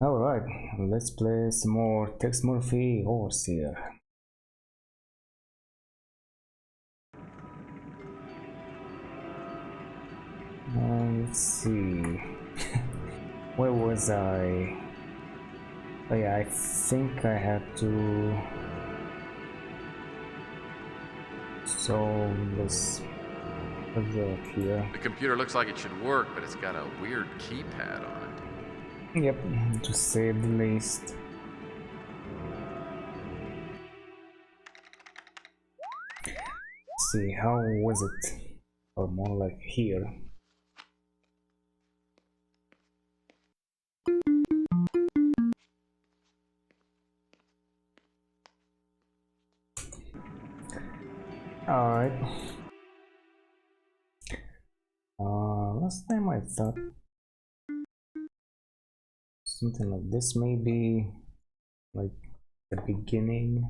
Alright, let's play some more Tex Murphy Overseer. Let's see. Where was I? Oh yeah, I think I had to solve this puzzle here. The computer looks like it should work, but it's got a weird keypad on it. Yep, to say the least. Let's see, how was it? Or more like here. Alright. Last time I thought something like this, maybe like the beginning.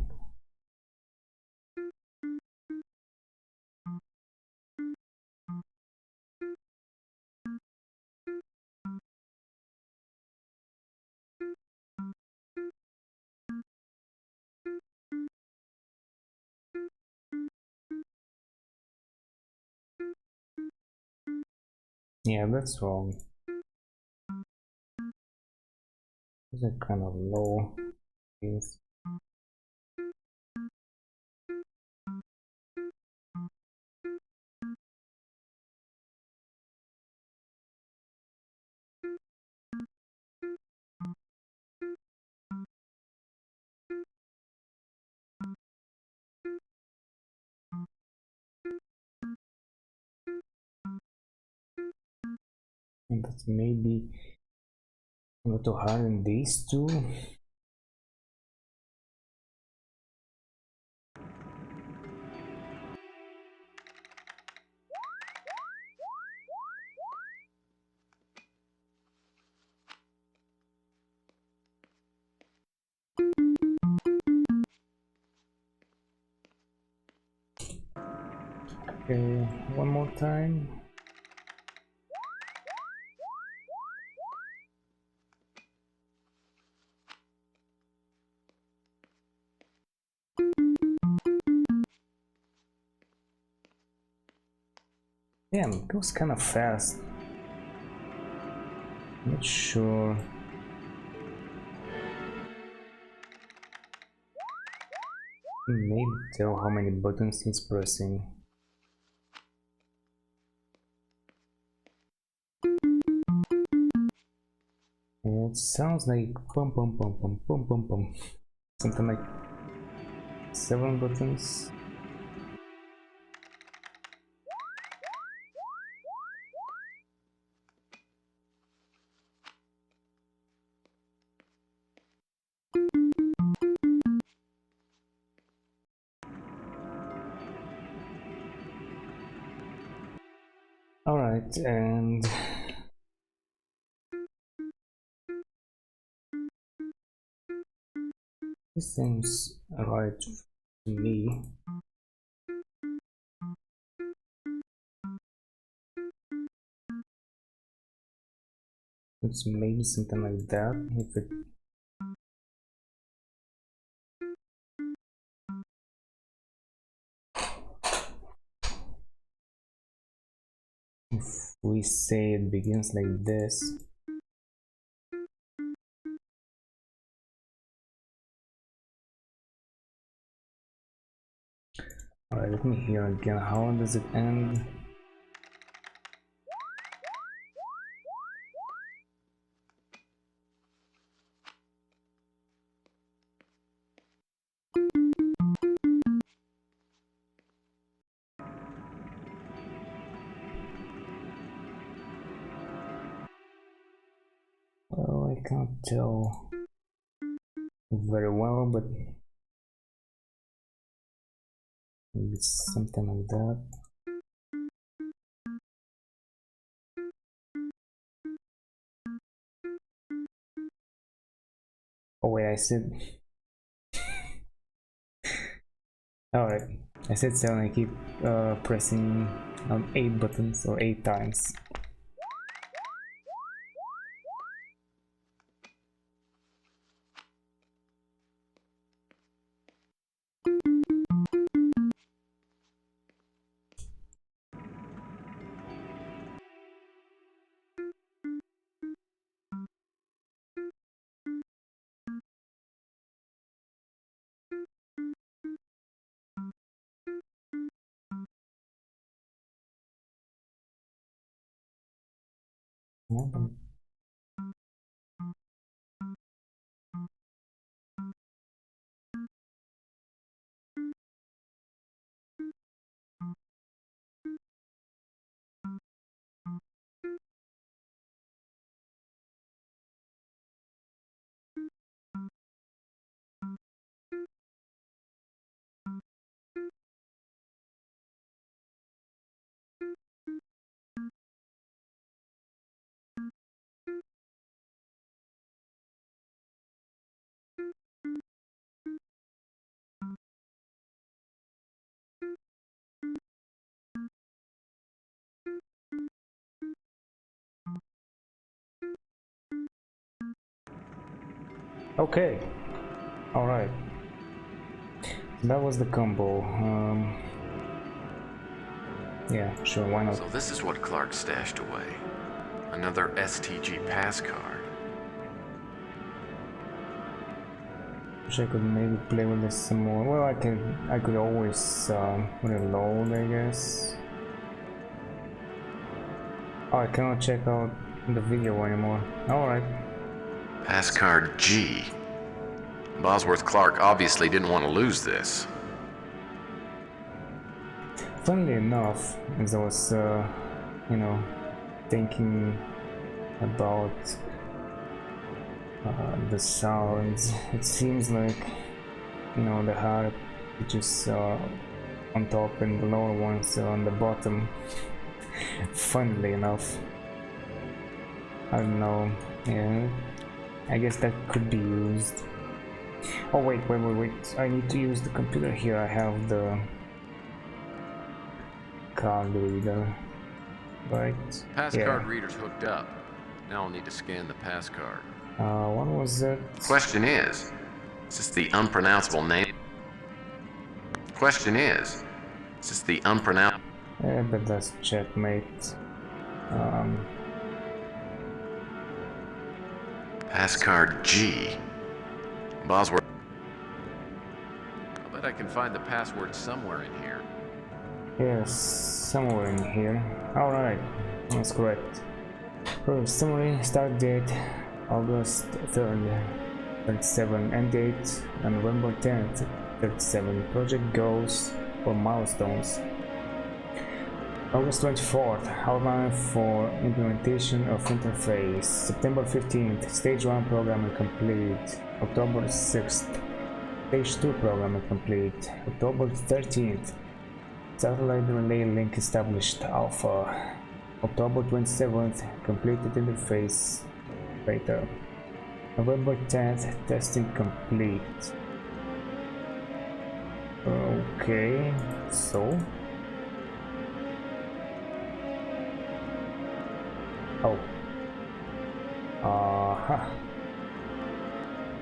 Yeah, that's wrong. Is it kind of low? Yes. And that's maybe a little hard in these two. Okay, one more time. Damn, it goes kind of fast. Not sure. Maybe tell how many buttons he's pressing. It sounds like pum pum pum pum pum pum pum. Something like 7 buttons. Alright, and this seems right to me. It's maybe something like that. If we say it begins like this. Alright, let me hear again. How does it end? Well, I can't tell very well, but maybe it's something like that. Oh wait, I said... Alright, I said 7, I keep pressing 8 buttons or 8 times. Mhm. Okay, all right. That was the combo. Yeah, sure, why not? So this is what Clark stashed away. Another STG pass card. Wish I could maybe play with this some more. Well, I could always reload, I guess. Oh, I cannot check out the video anymore. Alright. Pass card G. Bosworth Clark obviously didn't want to lose this. Funnily enough, as I was, you know, thinking about the sounds, it seems like, you know, the harp, which is on top and the lower ones are on the bottom. Funnily enough. I don't know, yeah, I guess that could be used. Oh wait, I need to use the computer here. I have the card reader, right? Pass Yeah. card reader's hooked up. Now I'll need to scan the pass card. What was it? Question is this the unpronounceable name? Question is this the unpronounceable? But that's checkmate. Pass card G. Bosworth. I bet I can find the password somewhere in here. Yes, somewhere in here. Alright, that's correct. First summary, start date August 3rd, 37, end date November 10th, 37. Project goals or milestones. August 24th, outline for implementation of interface. September 15th, stage 1 programming complete. October 6th, stage 2 programming complete. October 13th, satellite relay link established alpha. October 27th, completed interface beta. November 10th, testing complete. Okay, so oh, huh.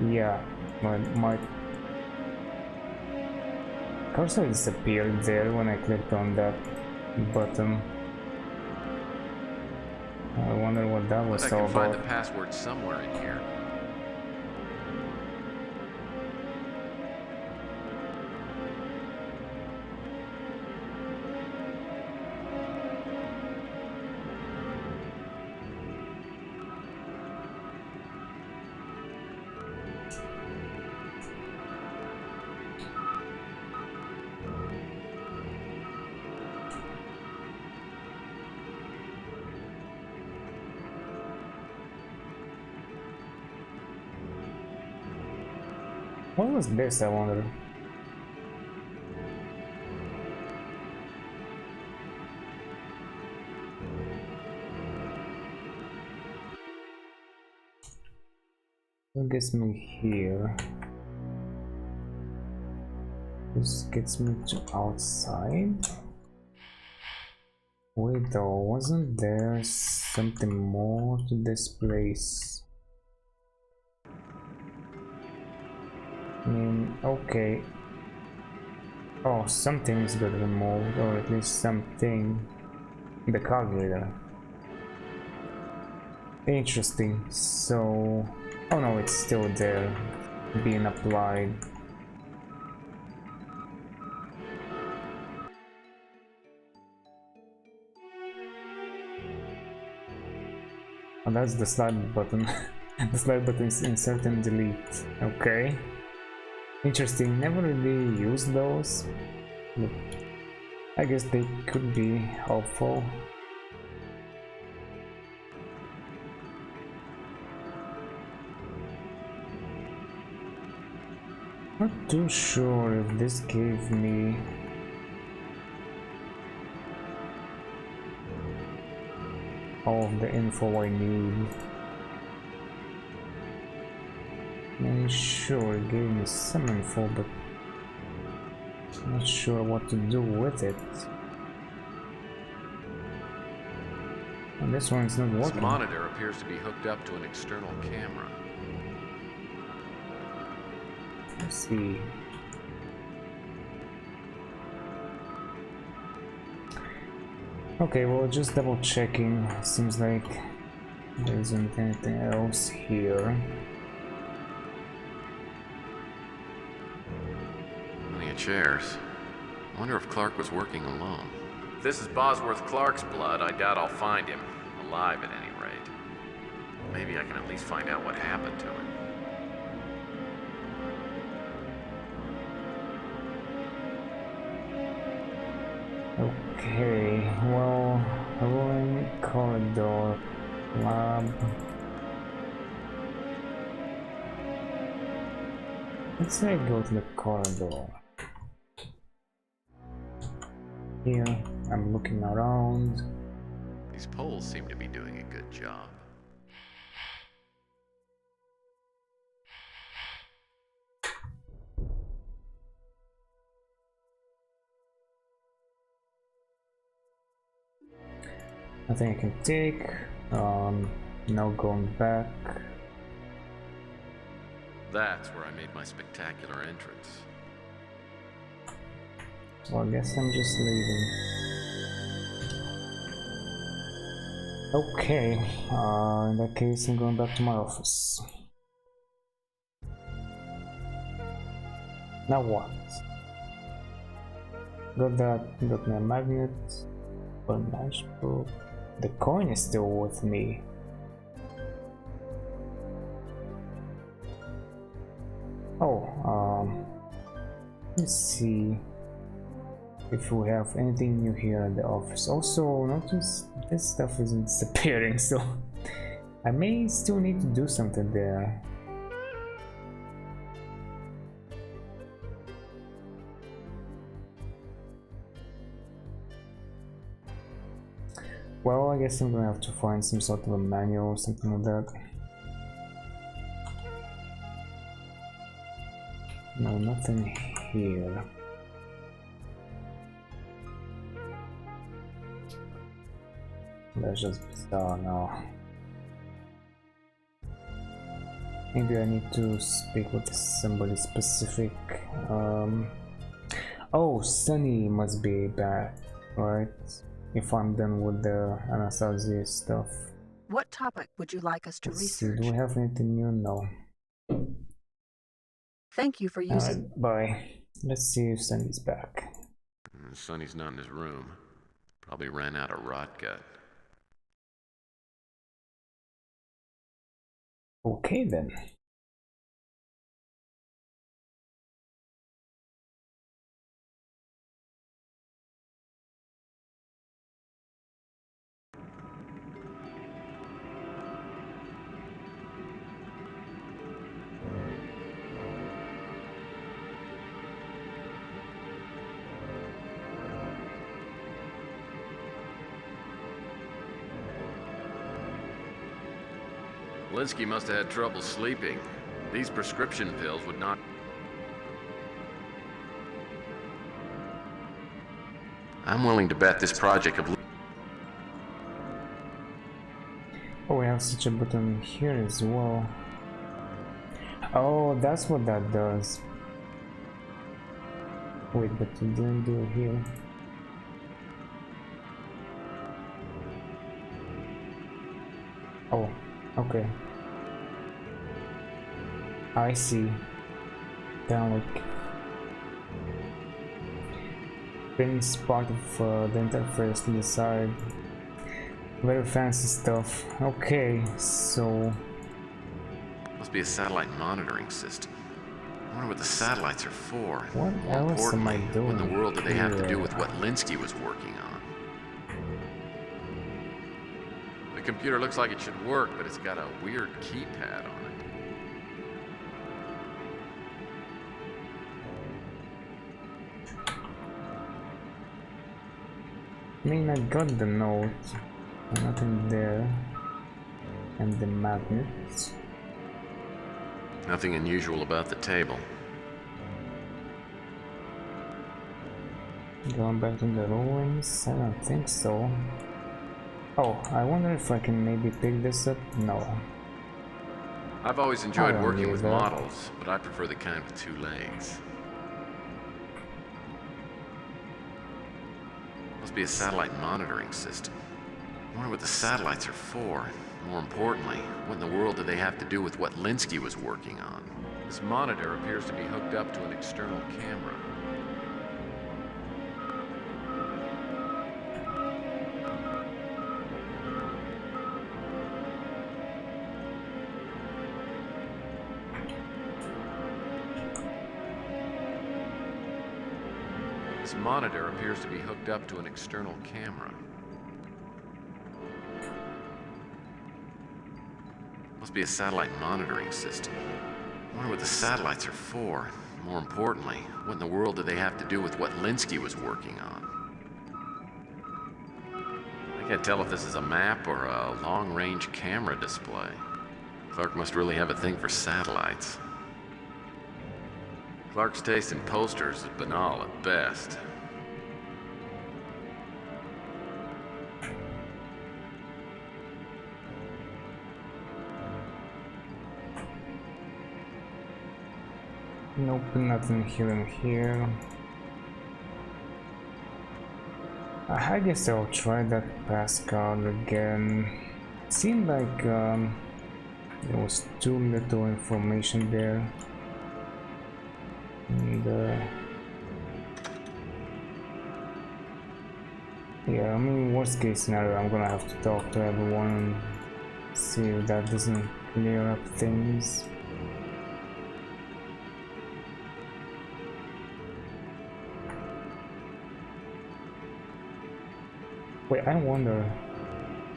Yeah, my cursor disappeared there when I clicked on that button. I wonder what that was I all can find about. the password somewhere in here. What was this, I wonder? What gets me here? This gets me to outside? Wait though, wasn't there something more to this place? Okay. Oh, something is got removed, or at least something. The card reader. Interesting. So, oh no, it's still there, being applied. Oh, that's the slide button. The slide button is insert and delete. Okay. Interesting. Never really used those. But I guess they could be helpful. Not too sure if this gave me all of the info I need. Sure, it gave me some info, but I'm not sure what to do with it. And this one's not This working. monitor appears to be hooked up to an external camera. Let's see. Okay, well, just double checking. Seems like there isn't anything else here. Plenty of chairs. I wonder if Clark was working alone. If this is Bosworth Clark's blood, I doubt I'll find him. Alive at any rate. Maybe I can at least find out what happened to him. Okay, well, rolling corridor, lab. Let's say I go to the corridor. Here, I'm looking around. These poles seem to be doing a good job. Nothing I can take. No going back. That's where I made my spectacular entrance. So I guess I'm just leaving. Okay, in that case I'm going back to my office. Now what? Got my magnet, but matchbook. The coin is still with me. Oh, let's see if we have anything new here in the office. Also, notice this stuff isn't disappearing, so I may still need to do something there. Well, I guess I'm gonna have to find some sort of a manual or something like that. No, nothing here. That's just bizarre now. Maybe I need to speak with somebody specific. Oh, Sunny must be back, right? If I'm done with the Anastasia stuff. What topic would you like us to Let's see, research? do we have anything new? No. Thank you for using. Alright, bye. Let's see if Sunny's back. Sonny's not in his room. Probably ran out of rot gut. Okay then. Linsky must have had trouble sleeping. These prescription pills would not... I'm willing to bet this project of... Oh, we have such a button here as well. Oh, that's what that does. Wait, but it didn't do it here. Oh, okay. I see. Down like pins part of the interface to the side. Very fancy stuff. Okay, so Must be a satellite monitoring system. I wonder what the satellites are for. what More else am I importantly, doing what in the world do they have to do here? with what Linsky was working on? The computer looks like it should work, but it's got a weird keypad on it. I mean, I got the note, nothing there, and the magnets. Nothing unusual about the table. Going back to the ruins? I don't think so. Oh, I wonder if I can maybe pick this up? No. I've always I enjoyed don't working need with that. models, but I prefer the kind with 2 legs. Must be a satellite monitoring system. I wonder what the satellites are for. More importantly, what in the world do they have to do with what Linsky was working on? This monitor appears to be hooked up to an external camera. This monitor appears to be hooked up to an external camera. Must be a satellite monitoring system. I wonder what the satellites are for. More importantly, what in the world do they have to do with what Linsky was working on? I can't tell if this is a map or a long-range camera display. Clark must really have a thing for satellites. Clark's taste in posters is banal at best. Nope, nothing hidden here. I guess I'll try that pass card again. Seemed like there was too little information there. And yeah, I mean, worst case scenario, I'm gonna have to talk to everyone and see if that doesn't clear up things. Wait, I wonder.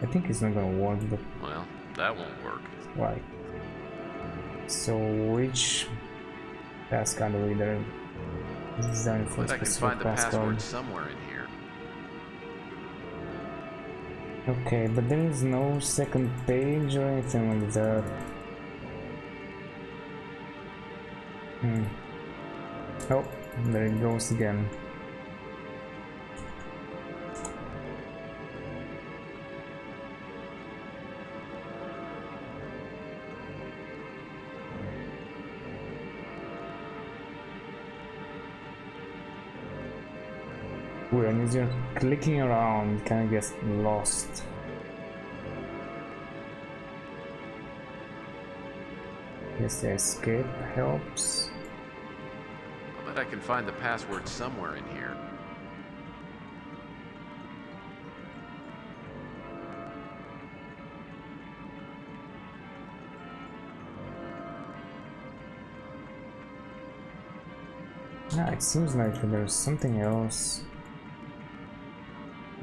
I think it's not gonna work, but Well, that won't work. why? So which passcard reader is designed for a But I can specific find the password passcard? somewhere in here. Okay, but there is no second page or anything like that. Oh, there it goes again. Weird, as you're clicking around, you kind of get lost. Guess the escape helps. I bet I can find the password somewhere in here. Yeah, it seems like there's something else.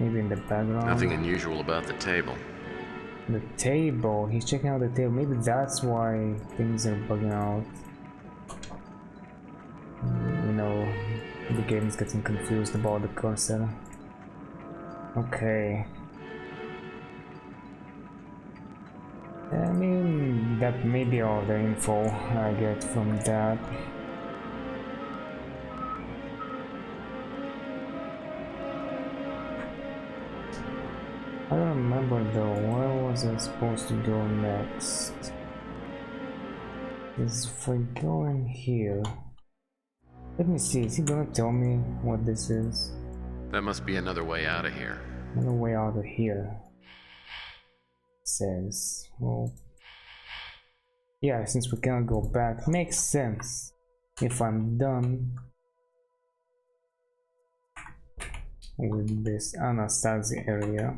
Maybe in the background. Nothing unusual about the table. The table. He's checking out the table. Maybe that's why things are bugging out. You know, the game is getting confused about the cursor. Okay. I mean, that may be all the info I get from that. I don't remember though, where was I supposed to go next? Is if I go in here. Let me see, is he gonna tell me what this is? That must be another way out of here. Another way out of here. It says, well, yeah, since we cannot go back, makes sense. If I'm done with this Anastasia area,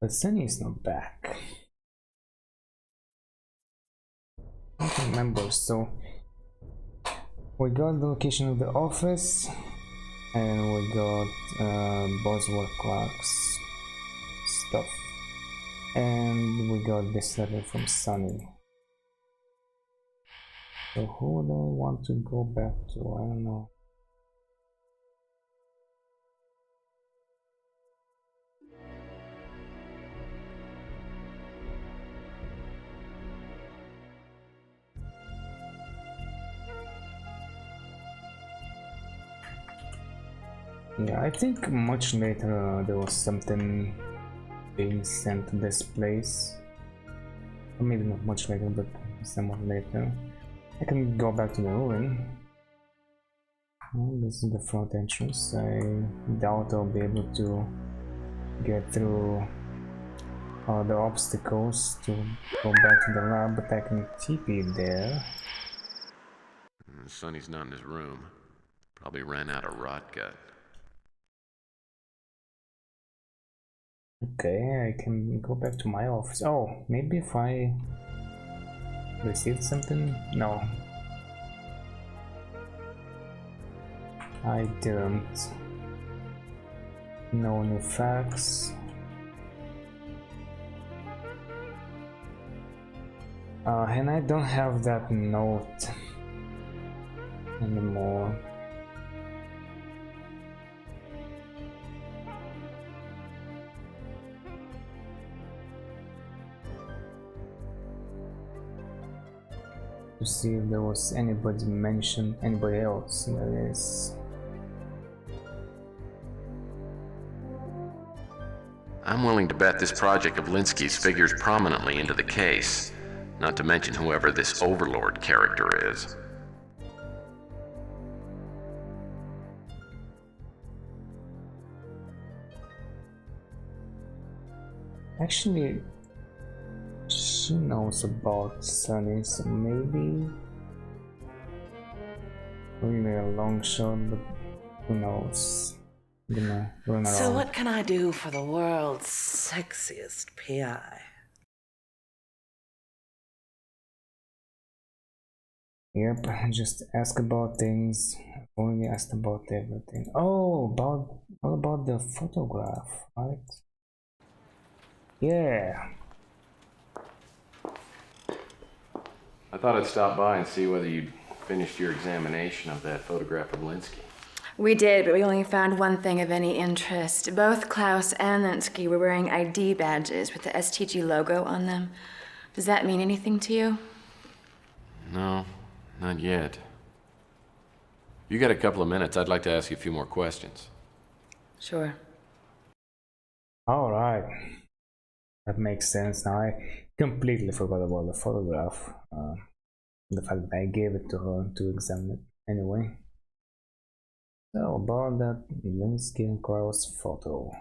But Sunny is not back. I don't remember. So we got the location of the office, and we got Bosworth Clark's stuff, and we got this letter from Sunny. So who do I want to go back to? I don't know. Yeah, I think much later there was something being sent to this place. Or maybe not much later, but somewhat later. I can go back to the ruin. Well, this is the front entrance. I doubt I'll be able to get through all the obstacles to go back to the lab, but I can TP there. Sonny's not in his room. Probably ran out of rot gut. Okay, I can go back to my office. Oh, maybe if I received something? No. I didn't. No new facts. And I don't have that note anymore. To see if there was anybody mentioned, anybody else. There is. I'm willing to bet this project of Linsky's figures prominently into the case, not to mention whoever this Overlord character is. Actually, she knows about Sunny, so maybe really a long shot, but who knows? Gonna run around. So what can I do for the world's sexiest PI? Yep, just ask about things. I've only asked about everything. Oh, what about the photograph, right? Yeah. I thought I'd stop by and see whether you'd finished your examination of that photograph of Linsky. We did, but we only found one thing of any interest. Both Klaus and Linsky were wearing ID badges with the STG logo on them. Does that mean anything to you? No, not yet. You got a couple of minutes, I'd like to ask you a few more questions. Sure. Alright. That makes sense now. I completely forgot about the photograph. The fact that I gave it to her to examine it anyway. So about that Linsky and Klaus photo.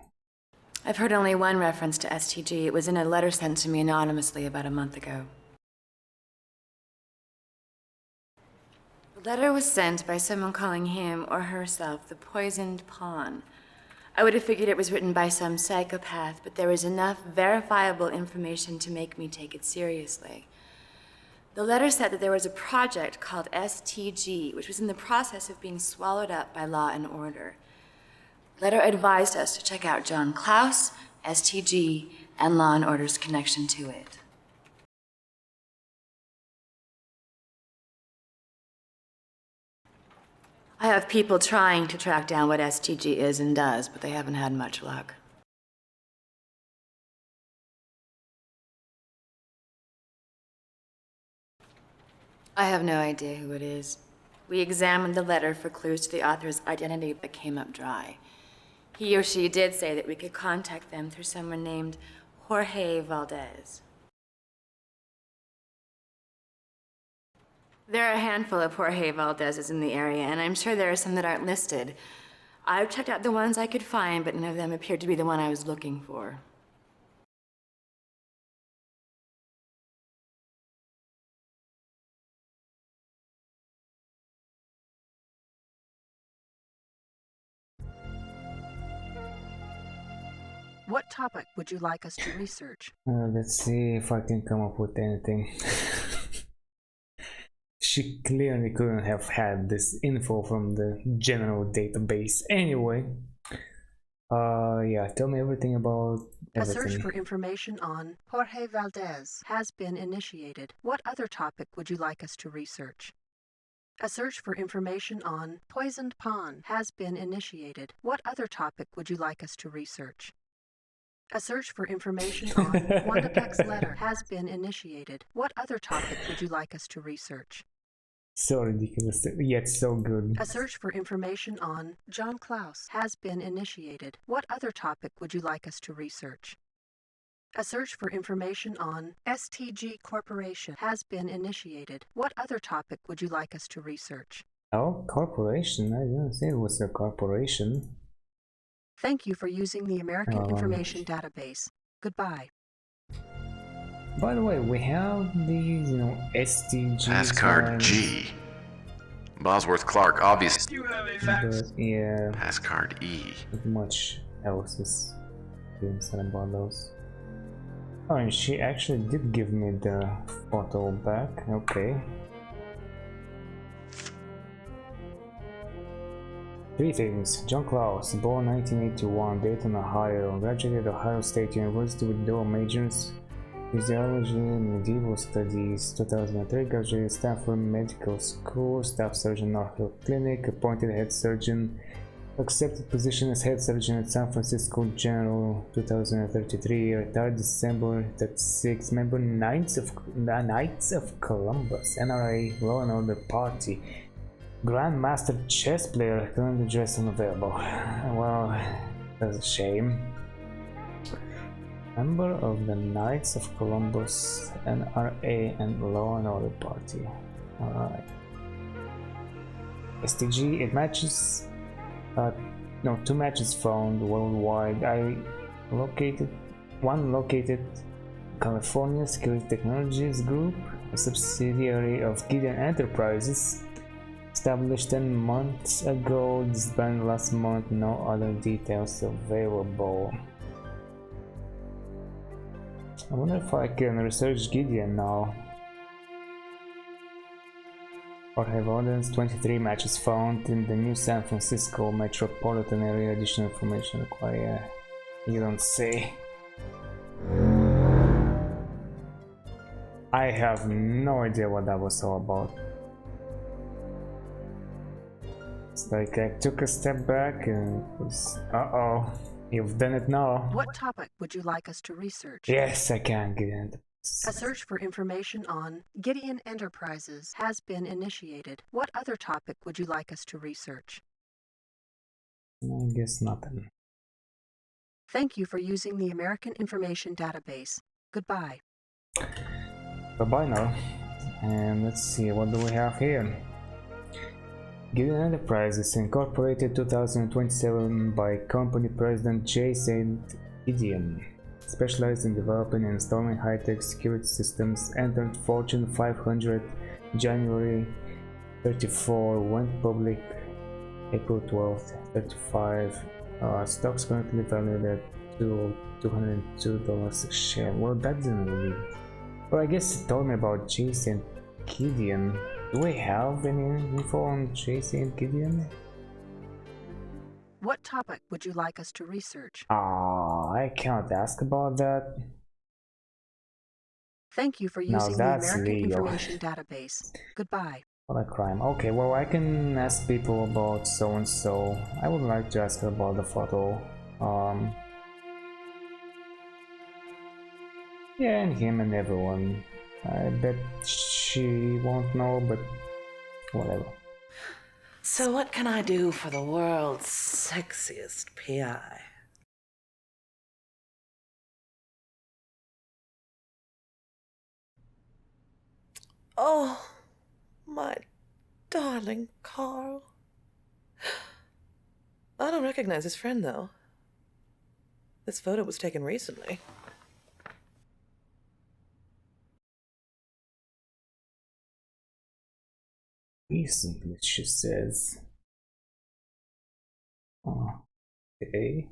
I've heard only one reference to STG. It was in a letter sent to me anonymously about a month ago. The letter was sent by someone calling him or herself the Poisoned Pawn. I would have figured it was written by some psychopath, but there was enough verifiable information to make me take it seriously. The letter said that there was a project called STG, which was in the process of being swallowed up by Law and Order. The letter advised us to check out John Klaus, STG, and Law and Order's connection to it. I have people trying to track down what STG is and does, but they haven't had much luck. I have no idea who it is. We examined the letter for clues to the author's identity, but came up dry. He or she did say that we could contact them through someone named Jorge Valdez. There are a handful of Jorge Valdezes in the area, and I'm sure there are some that aren't listed. I've checked out the ones I could find, but none of them appeared to be the one I was looking for. What topic would you like us to research? Let's see if I can come up with anything. She clearly couldn't have had this info from the general database. Anyway, yeah, tell me everything about A search everything. for information on Jorge Valdez has been initiated. What other topic would you like us to research? A search for information on Poisoned Pawn has been initiated. What other topic would you like us to research? A search for information on Wanda Peck's letter has been initiated. What other topic would you like us to research? So ridiculous, yet so good. A search for information on John Klaus has been initiated. What other topic would you like us to research? A search for information on STG Corporation has been initiated. What other topic would you like us to research? Oh, corporation? I didn't say it was a corporation. Thank you for using the American Information Database. Goodbye. By the way, we have these, STG Passcard G. Bosworth Clark, obviously. but yeah, Passcard E. not much else is being said about those. Oh, and she actually did give me the photo back. Okay. 3 things. John Klaus, born 1981, Dayton, Ohio, graduated Ohio State University with dual majors, physiology and medieval studies. 2003, graduated Stanford Medical School, staff surgeon North Hill Clinic, appointed head surgeon, accepted position as head surgeon at San Francisco General. 2033, retired December 36, member Knights of Columbus, NRA Law and Order Party. Grandmaster chess player, currently dressed and available. Well, that's a shame. Member of the Knights of Columbus, NRA and Law and Order Party. Alright. STG, it matches. No, 2 matches found worldwide. One located California Security Technologies Group, a subsidiary of Gideon Enterprises. Established 10 months ago, disbanded last month, no other details available. I wonder if I can research Gideon now. Or have audience 23 matches found in the new San Francisco metropolitan area. Additional information required. You don't say. I have no idea what that was all about. It's like I took a step back and it was, uh-oh, you've done it now. What topic would you like us to research? Yes, I can get into this. A search for information on Gideon Enterprises has been initiated. What other topic would you like us to research? I guess nothing. Thank you for using the American Information Database. Goodbye. Bye-bye now. And let's see, what do we have here? Gideon Enterprises Incorporated 2027 by company president J. St. Gideon. Specialized in developing and installing high-tech security systems. Entered Fortune 500 January 34. Went public April 12th 35. Stocks currently valued at $202 a share. Well, that didn't really... Well, I guess it told me about J. St. Gideon. Do we have any info on J. St. Gideon? What topic would you like us to research? I cannot ask about that. Thank you for Now using the that's American legal. Information Database. Goodbye. What a crime. Okay, well, I can ask people about so and so. I would like to ask her about the photo. Yeah, and him and everyone. I bet she won't know, but whatever. So what can I do for the world's sexiest PI? Oh, my darling Carl. I don't recognize his friend, though. This photo was taken recently. Recently, she says. Oh, okay.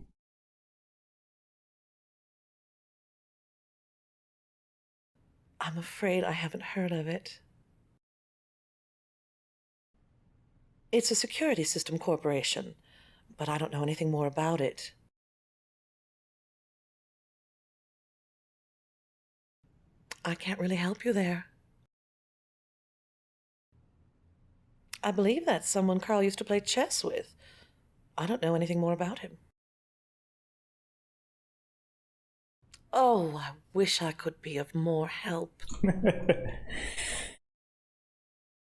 I'm afraid I haven't heard of it. It's a security system corporation, but I don't know anything more about it. I can't really help you there. I believe that's someone Carl used to play chess with. I don't know anything more about him. Oh, I wish I could be of more help.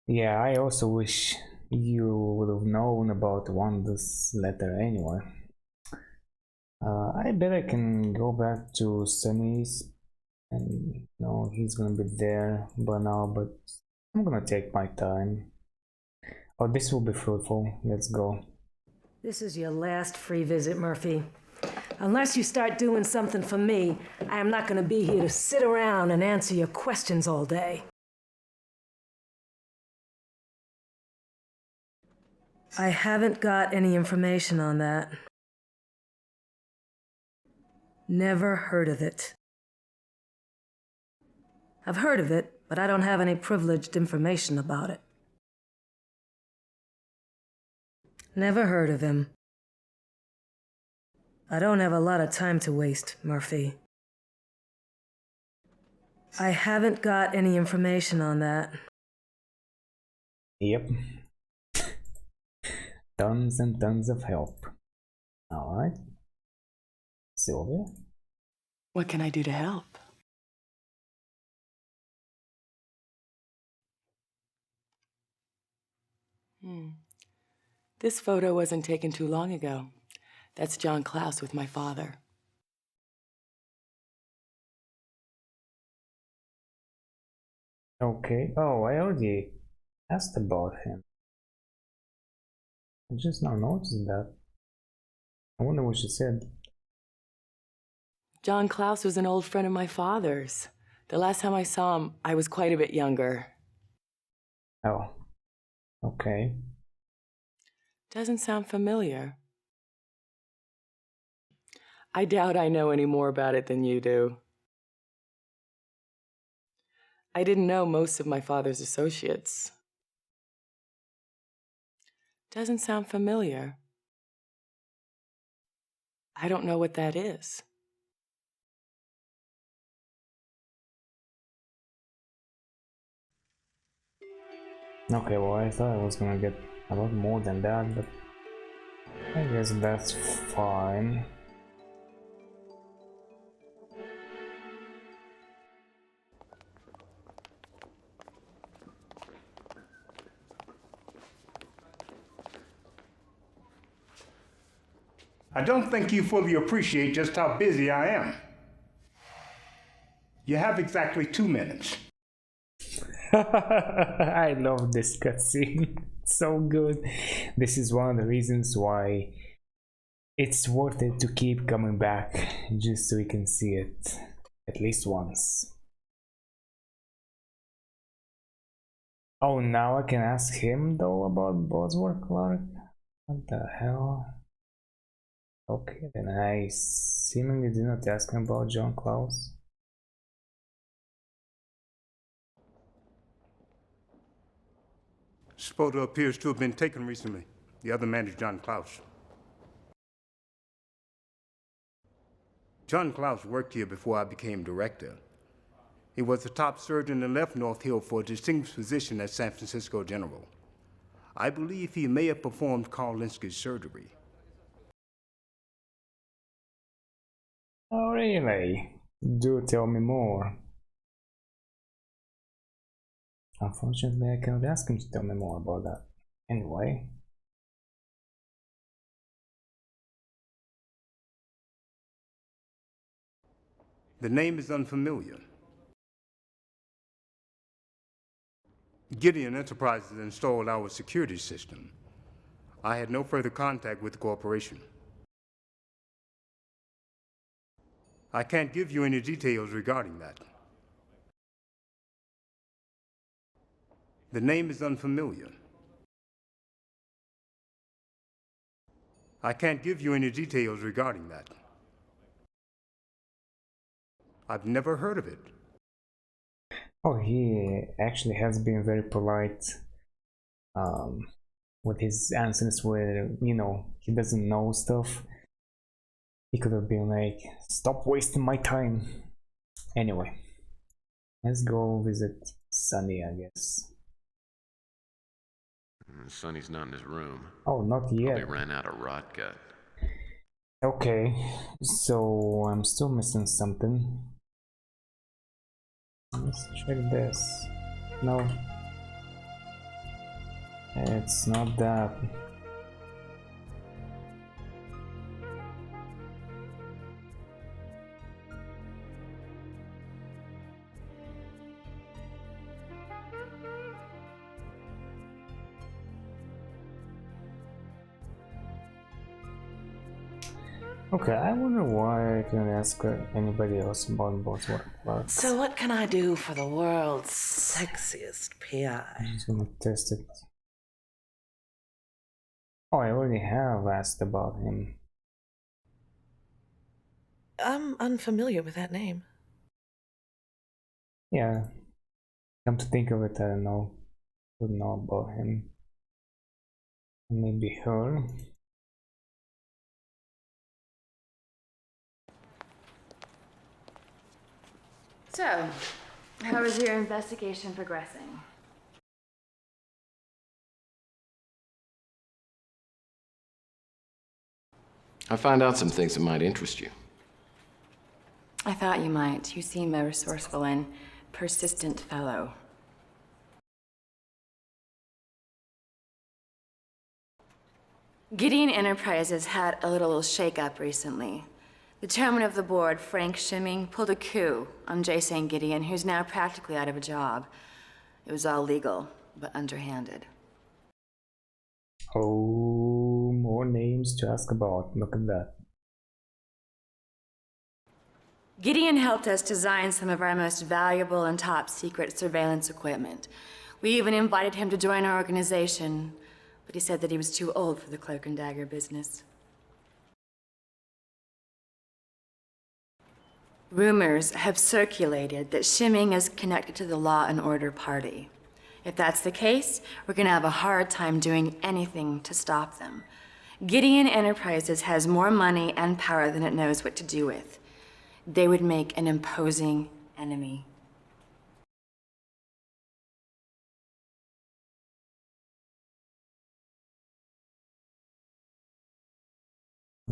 Yeah, I also wish you would have known about Wanda's letter anyway. I bet I can go back to Sunny's and he's gonna be there by now, but I'm gonna take my time. Oh, this will be fruitful. Let's go. This is your last free visit, Murphy. Unless you start doing something for me, I am not going to be here to sit around and answer your questions all day. I haven't got any information on that. Never heard of it. I've heard of it, but I don't have any privileged information about it. Never heard of him. I don't have a lot of time to waste, Murphy. I haven't got any information on that. Yep. Tons and tons of help. Alright. Sylvia? What can I do to help? This photo wasn't taken too long ago. That's John Klaus with my father. Okay. Oh, I already asked about him. I just now noticed that. I wonder what she said. John Klaus was an old friend of my father's. The last time I saw him, I was quite a bit younger. Oh. Okay. Doesn't sound familiar. I doubt I know any more about it than you do. I didn't know most of my father's associates. Doesn't sound familiar. I don't know what that is. Okay, well, I thought I was gonna get a lot more than that, but I guess that's fine. I don't think you fully appreciate just how busy I am. You have exactly 2 minutes. I love this cutscene. So good. This is one of the reasons why it's worth it to keep coming back, just so we can see it at least once. Oh, now I can ask him though about Bosworth Clark? What the hell? Okay, then I seemingly did not ask him about John Klaus. This photo appears to have been taken recently. The other man is John Klaus. John Klaus worked here before I became director. He was the top surgeon and left North Hill for a distinguished position at San Francisco General. I believe he may have performed Carl Linsky's surgery. Oh, really? Do tell me more. Unfortunately, I cannot ask him to tell me more about that. Anyway. The name is unfamiliar. Gideon Enterprises installed our security system. I had no further contact with the corporation. I can't give you any details regarding that. The name is unfamiliar. I can't give you any details regarding that. I've never heard of it. Oh, he actually has been very polite with his answers where, he doesn't know stuff. He could have been like, stop wasting my time. Anyway, let's go visit Sunny, I guess. Sonny's not in his room. Oh, not yet. Probably ran out of rot gut. Okay, so I'm still missing something. Let's check this. No, it's not that. Okay, I wonder why I can't ask anybody else about Bosworth Clark. So what can I do for the world's sexiest PI? I'm just gonna test it. Oh, I already have asked about him. I'm unfamiliar with that name. Yeah, come to think of it, I don't know. Would know about him. Maybe her. So, how is your investigation progressing? I found out some things that might interest you. I thought you might. You seem a resourceful and persistent fellow. Gideon Enterprises had a little shake-up recently. The chairman of the board, Frank Schimming, pulled a coup on Jason Gideon, who's now practically out of a job. It was all legal, but underhanded. Oh, more names to ask about. Look at that. Gideon helped us design some of our most valuable and top secret surveillance equipment. We even invited him to join our organization, but he said that he was too old for the cloak and dagger business. Rumors have circulated that Schimming is connected to the Law and Order Party. If that's the case, we're gonna have a hard time doing anything to stop them. Gideon Enterprises has more money and power than it knows what to do with. They would make an imposing enemy.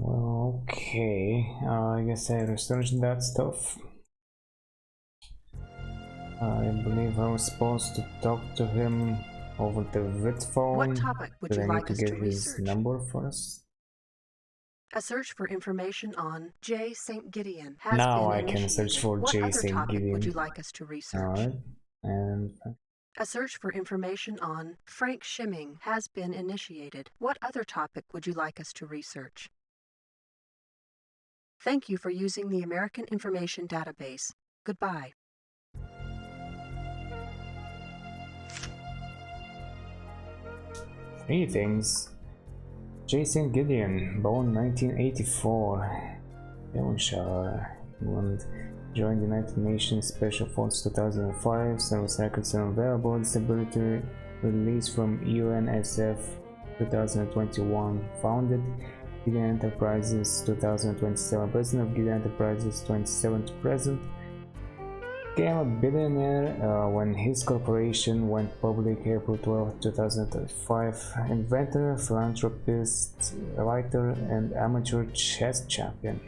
Well, okay. I guess I researched that stuff. I believe I was supposed to talk to him over the vid phone. What topic would But you I need like to us get to his research? number first. A search for information on J. St. Gideon has Now been I initiated. can search for What J. other St. topic would you Gideon. like us to research? Alright. And A search for information on Frank Schimming has been initiated. What other topic would you like us to research? Thank you for using the American Information Database. Goodbye. three things. Jason Gideon, born 1984, Devonshire, England. Joined the United Nations Special Forces 2005, service records and available disability release from UNSF 2021. Founded Gideon Enterprises 2027, president of Gideon Enterprises 27 to present. Became a billionaire when his corporation went public April 12, 2005. Inventor, philanthropist, writer, and amateur chess champion.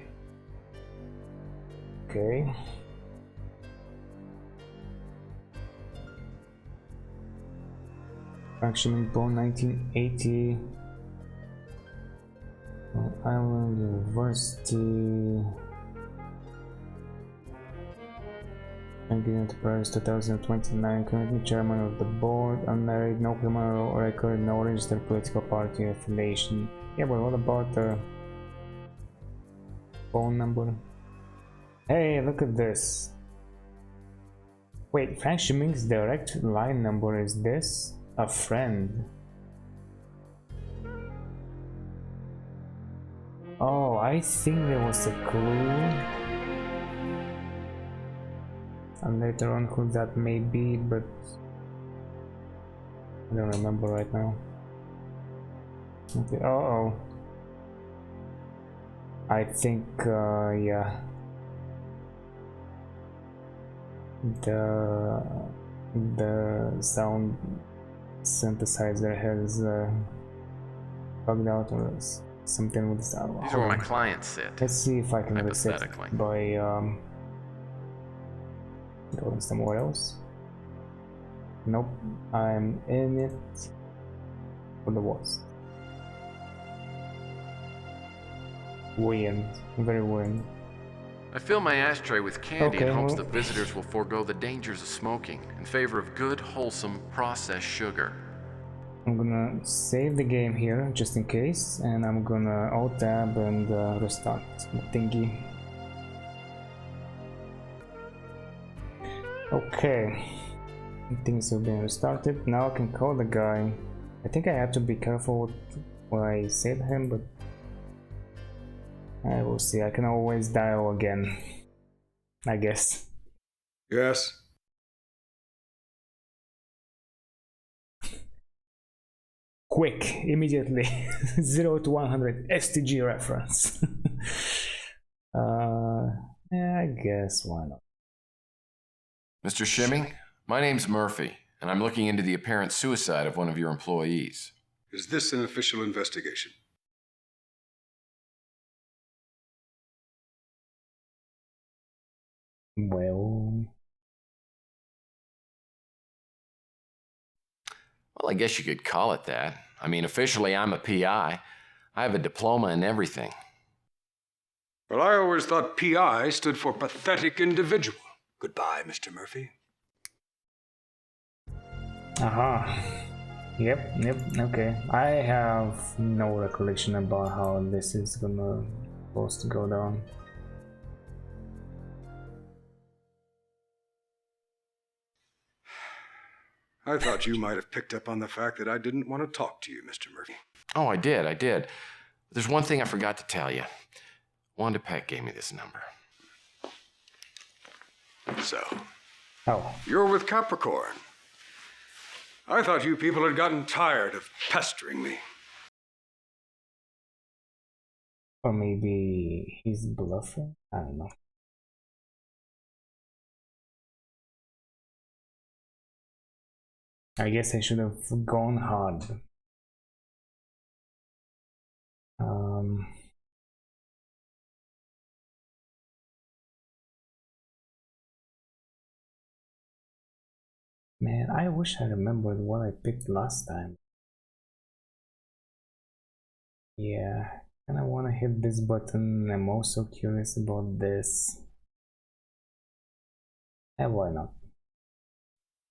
Okay. Functioning born 1980. Island University. Gideon Enterprise 2029, currently chairman of the board, unmarried, no criminal record, no registered political party affiliation. Yeah, but what about the phone number? Hey, look at this. Wait, Frank Schimming's direct line number is this? A friend. Oh, I think there was a clue. And later on who that may be, but I don't remember right now. Okay, uh-oh. I think, yeah. The sound synthesizer has bugged out or something with the sound. These are where my clients sit. Let's see if I can reset Hypothetically. by going somewhere else. Nope, I'm in it for the worst. Weird, very weird. I fill my ashtray with candy Okay, in hopes well- that visitors will forego the dangers of smoking in favor of good, wholesome, processed sugar. I'm gonna save the game here just in case, and I'm gonna alt tab and restart the thingy. Okay, things have been restarted. Now I can call the guy. I think I have to be careful with what I say to him, but I will see. I can always dial again, I guess. Yes. Quick, immediately. 0 to 100 STG reference. Yeah, I guess why not. Mr. Shimming, my name's Murphy, and I'm looking into the apparent suicide of one of your employees. Is this an official investigation? Well, Well, I guess you could call it that. I mean, officially, I'm a PI. I have a diploma and everything. Well, I always thought PI stood for pathetic individual. Goodbye, Mr. Murphy. aha. Yep, okay. I have no recollection about how this is supposed to go down. I thought you might have picked up on the fact that I didn't want to talk to you, Mr. Murphy. Oh, I did. There's one thing I forgot to tell you. Wanda Peck gave me this number. So, Oh, you're with Capricorn. I thought you people had gotten tired of pestering me. or maybe he's bluffing? I don't know. I guess I should have gone hard. Man, I wish I remembered what I picked last time. Yeah, and I want to hit this button. I'm also curious about this. And why not?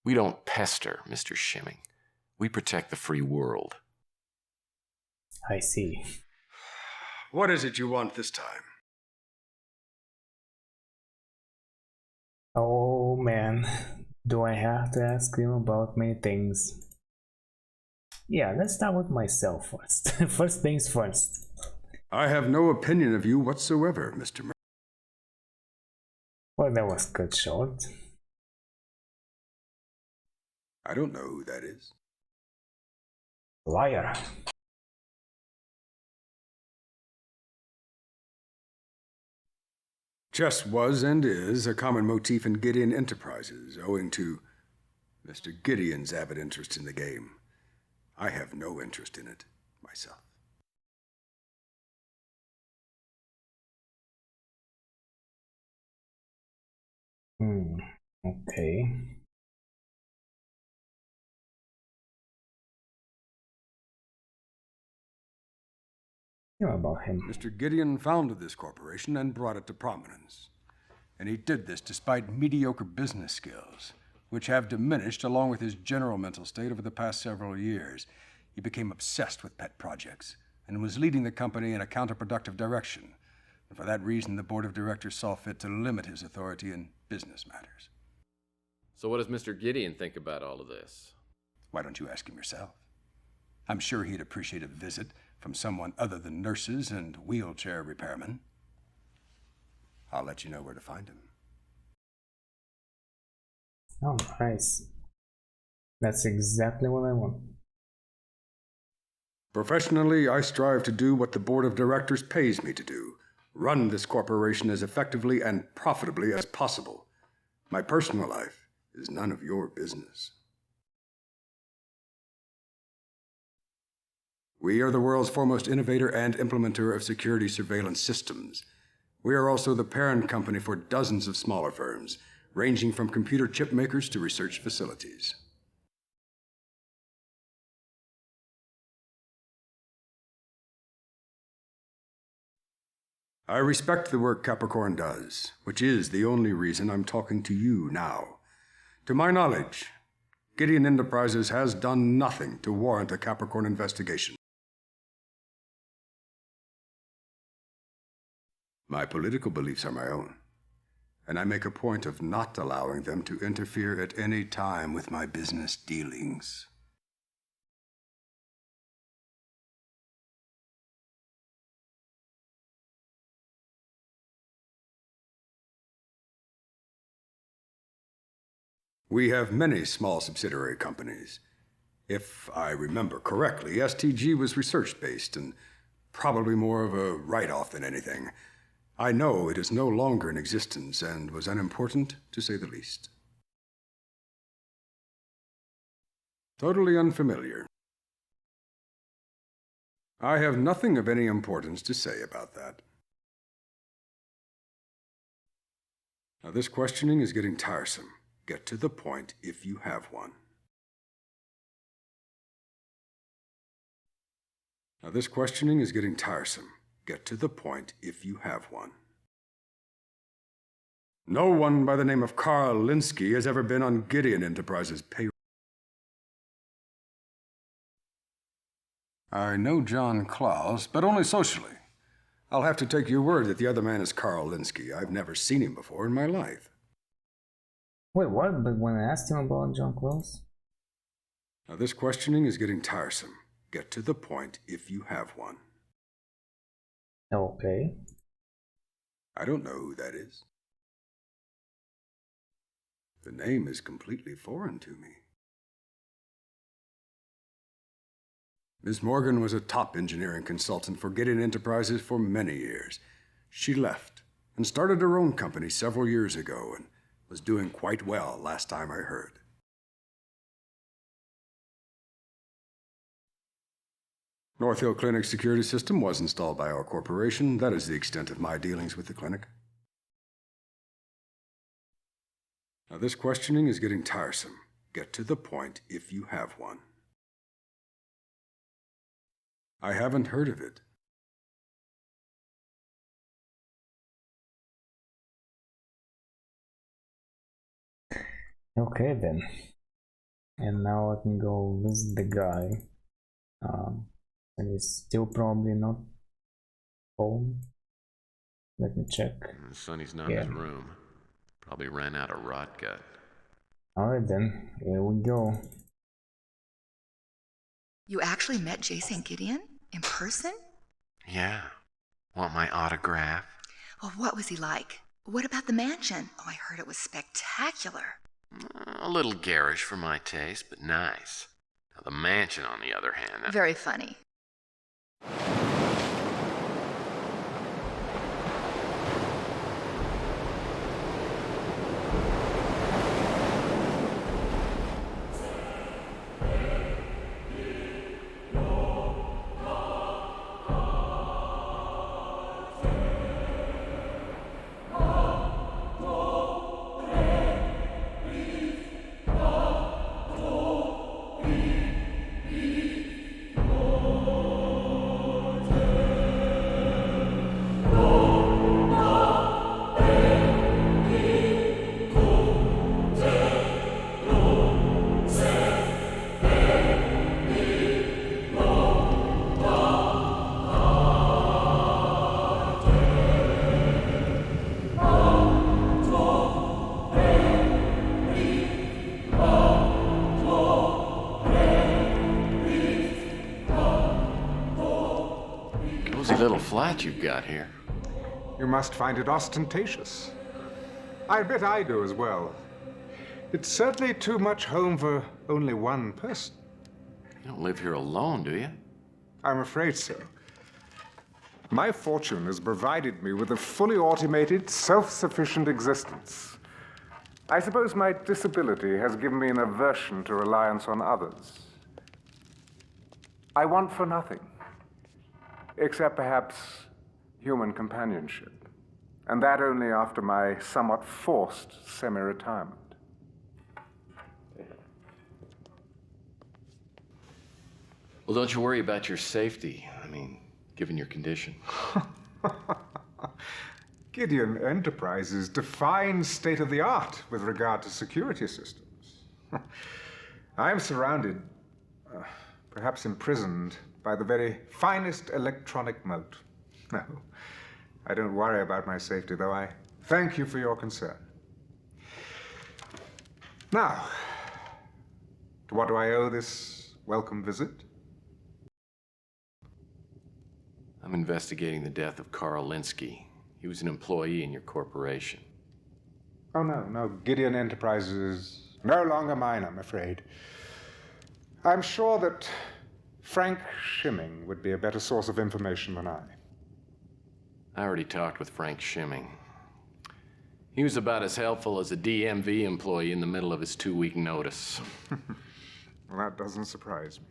We don't pester, Mr. Shimming. We protect the free world. I see. What is it you want this time? Oh man, do I have to ask him about many things? Yeah, let's start with myself first. First things first. I have no opinion of you whatsoever, Mr. Murphy. Well, that was cut short. I don't know who that is. Liar. Chess was and is a common motif in Gideon Enterprises, owing to Mr. Gideon's avid interest in the game. I have no interest in it myself. Okay. You know about him. Mr. Gideon founded this corporation and brought it to prominence. And he did this despite mediocre business skills, which have diminished along with his general mental state over the past several years. He became obsessed with pet projects and was leading the company in a counterproductive direction. And for that reason, the board of directors saw fit to limit his authority in business matters. So what does Mr. Gideon think about all of this? Why don't you ask him yourself? I'm sure he'd appreciate a visit from someone other than nurses and wheelchair repairmen. I'll let you know where to find him. Oh, nice. That's exactly what I want. Professionally, I strive to do what the board of directors pays me to do. Run this corporation as effectively and profitably as possible. My personal life is none of your business. We are the world's foremost innovator and implementer of security surveillance systems. We are also the parent company for dozens of smaller firms, ranging from computer chip makers to research facilities. I respect the work Capricorn does, which is the only reason I'm talking to you now. To my knowledge, Gideon Enterprises has done nothing to warrant a Capricorn investigation. My political beliefs are my own, and I make a point of not allowing them to interfere at any time with my business dealings. We have many small subsidiary companies. If I remember correctly, STG was research-based and probably more of a write-off than anything. I know it is no longer in existence and was unimportant, to say the least. Totally unfamiliar. I have nothing of any importance to say about that. Now, this questioning is getting tiresome. Get to the point if you have one. Now, this questioning is getting tiresome. Get to the point if you have one. No one by the name of Carl Linsky has ever been on Gideon Enterprises' payroll. I know John Klaus, but only socially. I'll have to take your word that the other man is Carl Linsky. I've never seen him before in my life. Wait, what? But when I asked him about John Close? Now, this questioning is getting tiresome. Get to the point if you have one. Okay. I don't know who that is. The name is completely foreign to me. Ms. Morgan was a top engineering consultant for Gideon Enterprises for many years. She left and started her own company several years ago and was doing quite well last time I heard. North Hill Clinic's security system was installed by our corporation. That is the extent of my dealings with the clinic. Now, this questioning is getting tiresome. Get to the point if you have one. I haven't heard of it. Okay then. And now I can go visit the guy. And he's still probably not home. Let me check. Sonny's not in his room. Probably ran out of rot gut. Alright then, here we go. You actually met J. St. Gideon? In person? Yeah. Want my autograph? Well, what was he like? What about the mansion? Oh, I heard it was spectacular. A little garish for my taste, but nice. Now, the mansion, on the other hand... Very funny. Little flat you've got here. You must find it ostentatious. I bet I do as well. It's certainly too much home for only one person. You don't live here alone, do you? I'm afraid so. My fortune has provided me with a fully automated, self-sufficient existence. I suppose my disability has given me an aversion to reliance on others. I want for nothing, except perhaps human companionship, and that only after my somewhat forced semi-retirement. Well, don't you worry about your safety. I mean, given your condition. Gideon Enterprises defines state-of-the-art with regard to security systems. I am surrounded, perhaps imprisoned, by the very finest electronic moat. No, I don't worry about my safety, though I thank you for your concern. Now, to what do I owe this welcome visit? I'm investigating the death of Carl Linsky. He was an employee in your corporation. Oh, no. Gideon Enterprises is no longer mine, I'm afraid. I'm sure that Frank Schimming would be a better source of information than I. I already talked with Frank Schimming. He was about as helpful as a DMV employee in the middle of his 2-week notice. Well, that doesn't surprise me.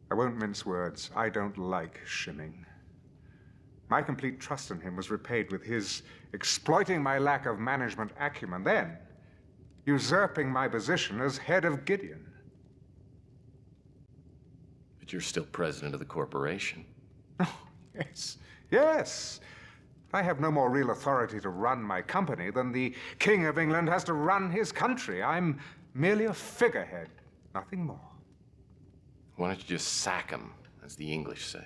I won't mince words. I don't like Schimming. My complete trust in him was repaid with his exploiting my lack of management acumen, then usurping my position as head of Gideon. But you're still president of the corporation. Oh, yes. I have no more real authority to run my company than the King of England has to run his country. I'm merely a figurehead, nothing more. Why don't you just sack him, as the English say?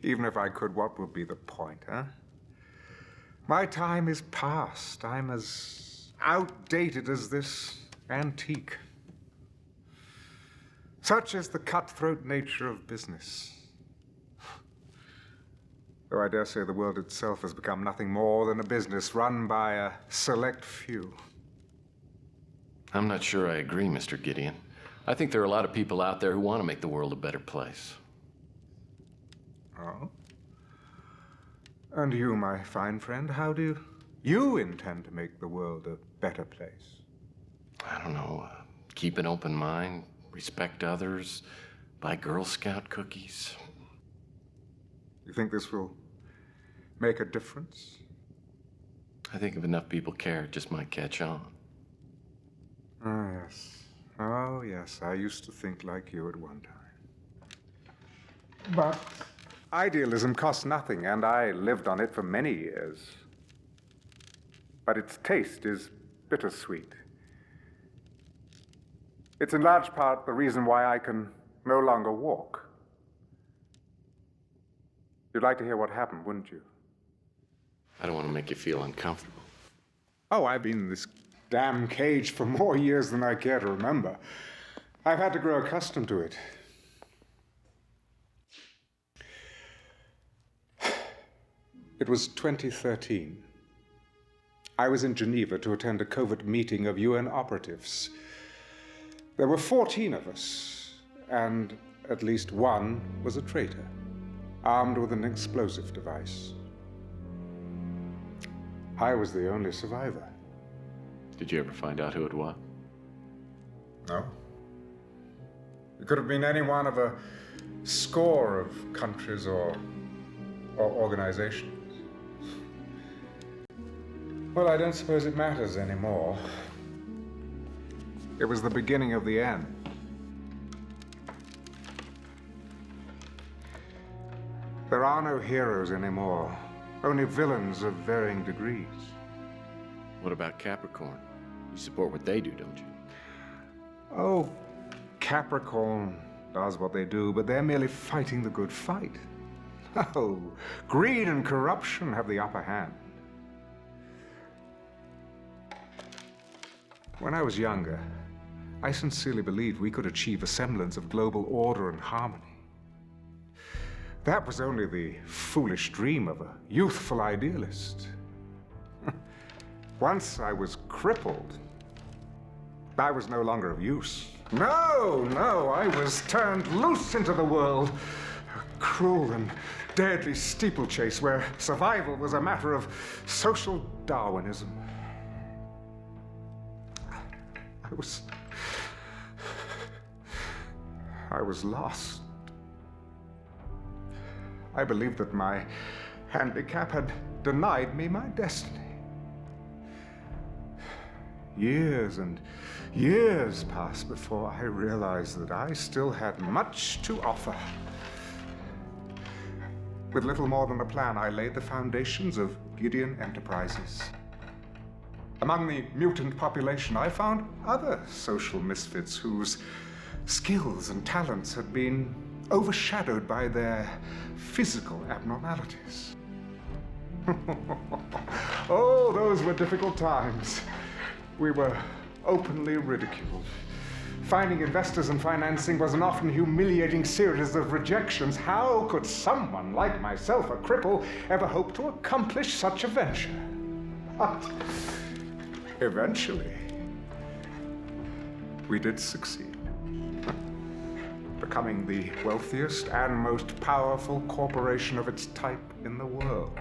Even if I could, what would be the point, huh? My time is past. I'm as outdated as this antique. Such is the cutthroat nature of business. Though I dare say the world itself has become nothing more than a business run by a select few. I'm not sure I agree, Mr. Gideon. I think there are a lot of people out there who want to make the world a better place. Oh? And you, my fine friend, how do you intend to make the world a better place? I don't know. Keep an open mind, respect others, buy Girl Scout cookies. You think this will make a difference? I think if enough people care, it just might catch on. Oh, yes. Oh, yes. I used to think like you at one time. But idealism costs nothing, and I lived on it for many years. But its taste is bittersweet. It's in large part the reason why I can no longer walk. You'd like to hear what happened, wouldn't you? I don't want to make you feel uncomfortable. Oh, I've been in this damn cage for more years than I care to remember. I've had to grow accustomed to it. It was 2013. I was in Geneva to attend a covert meeting of UN operatives. There were 14 of us, and at least one was a traitor, armed with an explosive device. I was the only survivor. Did you ever find out who it was? No. It could have been any one of a score of countries or organizations. Well, I don't suppose it matters anymore. It was the beginning of the end. There are no heroes anymore, only villains of varying degrees. What about Capricorn? You support what they do, don't you? Oh, Capricorn does what they do, but they're merely fighting the good fight. Oh, greed and corruption have the upper hand. When I was younger, I sincerely believed we could achieve a semblance of global order and harmony. That was only the foolish dream of a youthful idealist. Once I was crippled, I was no longer of use. No, I was turned loose into the world. A cruel and deadly steeplechase where survival was a matter of social Darwinism. I was lost. I believed that my handicap had denied me my destiny. Years and years passed before I realized that I still had much to offer. With little more than a plan, I laid the foundations of Gideon Enterprises. Among the mutant population, I found other social misfits whose skills and talents had been overshadowed by their physical abnormalities. Oh, those were difficult times. We were openly ridiculed. Finding investors and financing was an often humiliating series of rejections. How could someone like myself, a cripple, ever hope to accomplish such a venture? But eventually, we did succeed, becoming the wealthiest and most powerful corporation of its type in the world.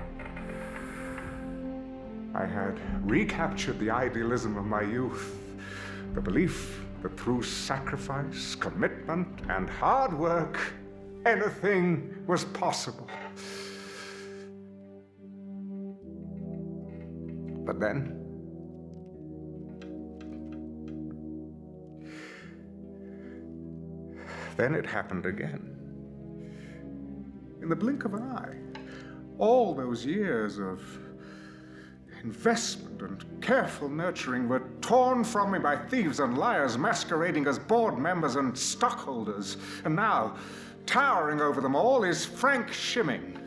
I had recaptured the idealism of my youth, the belief that through sacrifice, commitment, and hard work, anything was possible. But then it happened again. In the blink of an eye, all those years of investment and careful nurturing were torn from me by thieves and liars masquerading as board members and stockholders. And now, towering over them all is Frank Schimming.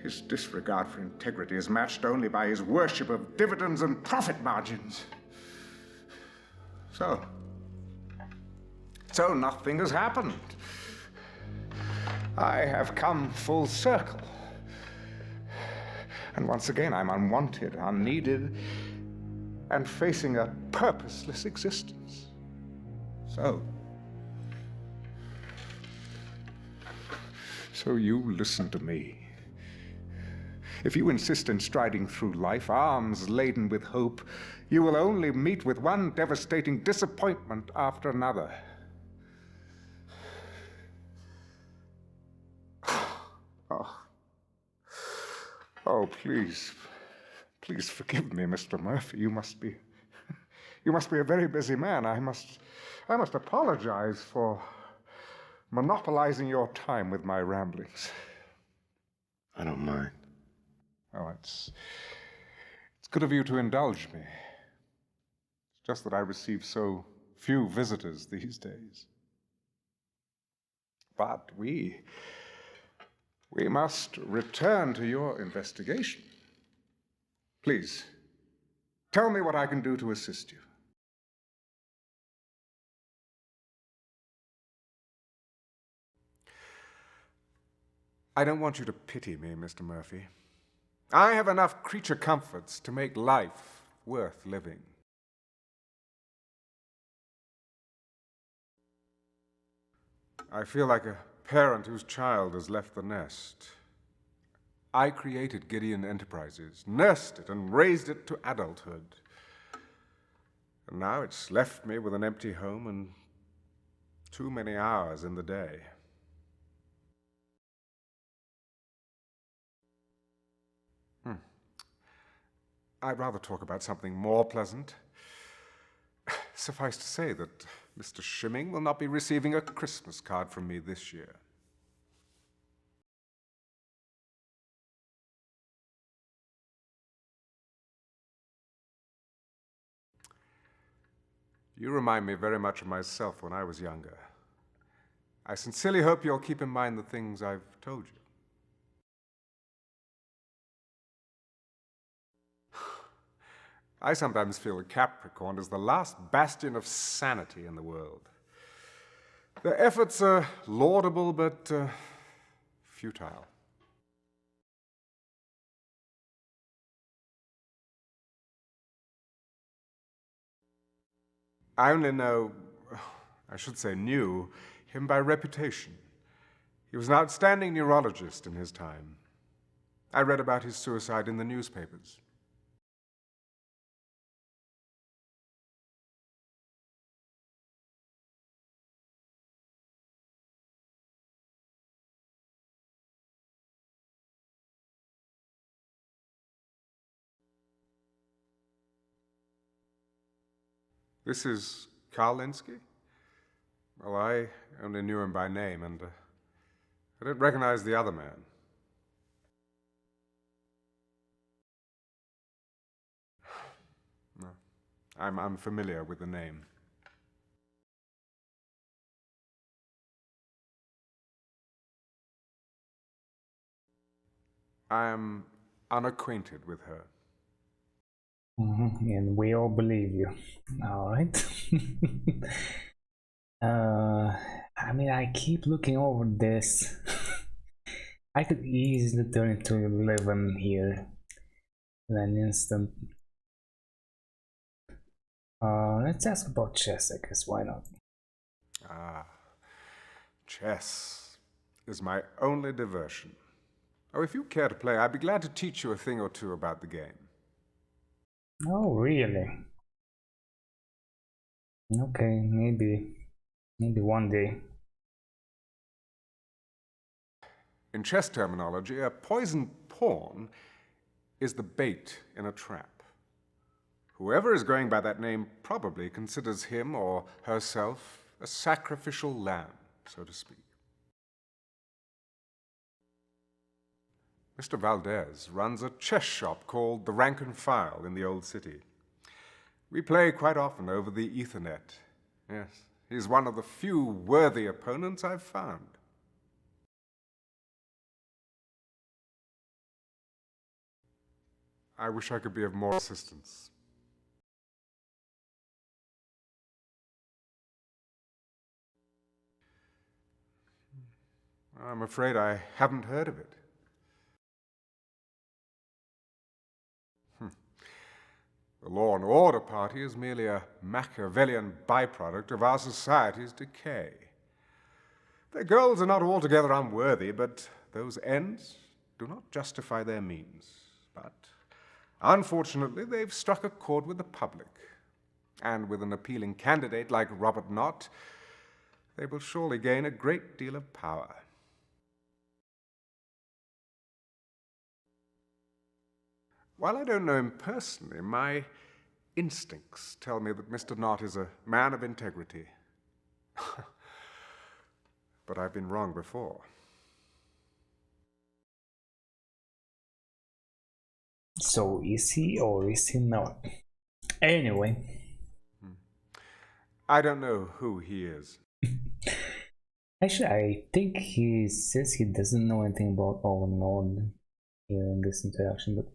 His disregard for integrity is matched only by his worship of dividends and profit margins. So nothing has happened. I have come full circle. And once again, I'm unwanted, unneeded, and facing a purposeless existence. So you listen to me. If you insist on striding through life, arms laden with hope, you will only meet with one devastating disappointment after another. Oh, please forgive me, Mr. Murphy. You must be a very busy man. I must apologize for monopolizing your time with my ramblings. I don't mind. Oh, it's good of you to indulge me. It's just that I receive so few visitors these days. But we must return to your investigation. Please, tell me what I can do to assist you. I don't want you to pity me, Mr. Murphy. I have enough creature comforts to make life worth living. I feel like a parent whose child has left the nest. I created Gideon Enterprises, nursed it, and raised it to adulthood. And now it's left me with an empty home and too many hours in the day. I'd rather talk about something more pleasant. Suffice to say that Mr. Schimming will not be receiving a Christmas card from me this year. You remind me very much of myself when I was younger. I sincerely hope you'll keep in mind the things I've told you. I sometimes feel that Capricorn is the last bastion of sanity in the world. Their efforts are laudable but futile. I only know, I should say knew, him by reputation. He was an outstanding neurologist in his time. I read about his suicide in the newspapers. This is Karl Linsky? Well, I only knew him by name, and I don't recognize the other man. No, I'm unfamiliar with the name. I am unacquainted with her. And we all believe you. All right. I mean, I keep looking over this. I could easily turn it to 11 here in an instant. Let's ask about chess, I guess. Why not? Ah, chess is my only diversion. Oh, if you care to play, I'd be glad to teach you a thing or two about the game. Oh, really? Okay, maybe one day. In chess terminology, a poisoned pawn is the bait in a trap. Whoever is going by that name probably considers him or herself a sacrificial lamb, so to speak. Mr. Valdez runs a chess shop called the Rank and File in the Old City. We play quite often over the Ethernet. Yes, he's one of the few worthy opponents I've found. I wish I could be of more assistance. I'm afraid I haven't heard of it. The Law and Order Party is merely a Machiavellian byproduct of our society's decay. Their goals are not altogether unworthy, but those ends do not justify their means. But unfortunately, they've struck a chord with the public. And with an appealing candidate like Robert Knott, they will surely gain a great deal of power. While I don't know him personally, my instincts tell me that Mr. Knott is a man of integrity. But I've been wrong before. So is he or is he not? Anyway. I don't know who he is. Actually, I think he says he doesn't know anything about Overlord here in this interaction, but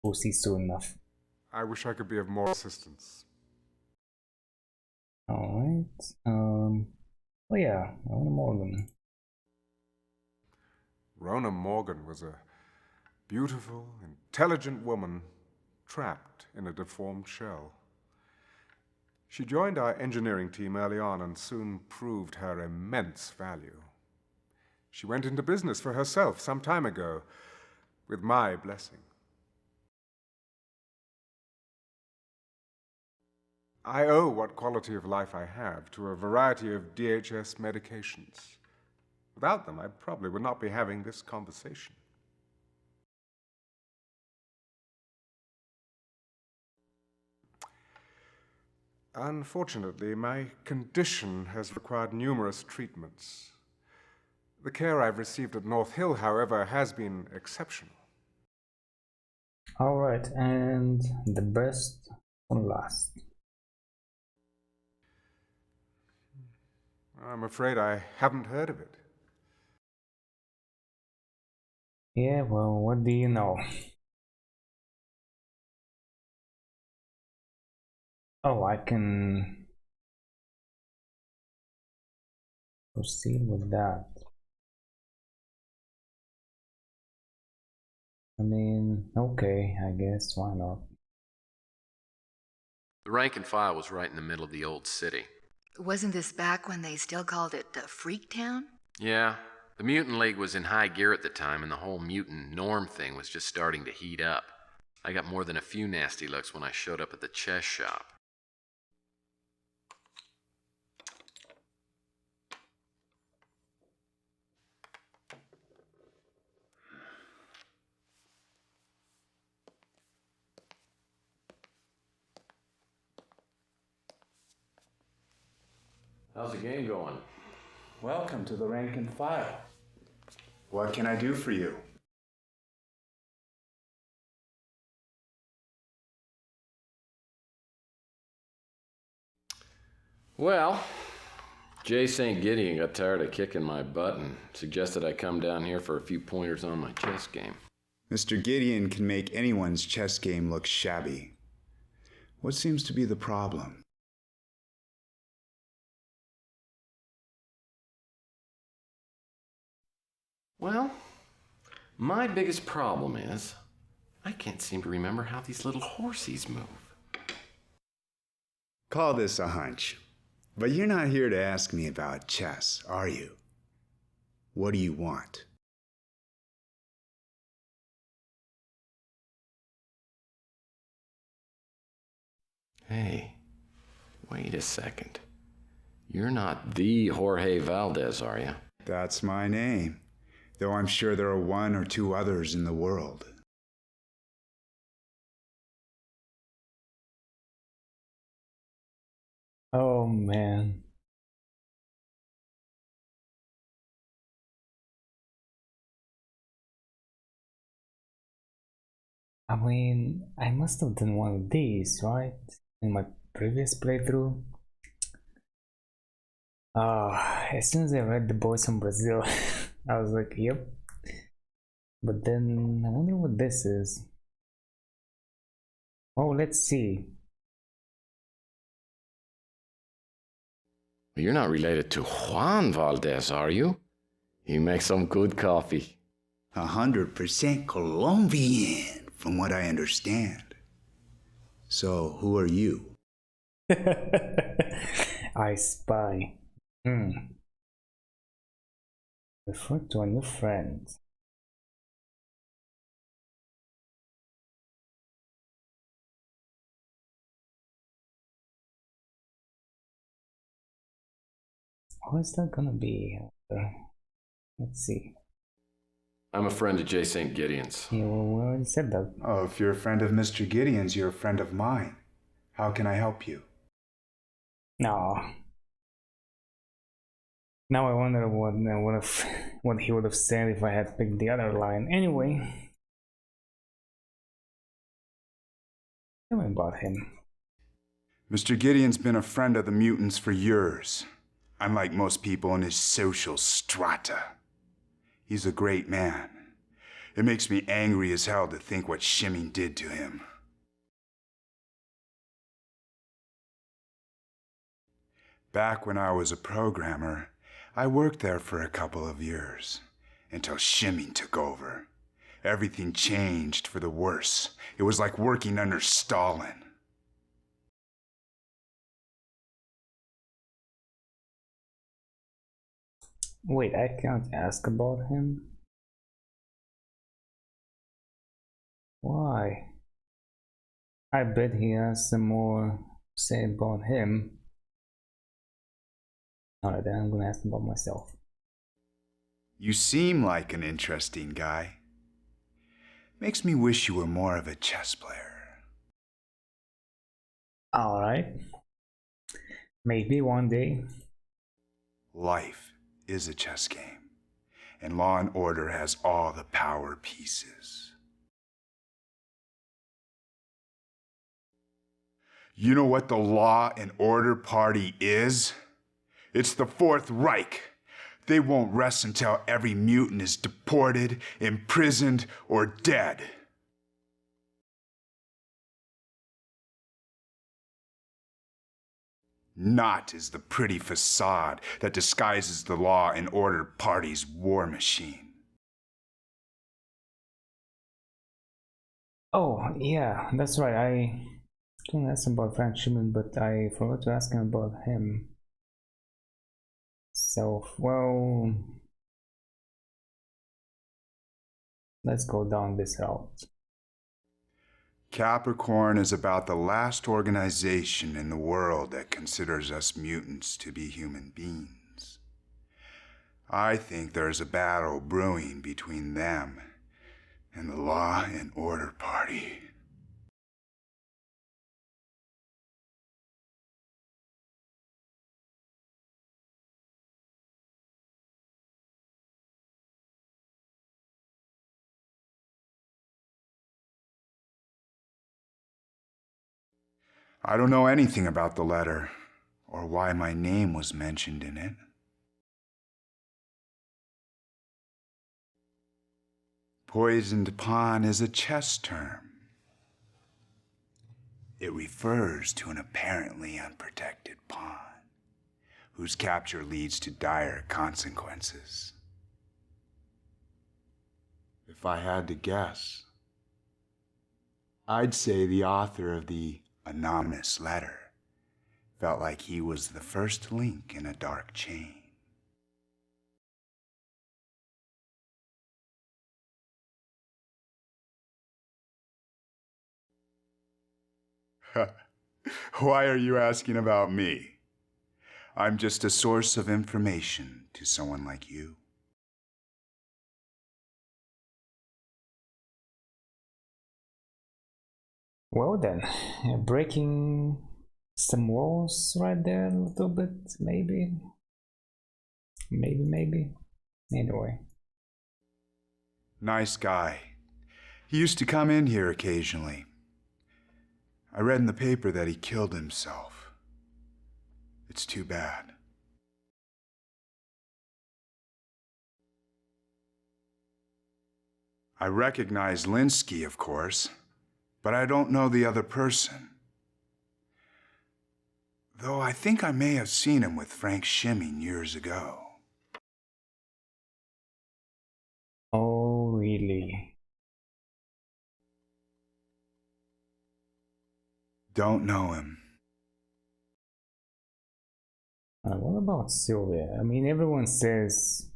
we'll see soon enough. I wish I could be of more assistance. Alright. Oh yeah, Rona Morgan. Rona Morgan was a beautiful, intelligent woman trapped in a deformed shell. She joined our engineering team early on and soon proved her immense value. She went into business for herself some time ago, with my blessing. I owe what quality of life I have to a variety of DHS medications. Without them, I probably would not be having this conversation. Unfortunately, my condition has required numerous treatments. The care I've received at North Hill, however, has been exceptional. Alright, and the best one last. I'm afraid I haven't heard of it. Yeah, well, what do you know? Oh, I can proceed with that. I mean, okay, I guess, why not? The rank and file was right in the middle of the old city. Wasn't this back when they still called it Freak Town? Yeah, the Mutant League was in high gear at the time, and the whole mutant norm thing was just starting to heat up. I got more than a few nasty looks when I showed up at the chess shop. How's the game going? Welcome to the rank and file. What can I do for you? Well, Jay St. Gideon got tired of kicking my butt and suggested I come down here for a few pointers on my chess game. Mr. Gideon can make anyone's chess game look shabby. What seems to be the problem? Well, my biggest problem is I can't seem to remember how these little horsies move. Call this a hunch. But you're not here to ask me about chess, are you? What do you want? Hey, wait a second. You're not the Jorge Valdez, are you? That's my name, though I'm sure there are one or two others in the world. Oh man. I mean, I must have done one of these, right? In my previous playthrough. As soon as I read The Boys from Brazil, I was like, yep. But then I wonder what this is. Oh, let's see. You're not related to Juan Valdez, are you? He makes some good coffee. 100% Colombian, from what I understand. So, who are you? I spy. Refer to a new friend. How is that gonna be? Let's see. I'm a friend of Jay St. Gideon's. Yeah, well, we already said that. Oh, if you're a friend of Mr. Gideon's, you're a friend of mine. How can I help you? No. Now I wonder what he would have said if I had picked the other line. Anyway, tell me about him. Mr. Gideon's been a friend of the mutants for years, unlike most people in his social strata. He's a great man. It makes me angry as hell to think what Cymon did to him. Back when I was a programmer, I worked there for a couple of years, until Cymon took over. Everything changed for the worse. It was like working under Stalin. Wait, I can't ask about him? Why? I bet he has some more to say about him. Alright, then I'm gonna ask about myself. You seem like an interesting guy. Makes me wish you were more of a chess player. Alright. Maybe one day. Life is a chess game, and Law and Order has all the power pieces. You know what the Law and Order Party is? It's the Fourth Reich. They won't rest until every mutant is deported, imprisoned, or dead. Not is the pretty facade that disguises the Law and Order Party's war machine. Oh, yeah, that's right. Can ask him about Frank Cymon, but I forgot to ask him about him. So, well, let's go down this route. Capricorn is about the last organization in the world that considers us mutants to be human beings. I think there's a battle brewing between them and the Law and Order Party. I don't know anything about the letter, or why my name was mentioned in it. Poisoned pawn is a chess term. It refers to an apparently unprotected pawn, whose capture leads to dire consequences. If I had to guess, I'd say the author of the anonymous letter felt like he was the first link in a dark chain. Why are you asking about me? I'm just a source of information to someone like you. Well then, breaking some walls right there a little bit, maybe. Maybe. Anyway. Nice guy. He used to come in here occasionally. I read in the paper that he killed himself. It's too bad. I recognize Linsky, of course, but I don't know the other person. Though I think I may have seen him with Frank Cymon years ago. Oh, really? Don't know him. What about Sylvia? I mean, everyone says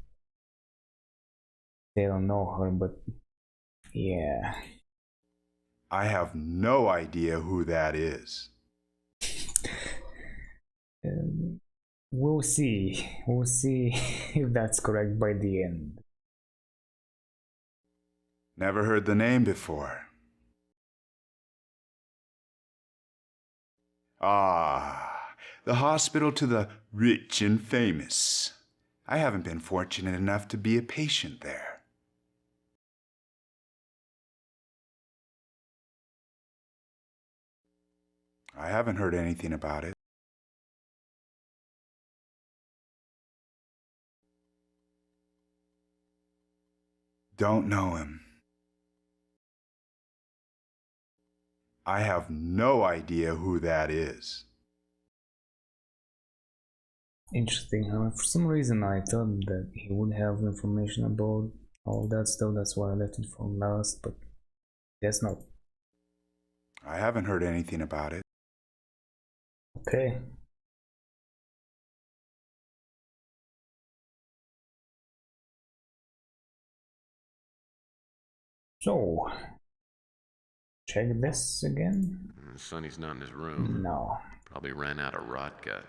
they don't know her, but yeah. I have no idea who that is. We'll see. We'll see if that's correct by the end. Never heard the name before. Ah, the hospital to the rich and famous. I haven't been fortunate enough to be a patient there. I haven't heard anything about it. Don't know him. I have no idea who that is. Interesting. For some reason, I thought that he would have information about all that stuff. That's why I left it for last, but guess not. I haven't heard anything about it. Okay. So, check this again. Sonny's not in his room. No. Probably ran out of rot gut.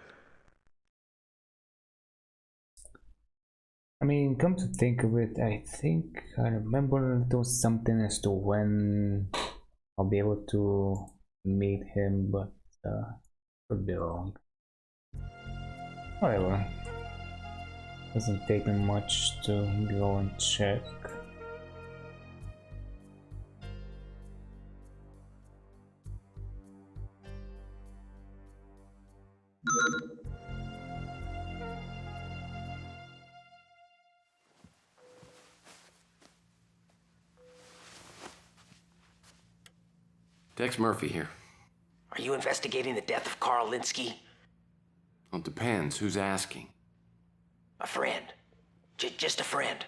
I mean, come to think of it, I think I remember there was something as to when I'll be able to meet him, but could be wrong. Whatever. Doesn't take me much to go and check. Tex Murphy here. Are you investigating the death of Carl Linsky? Well, it depends. Who's asking? A friend. Just a friend.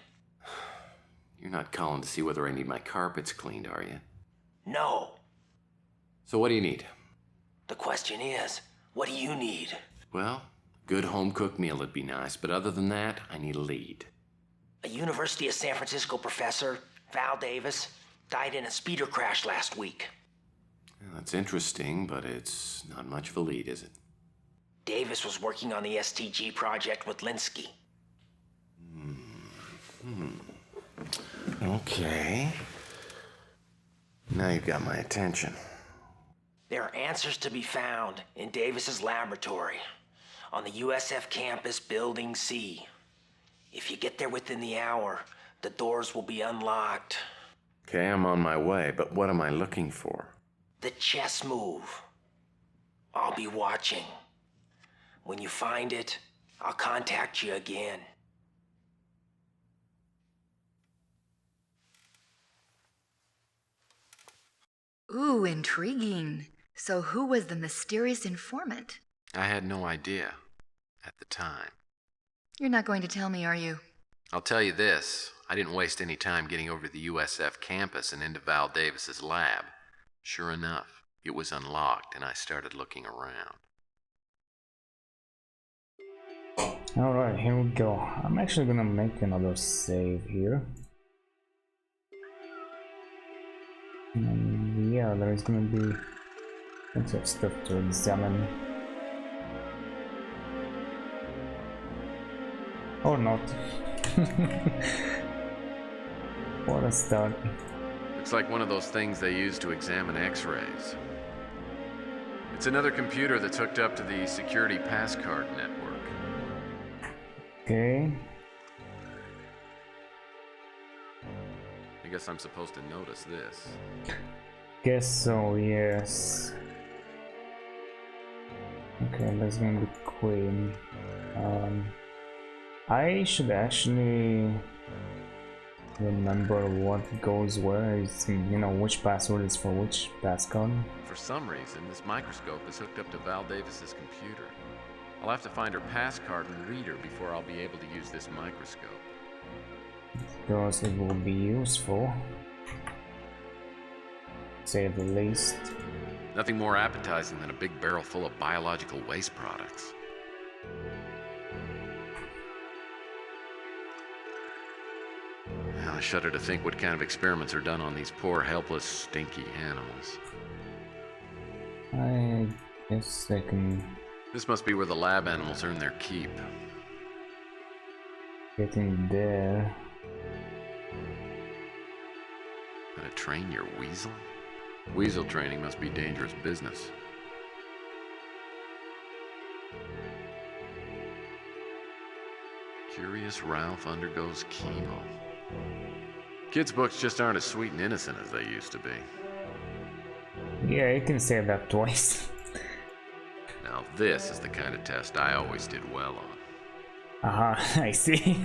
You're not calling to see whether I need my carpets cleaned, are you? No. So what do you need? The question is, what do you need? Well, good home-cooked meal would be nice, but other than that, I need a lead. A University of San Francisco professor, Val Davis, died in a speeder crash last week. Well, that's interesting, but it's not much of a lead, is it? Davis was working on the STG project with Linsky. Okay. Now you've got my attention. There are answers to be found in Davis's laboratory on the USF campus, Building C. If you get there within the hour, the doors will be unlocked. Okay, I'm on my way, but what am I looking for? The chess move. I'll be watching. When you find it, I'll contact you again. Ooh, intriguing. So who was the mysterious informant? I had no idea at the time. You're not going to tell me, are you? I'll tell you this, I didn't waste any time getting over to the USF campus and into Val Davis's lab. Sure enough, it was unlocked and I started looking around. Alright, here we go. I'm actually gonna make another save here. And yeah, there's gonna be lots of stuff to examine. Or not. What a start. Looks like one of those things they use to examine x-rays. It's another computer that's hooked up to the security passcard network. Okay. I guess I'm supposed to notice this. Guess so, yes. Okay, that's gonna be Queen. I should actually remember what goes where. It's, you know, which password is for which passcode. For some reason, this microscope is hooked up to Val Davis's computer. I'll have to find her passcard and read her before I'll be able to use this microscope. Because it will be useful. Say the least. Nothing more appetizing than a big barrel full of biological waste products. I shudder to think what kind of experiments are done on these poor, helpless, stinky animals. I guess I can... This must be where the lab animals earn their keep. Get in there. How to train your weasel? Weasel training must be dangerous business. Curious Ralph undergoes chemo. Kids' books just aren't as sweet and innocent as they used to be. Yeah, you can say that twice. Now this is the kind of test I always did well on. Aha, I see.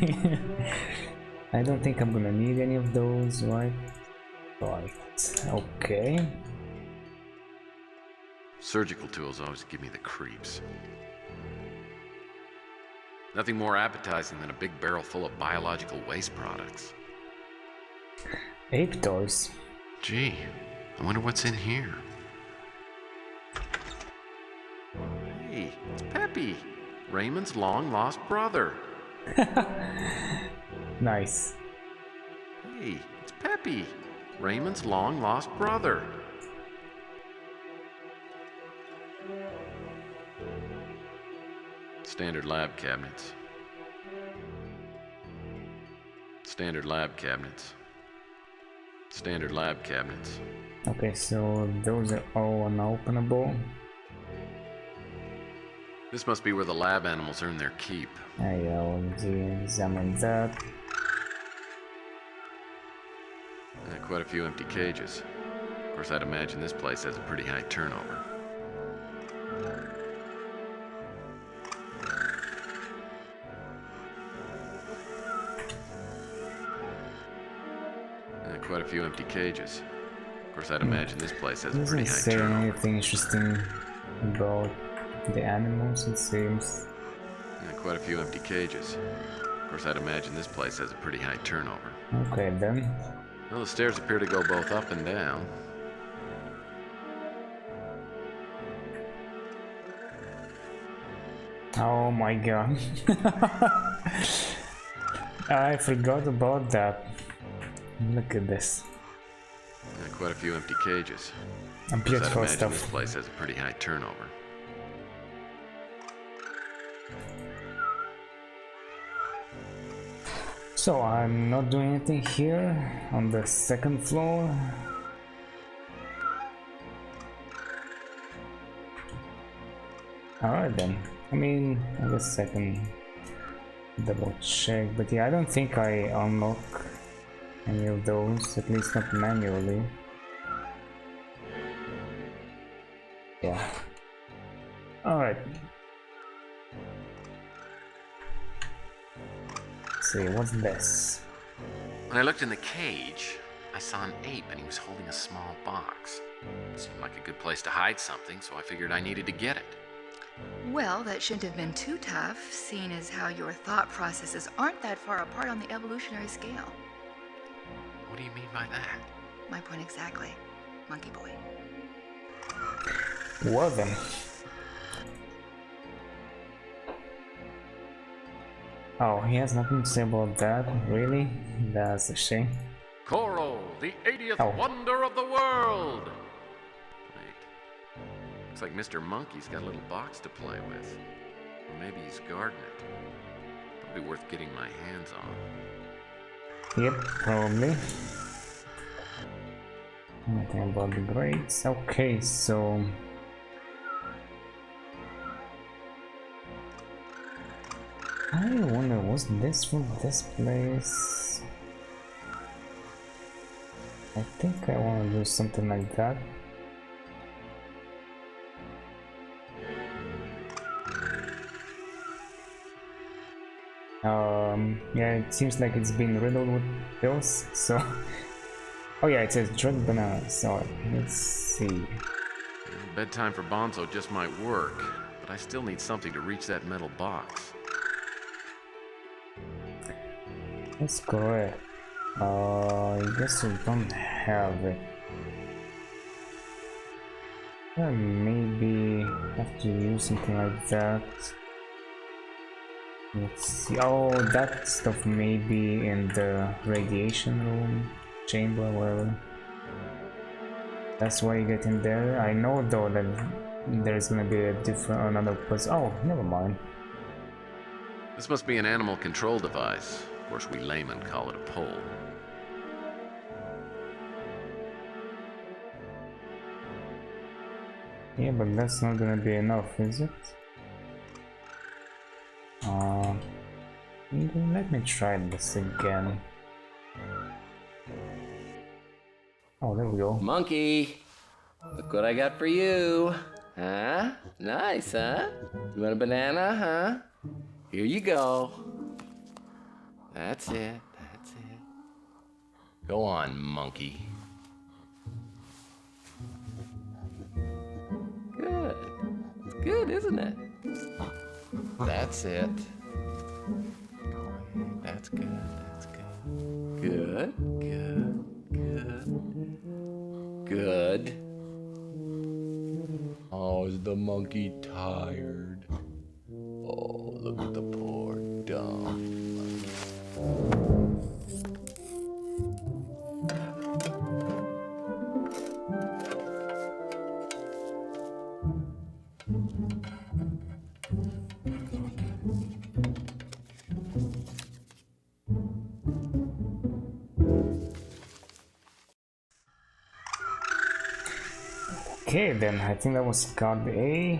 I don't think I'm gonna need any of those, right? Right, okay. Surgical tools always give me the creeps. Nothing more appetizing than a big barrel full of biological waste products. Ape toys. Gee, I wonder what's in here. Hey, it's Peppy, Raymond's long-lost brother. Nice. Hey, it's Peppy, Raymond's long-lost brother. Standard lab cabinets. Standard lab cabinets. Standard lab cabinets. Okay, so those are all unopenable. This must be where the lab animals earn their keep. I'll examine that. Quite a few empty cages. Of course, I'd imagine this place has a pretty high turnover. Quite a few empty cages. Of course, I'd imagine this place has a pretty high Doesn't say turnover. anything interesting about the animals, it seems. Quite a few empty cages. Of course, I'd imagine this place has a pretty high turnover. Okay, then. Well, the stairs appear to go both up and down. Oh my god. I forgot about that. Look at this. Quite a few empty cages. And beautiful I'd imagine stuff. this place has a pretty high turnover. So I'm not doing anything here on the second floor. Alright then. I mean, I guess I can double check, but yeah, I don't think I unlock any of those, at least not manually. Yeah. Alright. Let's see, what's this? When I looked in the cage, I saw an ape and he was holding a small box. It seemed like a good place to hide something, so I figured I needed to get it. Well, that shouldn't have been too tough, seeing as how your thought processes aren't that far apart on the evolutionary scale. What do you mean by that? My point exactly, monkey boy. Well then. Oh, he has nothing to say about that, really? That's a shame. Coral, the 80th wonder of the world! Wait. Looks like Mr. Monkey's got a little box to play with. Or maybe he's guarding it. Probably worth getting my hands on. Yep, probably. Nothing about the grades. Okay, so... I wonder, was this from this place? I think I want to do something like that. Yeah, it seems like it's been riddled with pills, so... Oh yeah, it says drug banana, so let's see. Bedtime for Bonzo just might work, but I still need something to reach that metal box. That's correct. I guess we don't have it. Maybe have to use something like that. Let's see. Oh, that stuff may be in the radiation room, chamber, whatever. That's why you get in there. I know though that there's gonna be a different another place. Oh, never mind. This must be an animal control device. Of course, we laymen call it a pole. Yeah, but that's not gonna be enough, is it? Let me try this again. Oh, there we go. Monkey, look what I got for you. Huh? Nice, huh? You want a banana, huh? Here you go. That's it, that's it. Go on, monkey. Good. It's good, isn't it? That's it. That's good, that's good. Good, good, good. Good. Oh, is the monkey tired? Oh, look at the poor dumb monkey. Okay, then I think that was card A.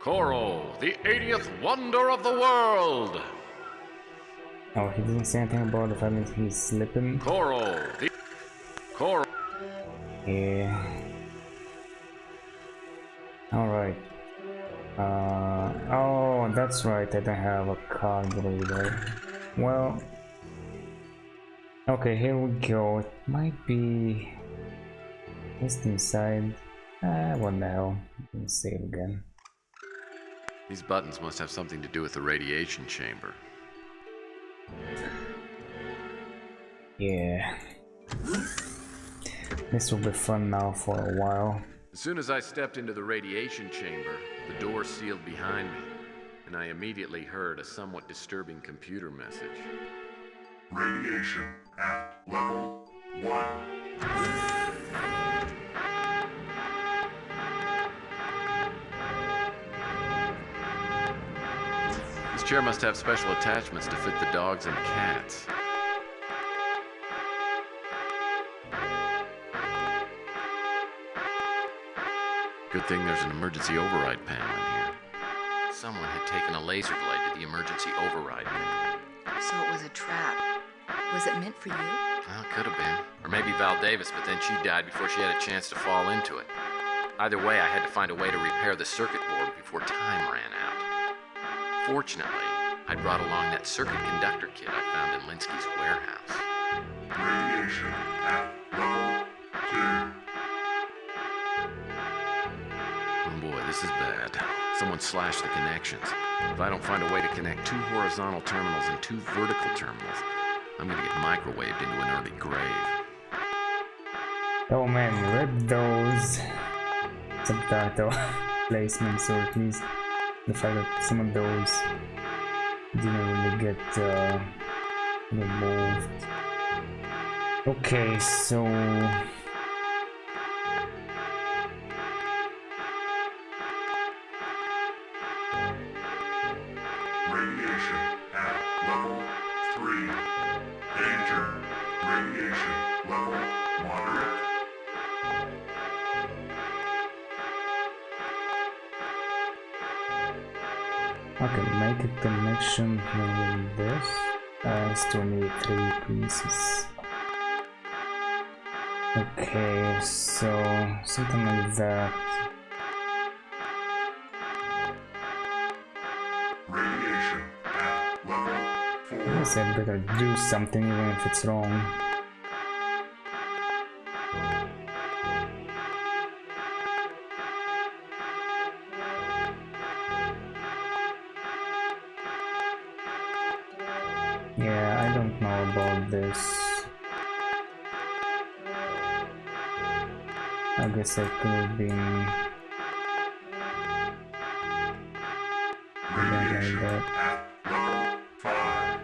Coral, the 80th wonder of the world! Oh, he didn't say anything about the fact that he's slipping. Coral, the... Coral... Yeah. Alright. Oh, that's right, I don't have a card reader. Well... Okay, here we go. It might be... just inside. What the hell? Let's save again. These buttons must have something to do with the radiation chamber. Yeah. This will be fun now for a while. As soon as I stepped into the radiation chamber, the door sealed behind me. and I immediately heard a somewhat disturbing computer message. Radiation at level 1. This chair must have special attachments to fit the dogs and cats. Good thing there's an emergency override panel in here. Someone had taken a laser blade to the emergency override panel. So it was a trap. Was it meant for you? Well, it could have been. Or maybe Val Davis, but then she died before she had a chance to fall into it. Either way, I had to find a way to repair the circuit board before time ran out. Fortunately, I brought along that circuit conductor kit I found in Linsky's warehouse. Radiation at level 2. Oh boy, this is bad. Someone slashed the connections. If I don't find a way to connect 2 horizontal terminals and 2 vertical terminals, I'm gonna get microwaved into an early grave. Oh man, read those subtitle placements, or at least the fact that some of those didn't really get removed. Okay, so Radiation at level 3. Danger. Radiation level moderate. okay, make a connection with this. I still need 3 pieces. Okay, so something like that. Radiation at level 4. I guess I better do something even if it's wrong. Yeah, I don't know about this. I guess I could have been Radiation like that. at level 5.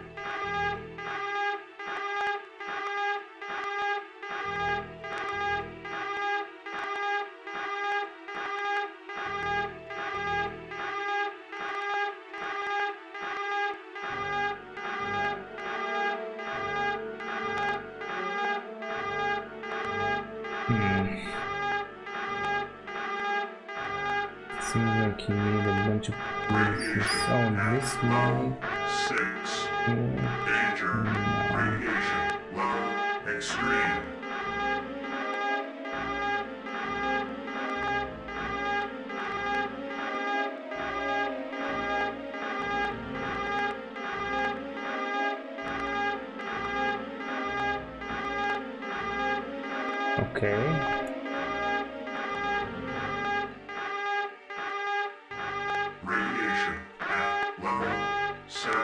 Seems like you need a bunch of pieces. Oh, this one. 6. Yeah. Danger. Radiation level extreme. Okay. Radiation at level 7.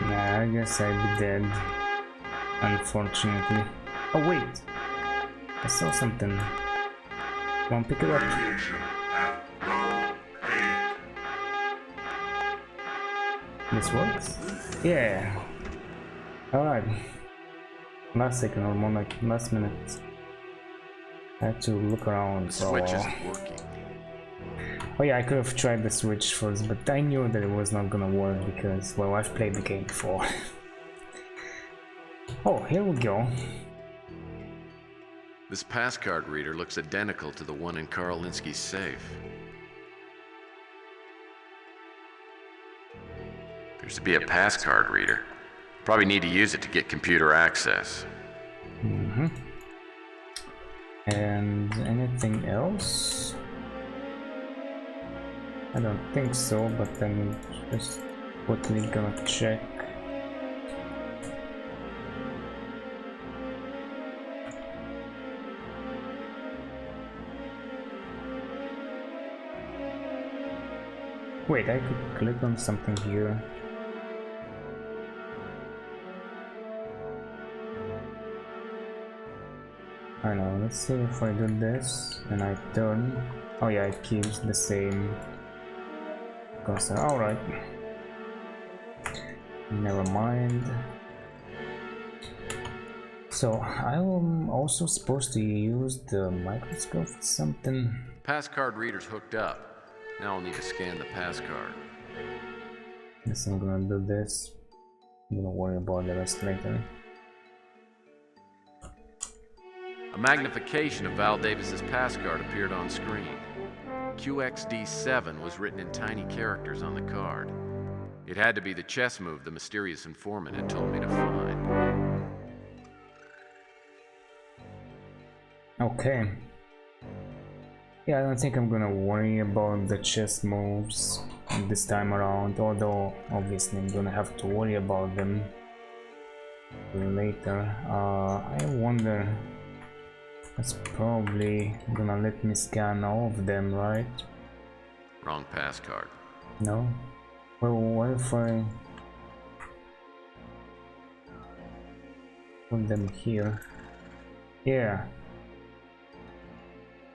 Nah, I guess I'd be dead. Unfortunately. Oh wait! I saw something. Come on, pick it up. Radiation at level 8. This works? Yeah. Alright. Last second, or more like last minute. I had to look around. The switch isn't working. Oh yeah, I could have tried the switch first, but I knew that it was not gonna work because, well, I've played the game before. Oh, here we go. This passcard reader looks identical to the one in Carl Linsky's safe. Appears to be a passcard reader. Probably need to use it to get computer access. Mm-hmm. And anything else? I don't think so, but I'm just quickly gonna check. Wait, I could click on something here. I know, let's see if I do this and I turn. Oh yeah, it keeps the same cursor. Alright. Never mind. So, I'm also supposed to use the microscope for something. Pass card reader's hooked up. Now I'll need to scan the pass card. Guess I'm gonna do this. I'm gonna worry about the rest later. A magnification of Val Davis's pass card appeared on screen. QXD7 was written in tiny characters on the card. It had to be the chess move the mysterious informant had told me to find. Okay. Yeah, I don't think I'm gonna worry about the chess moves this time around, although obviously I'm gonna have to worry about them later. I wonder, it's probably gonna let me scan all of them, right? Wrong pass card. No? Well, what if I put them here? Yeah.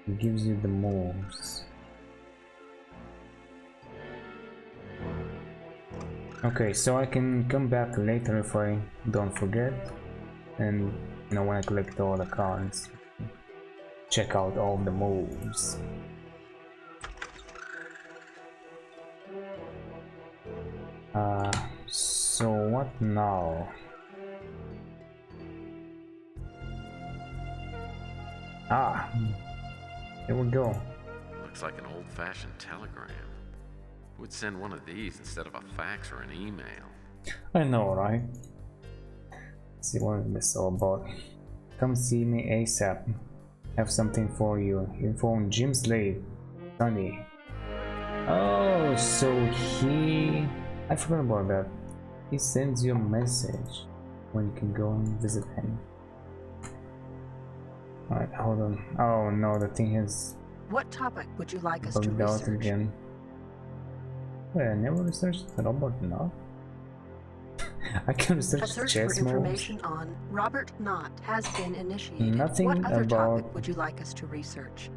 It gives you the moves. Okay, so I can come back later if I don't forget, and you know, when I collect all the cards, check out all the moves. So what now? Ah, here we go. Looks like an old-fashioned telegram. Who would send one of these instead of a fax or an email? I know, right? Let's see what is this all about. Come see me ASAP. Have something for you. Inform Jim Slade. Sonny. Oh, so I forgot about that. He sends you a message when you can go and visit him. Alright, hold on. Oh no, the thing has What topic would you like us to bugged out research? again. Wait, I never researched the robot Knott. I can A research search chess for moves. information on Robert Knott has been initiated. Nothing what other about topic would you like us to research?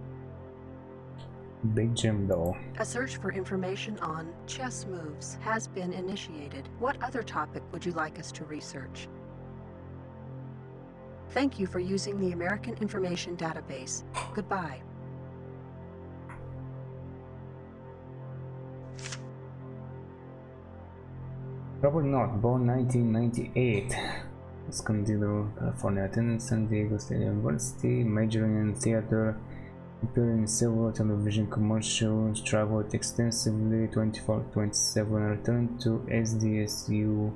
Big Jim though. A search for information on chess moves has been initiated. What other topic would you like us to research? Thank you for using the American Information Database. Goodbye. Robert Knott, born 1998. Escondido, California. Attended San Diego State University, majoring in theater, appeared in several television commercials, traveled extensively, 24-27, returned to SDSU,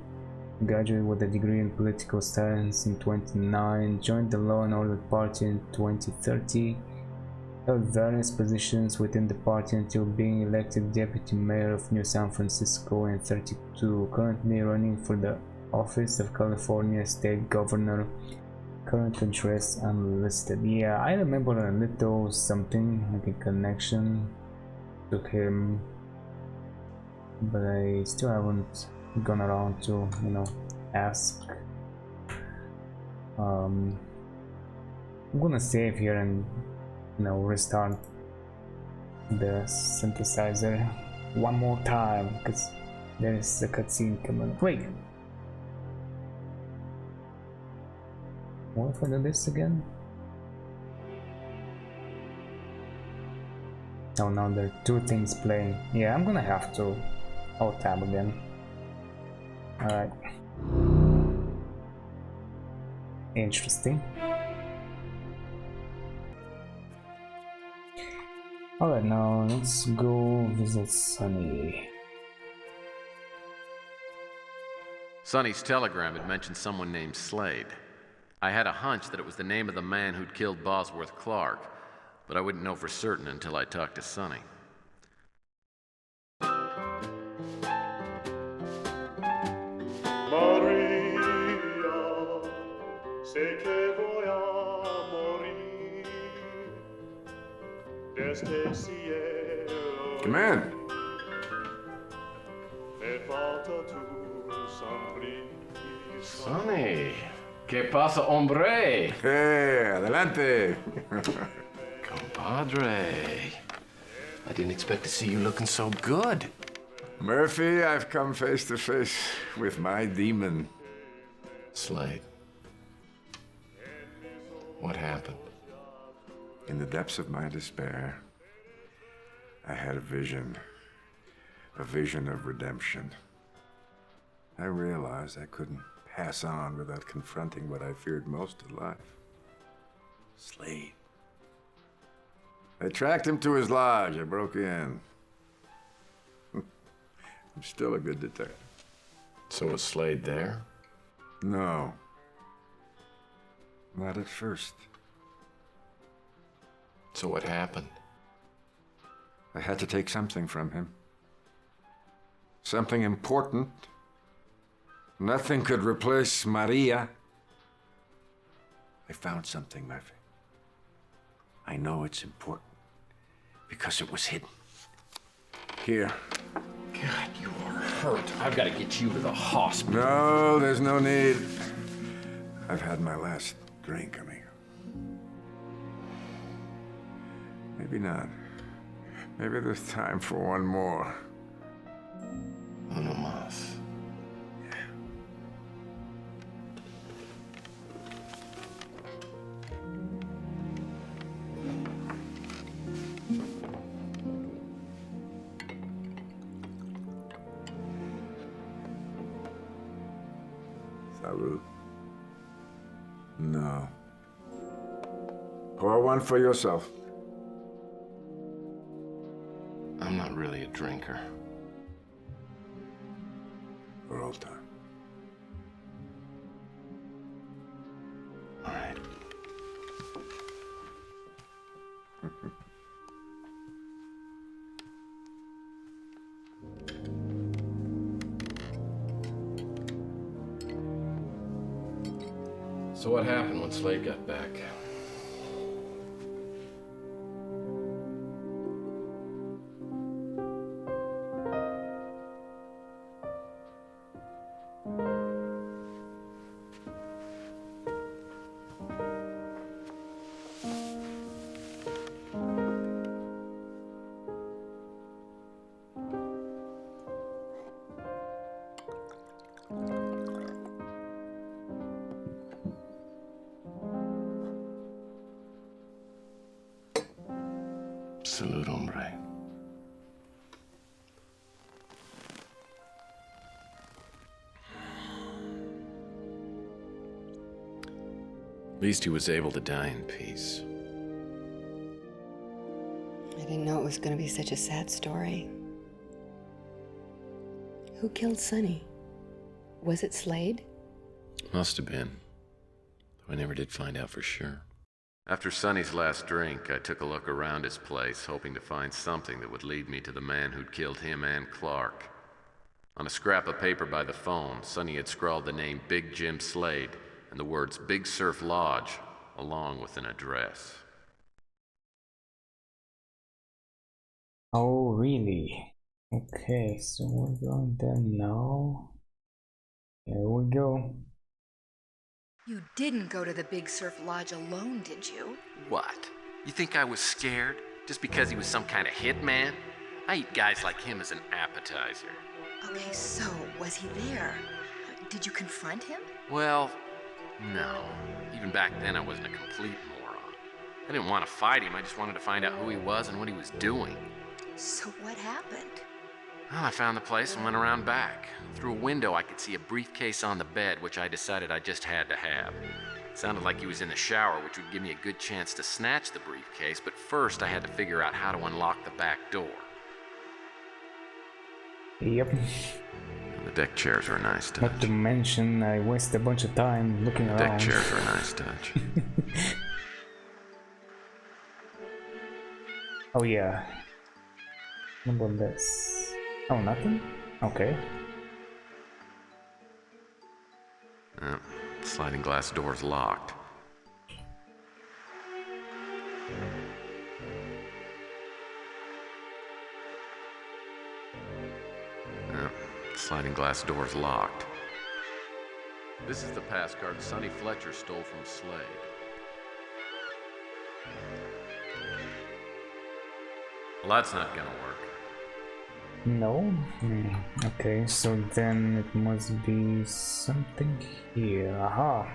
graduated with a degree in political science in 29, joined the Law and Order Party in 2030, held various positions within the party until being elected deputy mayor of New San Francisco in 32, currently running for the office of California State Governor. Current address unlisted. Yeah, I remember a little something like a connection to him, but I still haven't gone around to, you know, ask. I'm gonna save here and, you know, restart the synthesizer one more time because there is a cutscene coming. Wait. What if I do this again? Oh no, there are two things playing. Yeah, I'm gonna have to alt tab again. Alright. Interesting. Alright, now let's go visit Sonny. Sonny's telegram had mentioned someone named Slade. I had a hunch that it was the name of the man who'd killed Bosworth Clark, but I wouldn't know for certain until I talked to Sonny. Come in. Sonny, ¿qué pasa, hombre? Hey, adelante. Compadre. I didn't expect to see you looking so good. Murphy, I've come face to face with my demon. Slade. What happened? In the depths of my despair, I had a vision of redemption. I realized I couldn't pass on without confronting what I feared most in life. Slade. I tracked him to his lodge. I broke in. I'm still a good detective. So was Slade there? No. Not at first. So what happened? I had to take something from him. Something important. Nothing could replace Maria. I found something, Murphy. I know it's important because it was hidden. Here. God, you are hurt. I've got to get you to the hospital. No, there's no need. I've had my last drink, amigo. Maybe not. Maybe there's time for one more. Uno más. Salud. No. Pour one for yourself. I'm not really a drinker. For old time. All right. So what happened when Slade got back? Salud, hombre. At least he was able to die in peace. I didn't know it was going to be such a sad story. Who killed Sonny? Was it Slade? Must have been. Though I never did find out for sure. After Sonny's last drink, I took a look around his place, hoping to find something that would lead me to the man who'd killed him and Clark. On a scrap of paper by the phone, Sonny had scrawled the name Big Jim Slade and the words Big Surf Lodge, along with an address. Oh, really? Okay, so we're going there now. Here we go. You didn't go to the Big Surf Lodge alone, did you? What? You think I was scared? Just because he was some kind of hitman? I eat guys like him as an appetizer. Okay, so was he there? Did you confront him? Well, no. Even back then I wasn't a complete moron. I didn't want to fight him, I just wanted to find out who he was and what he was doing. So what happened? Well, I found the place and went around back. Through a window I could see a briefcase on the bed, which I decided I just had to have. It sounded like he was in the shower, which would give me a good chance to snatch the briefcase, but first I had to figure out how to unlock the back door. Yep. The deck chairs are a nice touch. Not to mention, I wasted a bunch of time looking around. Deck chairs are a nice touch. Oh yeah. What about this? Oh, nothing? Okay. Sliding glass door's locked. sliding glass door's locked. This is the pass card Sonny Fletcher stole from Slade. Well, that's not gonna work. No? Okay, so then it must be something here. Aha!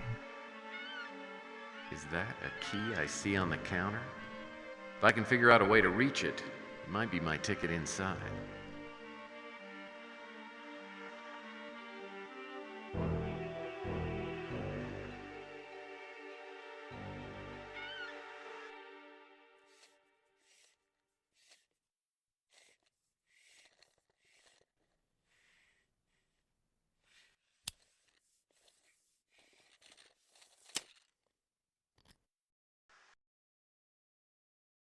Is that a key I see on the counter? If I can figure out a way to reach it, it might be my ticket inside.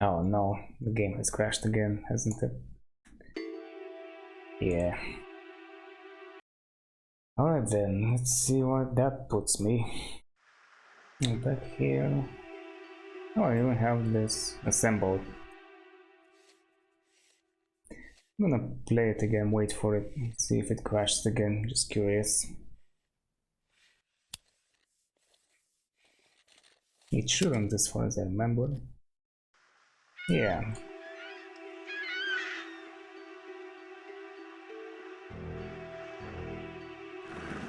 Oh no, the game has crashed again, hasn't it? Yeah. Alright then, let's see what that puts me. Back here. Oh, I even have this assembled. I'm gonna play it again, wait for it, see if it crashes again, just curious. It shouldn't, as far as I remember. Yeah.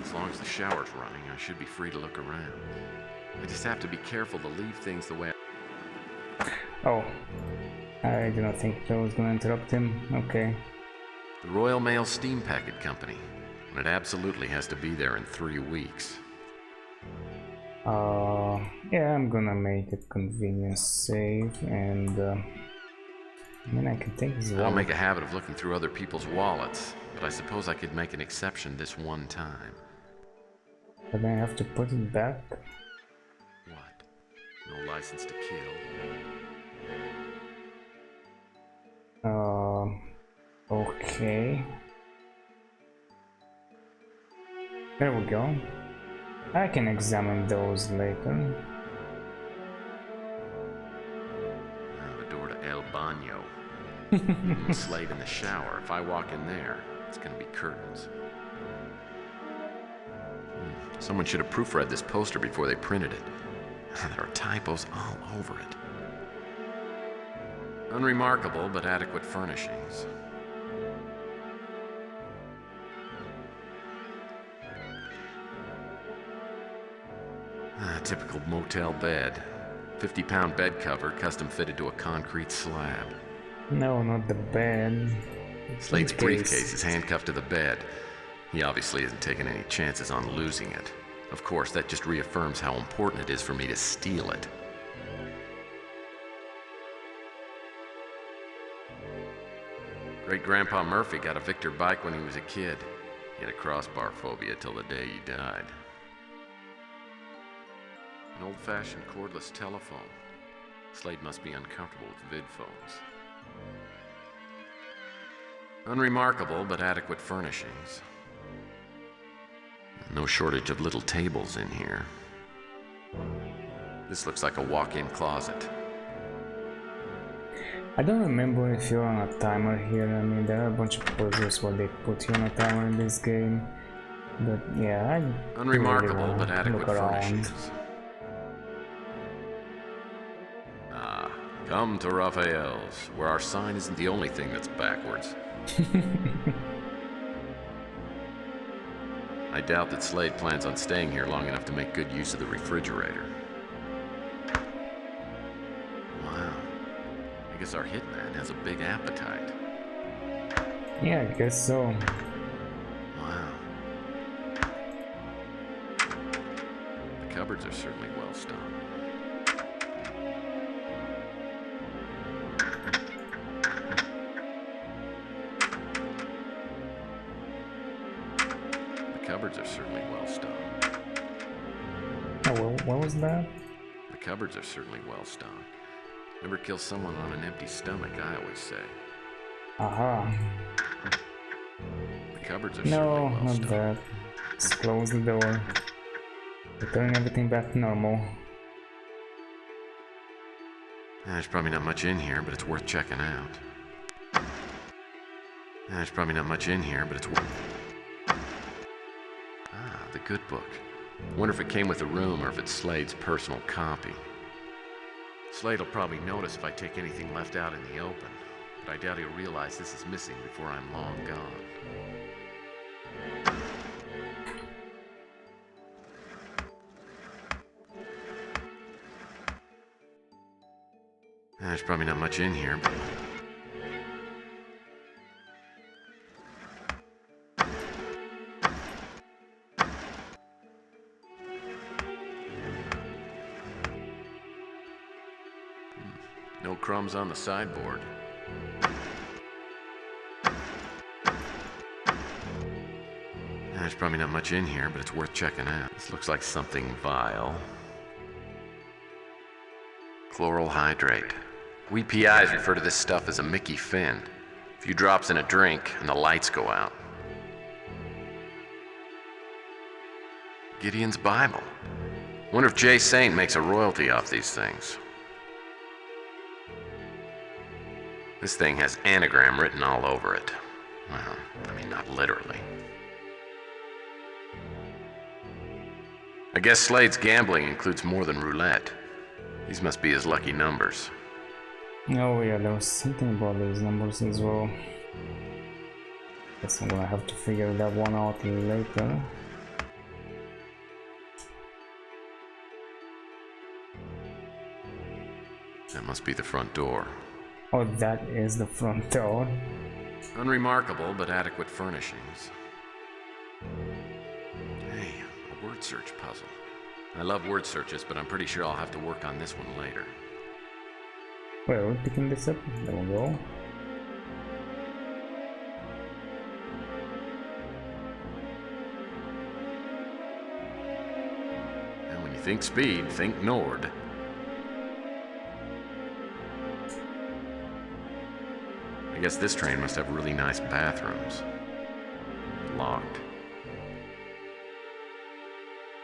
As long as the shower's running, I should be free to look around. I just have to be careful to leave things the way Oh. I do not think that was gonna interrupt him. Okay. The Royal Mail Steam Packet Company. And it absolutely has to be there in 3 weeks. Yeah, I'm gonna make it convenience save, and then I can take his I wallet. don't make a habit of looking through other people's wallets, but I suppose I could make an exception this one time. But then I have to put it back. What? No license to kill? Okay. There we go. I can examine those later. The door to El Baño. Slade in the shower. If I walk in there, it's gonna be curtains. Someone should have proofread this poster before they printed it. There are typos all over it. Unremarkable, but adequate furnishings. Typical motel bed. 50-pound bed cover, custom fitted to a concrete slab. No, not the bed. Slade's briefcase is handcuffed to the bed. He obviously isn't taking any chances on losing it. Of course, that just reaffirms how important it is for me to steal it. Great-Grandpa Murphy got a Victor bike when he was a kid. He had a crossbar phobia till the day he died. An old-fashioned cordless telephone. Slade must be uncomfortable with vid phones. Unremarkable, but adequate furnishings. No shortage of little tables in here. This looks like a walk-in closet. I don't remember if you're on a timer here. I mean, there are a bunch of puzzles where they put you on a timer in this game. But yeah, I Unremarkable, really but adequate look around. furnishings. Come to Raphael's, where our sign isn't the only thing that's backwards. I doubt that Slade plans on staying here long enough to make good use of the refrigerator. Wow. I guess our hitman has a big appetite. Yeah, I guess so. Wow. The cupboards are certainly well stocked. Cupboards are certainly well stocked. Oh, well, what was that? The cupboards are certainly well stocked. Never kill someone on an empty stomach, I always say. Aha. The cupboards are No, certainly well not stocked. that. Just close the door. Return everything back to normal. There's probably not much in here, but it's worth checking out. There's probably not much in here, but it's worth... Ah, the good book. Wonder if it came with the room or if it's Slade's personal copy. Slade will probably notice if I take anything left out in the open, but I doubt he'll realize this is missing before I'm long gone. There's probably not much in here, but... No crumbs on the sideboard. There's probably not much in here, but it's worth checking out. This looks like something vile. Chloral hydrate. We PIs refer to this stuff as a Mickey Finn. A few drops in a drink and the lights go out. Gideon's Bible. Wonder if Jay Saint makes a royalty off these things. This thing has anagram written all over it. Well, I mean, not literally. I guess Slade's gambling includes more than roulette. These must be his lucky numbers. Oh yeah, there was something about these numbers as well. Guess I'm gonna have to figure that one out later. That must be the front door. Oh, that is the front door. Unremarkable, but adequate furnishings. Hey, a word search puzzle. I love word searches, but I'm pretty sure I'll have to work on this one later. Wait, we're picking this up? There we go. And when you think speed, think Nord. I guess this train must have really nice bathrooms. Locked.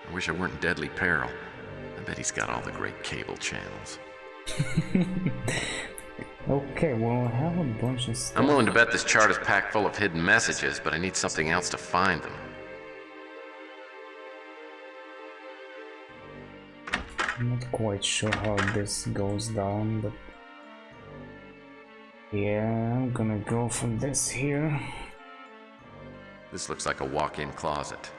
I wish I weren't in deadly peril. I bet he's got all the great cable channels. Okay, well, I have a bunch of stuff. I'm willing to bet this chart is packed full of hidden messages, but I need something else to find them. I'm not quite sure how this goes down, but yeah, I'm gonna go for this here. This looks like a walk-in closet.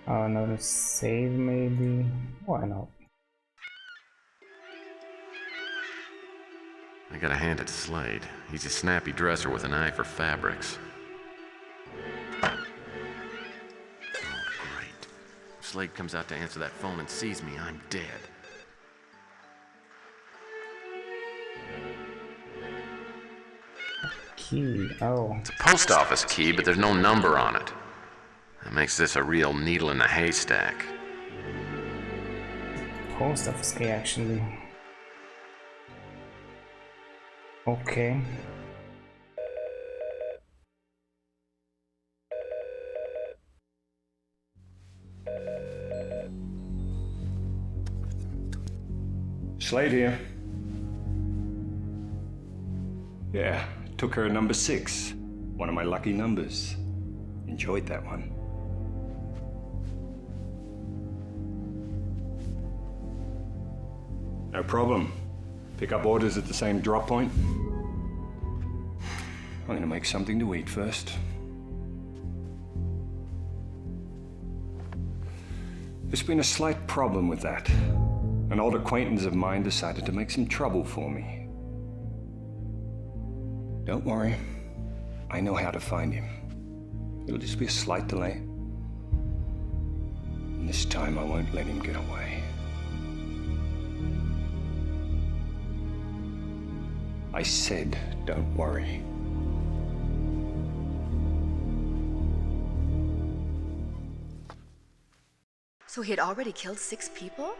Another save, maybe? Why not? I gotta hand it to Slade. He's a snappy dresser with an eye for fabrics. Oh, great. If Slade comes out to answer that phone and sees me, I'm dead. Key, oh. It's a post office key, but there's no number on it. That makes this a real needle in the haystack. Post office key, actually. Okay. Slade here. Yeah, took her number 6. One of my lucky numbers. Enjoyed that one. No problem. Pick up orders at the same drop point. I'm gonna make something to eat first. There's been a slight problem with that. An old acquaintance of mine decided to make some trouble for me. Don't worry. I know how to find him. It'll just be a slight delay. And this time I won't let him get away. I said, don't worry. So he had already killed 6 people?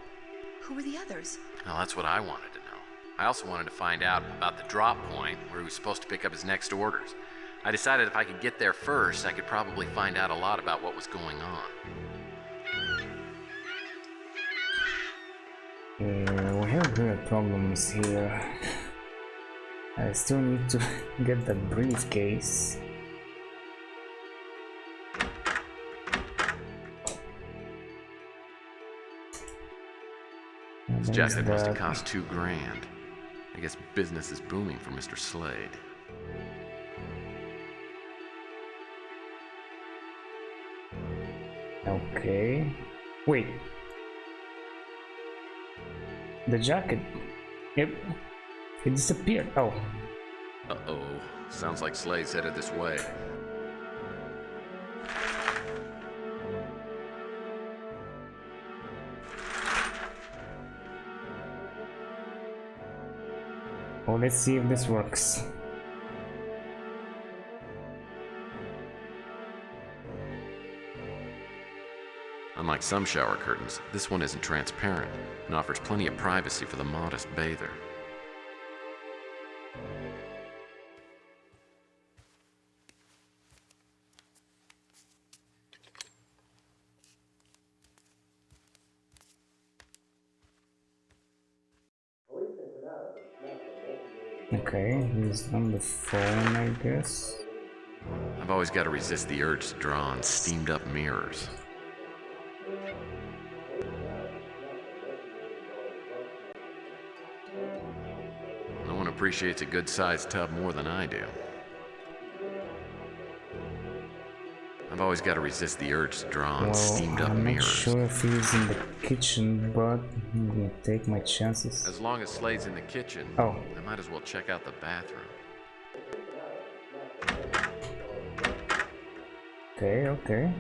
Who were the others? Well, that's what I wanted to know. I also wanted to find out about the drop point where he was supposed to pick up his next orders. I decided if I could get there first, I could probably find out a lot about what was going on. We have real problems here. I still need to get the briefcase. This jacket must have cost $2,000. I guess business is booming for Mr. Slade. Okay. Wait. The jacket. It disappeared. Oh. Uh-oh. Sounds like Slade's headed this way. Well, let's see if this works. Unlike some shower curtains, this one isn't transparent and offers plenty of privacy for the modest bather. Okay, he's on the phone, I guess. I've always got to resist the urge to draw on steamed up mirrors. No one appreciates a good-sized tub more than I do. I've always got to resist the urge to draw on steamed up I'm not mirrors. sure if he's in the kitchen, but I'm gonna take my chances. As long as Slade's in the kitchen, I might as well check out the bathroom. Okay.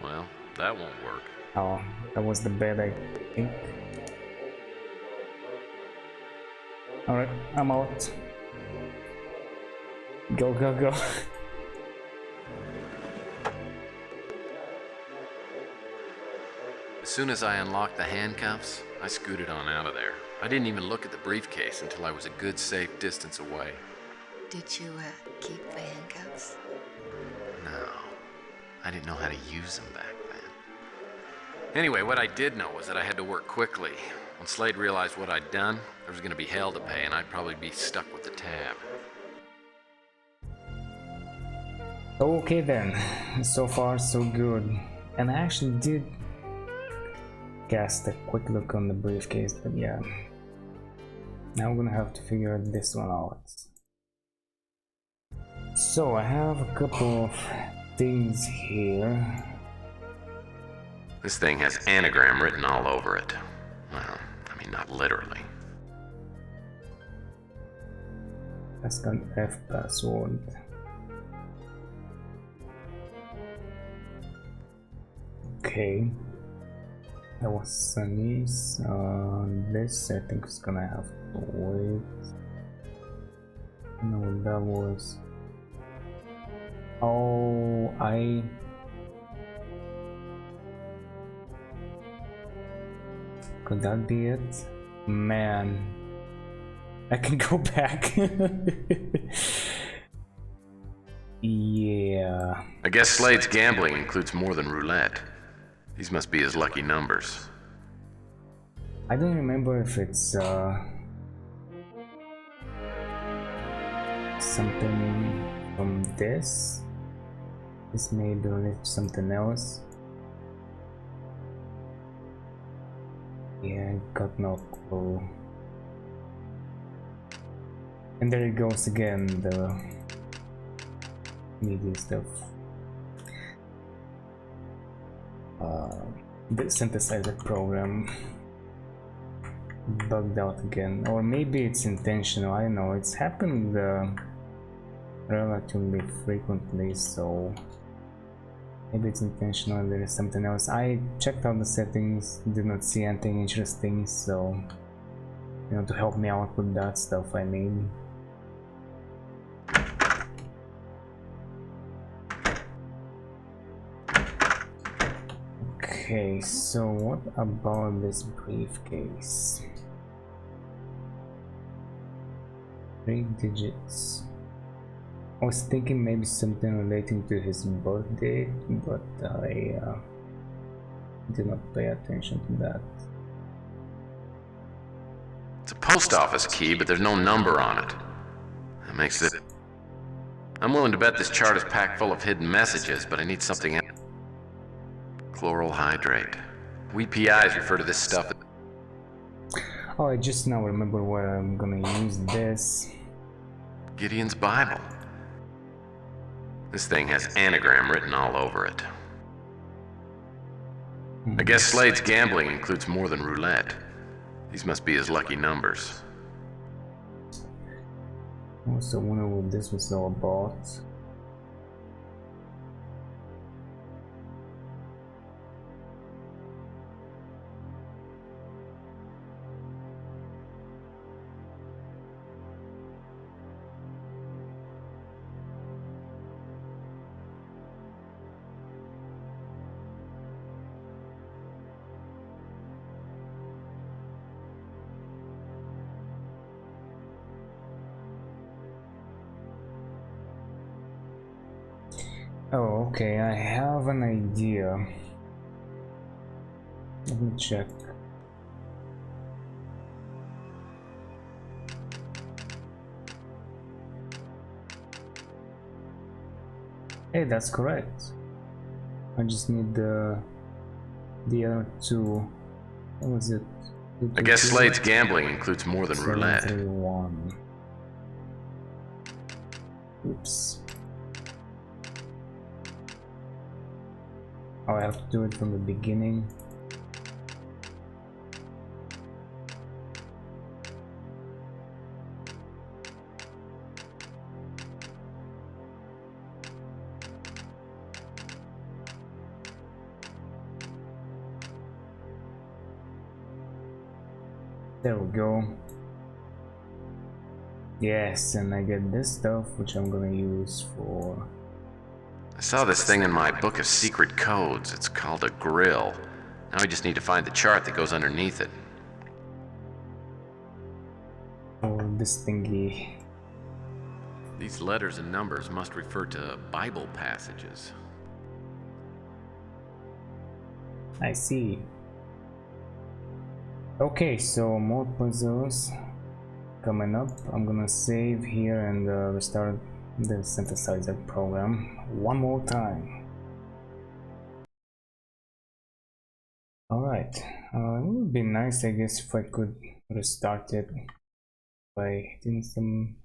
Well, that won't work. Oh, that was the bed, I think. Alright, I'm out. Go. As soon as I unlocked the handcuffs, I scooted on out of there. I didn't even look at the briefcase until I was a good safe distance away. Did you keep the handcuffs? No, I didn't know how to use them back then. Anyway, what I did know was that I had to work quickly. When Slade realized what I'd done, there was going to be hell to pay, and I'd probably be stuck with the tab. Okay then, so far so good. And I actually did cast a quick look on the briefcase, but yeah. Now I'm gonna have to figure this one out. So I have a couple of things here. This thing has anagram written all over it. Well, I mean, not literally. That's got an F password. Okay. That was Sunny's. This I think is gonna have to wait. No, that was. Oh, could that be it? Man, I can go back. Yeah. I guess Slade's gambling includes more than roulette. These must be his lucky numbers. I don't remember if it's something from this. This may be something else. Yeah, I got no clue. And there it goes again, the MIDI stuff. The synthesizer program bugged out again, or maybe it's intentional. I don't know. It's happened relatively frequently, so maybe it's intentional and there is something else. I checked out the settings, did not see anything interesting, so to help me out with that stuff I need. Okay, so what about this briefcase? 3 digits. I was thinking maybe something relating to his birthday, but I did not pay attention to that. It's a post office key, but there's no number on it. That makes it... I'm willing to bet this chart is packed full of hidden messages, but I need something else. Chloral hydrate. We PIs refer to this stuff. Oh, I just now remember where I'm gonna use this. Gideon's Bible. This thing has anagram written all over it. I guess Slade's gambling includes more than roulette. These must be his lucky numbers. Also wonder what this was all about. Oh, okay, I have an idea. Let me check. Hey, that's correct. I just need the other two. What was it? I guess Slade's gambling includes more than roulette. 731. Oops. Oh, I have to do it from the beginning. There we go. Yes, and I get this stuff, which I'm gonna use for... I saw this thing in my book of secret codes. It's called a grill. Now I just need to find the chart that goes underneath it. Oh, this thingy. These letters and numbers must refer to Bible passages. I see. Okay, so more puzzles coming up. I'm gonna save here and restart the synthesizer program one more time. Alright, it would be nice, I guess, if I could restart it by hitting some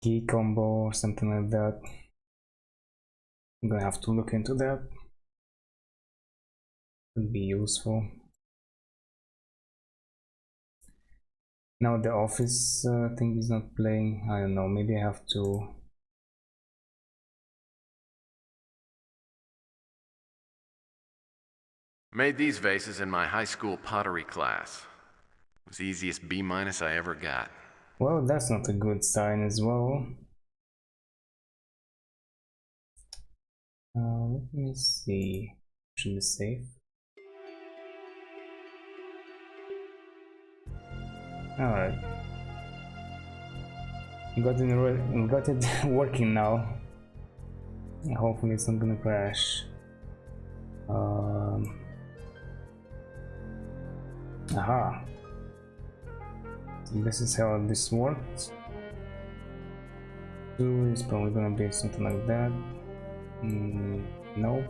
key combo or something like that. I'm gonna have to look into that. Could be useful. Now the office thing is not playing. I don't know, maybe I have to... Made these vases in my high school pottery class. It was the easiest B- I ever got. Well, that's not a good sign as well. Let me see. Should be safe. Alright. Got it working now. Hopefully it's not gonna crash. Aha. So this is how this works. 2 is probably gonna be something like that. Nope.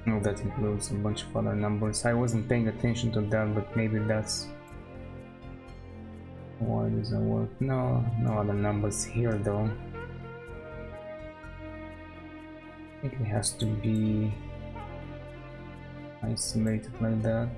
No, that includes a bunch of other numbers. I wasn't paying attention to that, but maybe that's why does that work. No other numbers here though. I think it has to be isolated like that.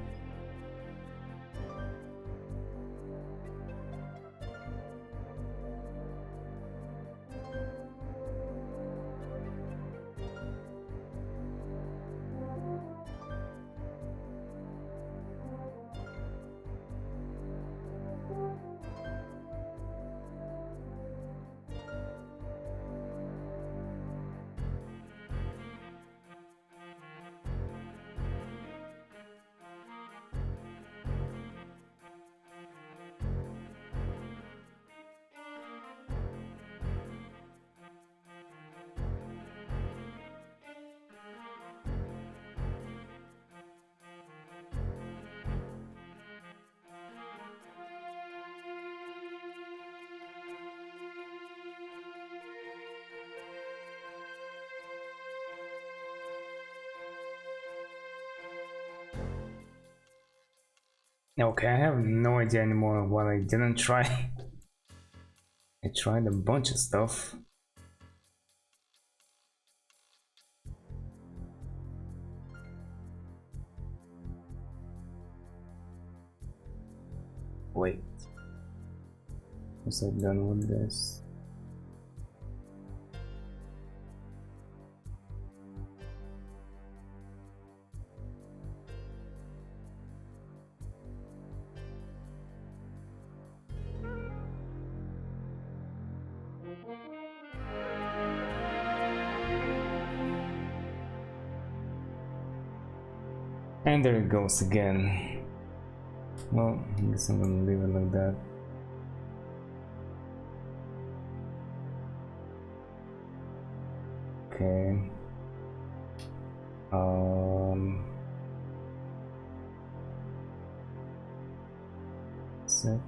Okay, I have no idea anymore what I didn't try. I tried a bunch of stuff. Wait. Was I done with this? And there it goes again. Well, I guess I'm gonna leave it like that. Okay. 6.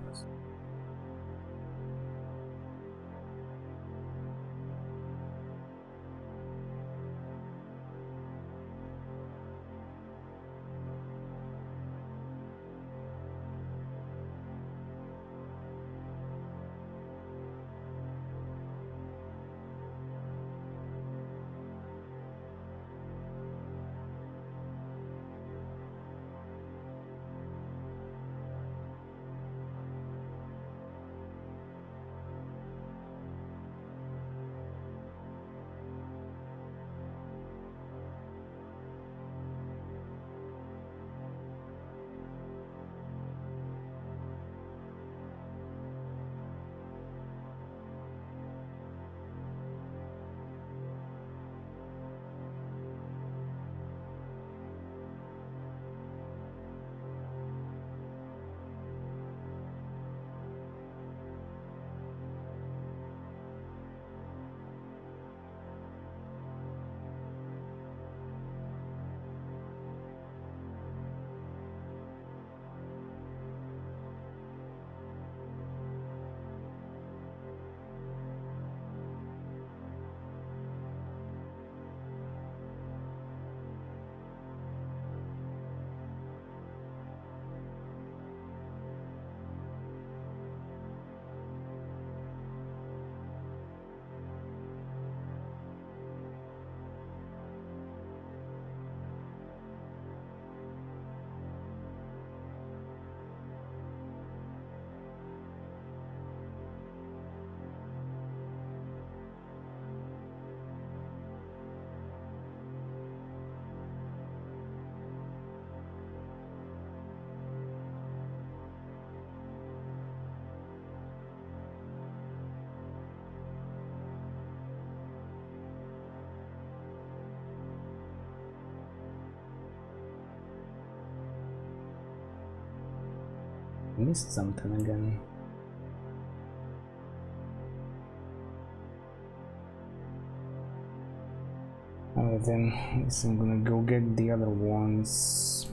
Missed something again. Alright then, I guess I'm gonna go get the other ones.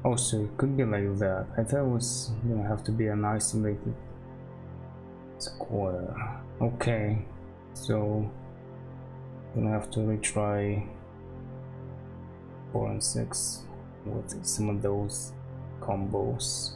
Oh, so it could be like that. I thought it was gonna have to be an isolated square. Okay, so I'm gonna have to retry 4 and 6 with some of those combos.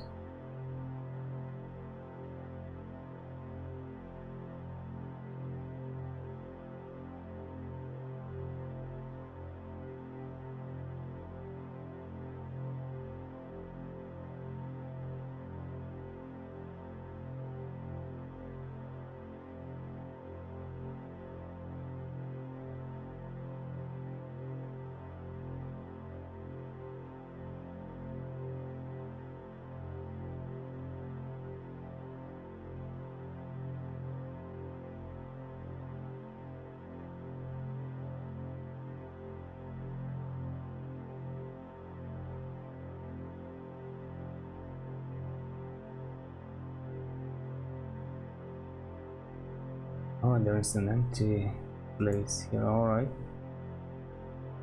Oh, there's an empty place here. Alright,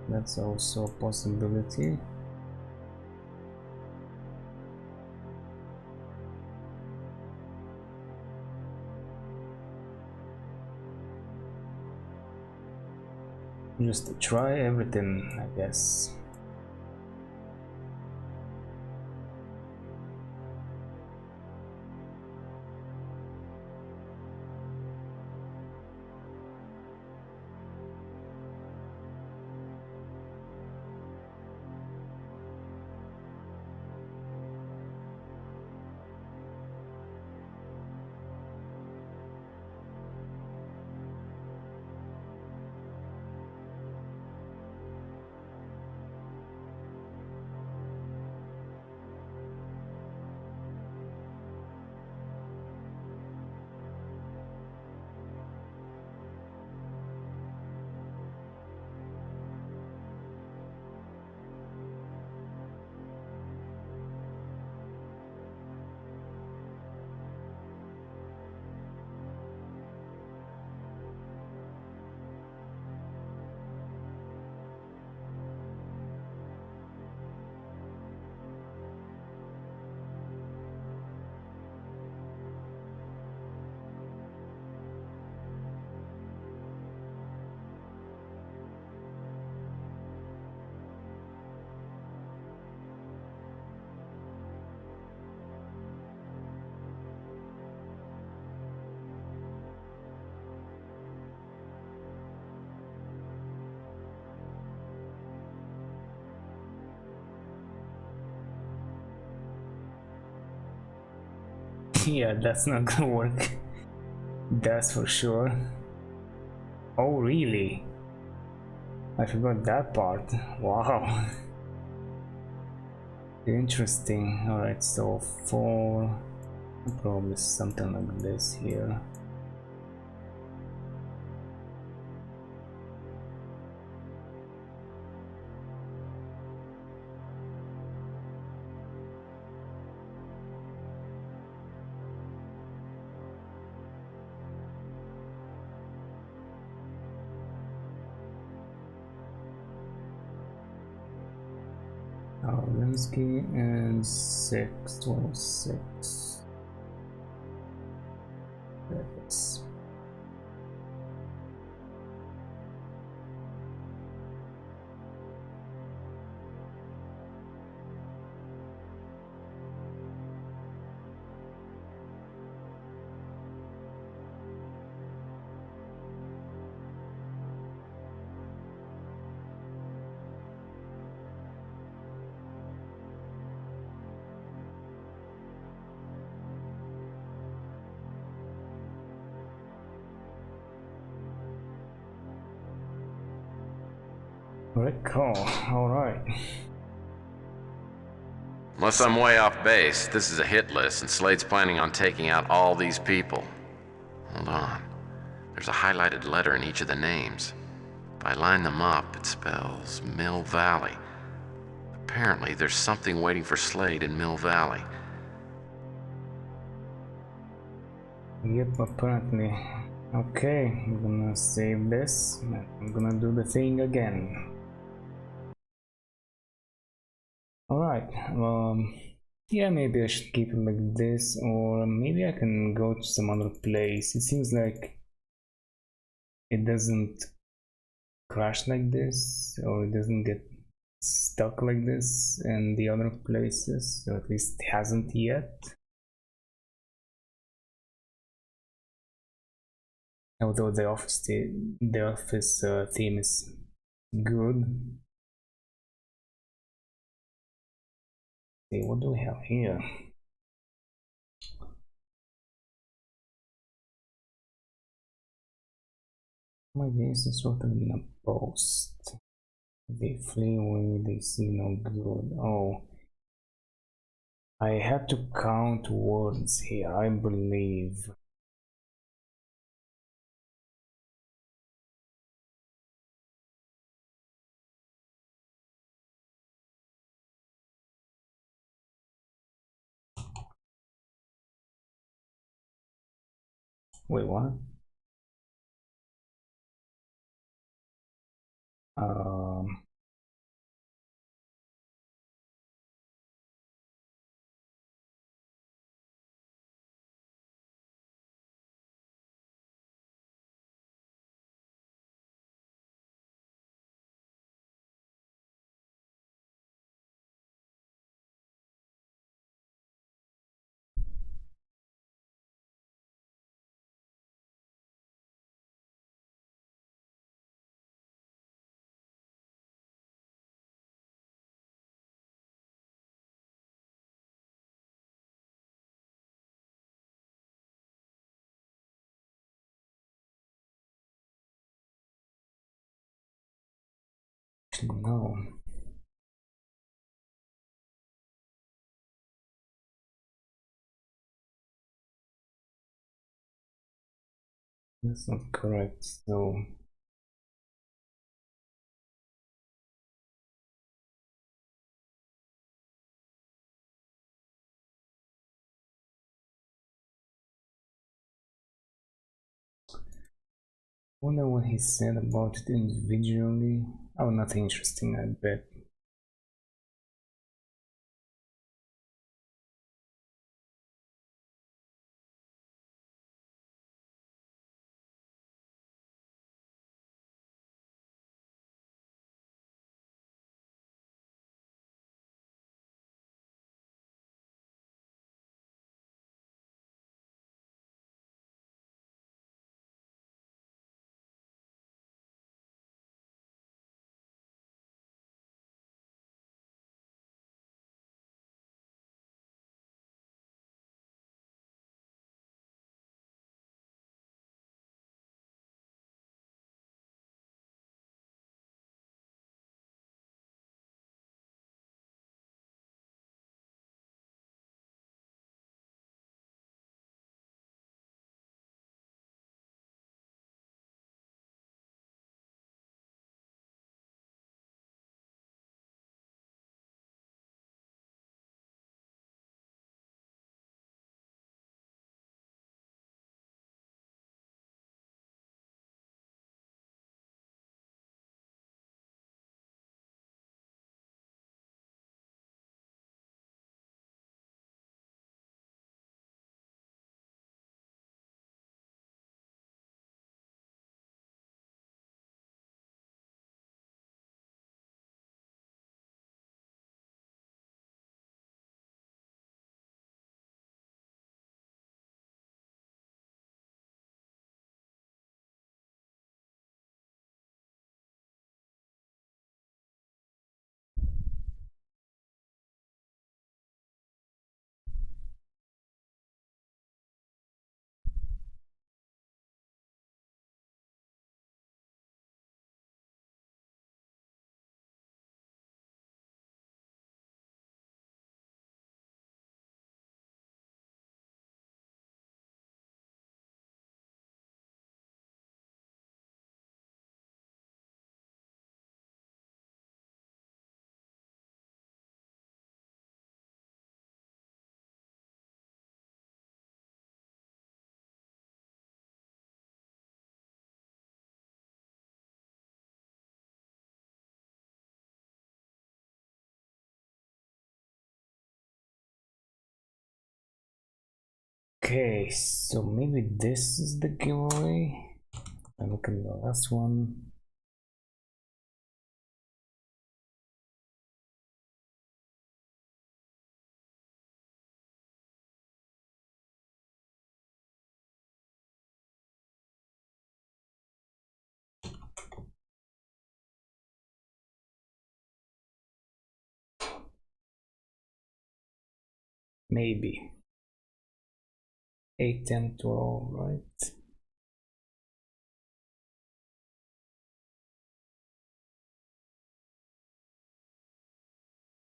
that's also a possibility. Just try everything, I guess. Yeah, that's not gonna work. That's for sure. Oh, really? I forgot that part. Wow. Interesting. Alright, so for probably something like this here. Linsky and 626. Yes. Recall, alright. Unless I'm way off base, this is a hit list, and Slade's planning on taking out all these people. Hold on. There's a highlighted letter in each of the names. If I line them up, it spells Mill Valley. Apparently, there's something waiting for Slade in Mill Valley. Yep, apparently. Okay, I'm gonna save this. I'm gonna do the thing again. Alright, yeah, maybe I should keep it like this, or maybe I can go to some other place. It seems like it doesn't crash like this, or it doesn't get stuck like this in the other places, or at least hasn't yet. Although the office theme is good. See, what do we have here? My gaze is sort of in a post. They flee away, they see no good. Oh, I have to count words here, I believe. Wait, what? Um, No. That's not correct. So wonder what he said about it individually. Oh, nothing interesting, I bet. Okay, so maybe this is the giveaway. I look at the last one. Maybe 8, 10, 12, right?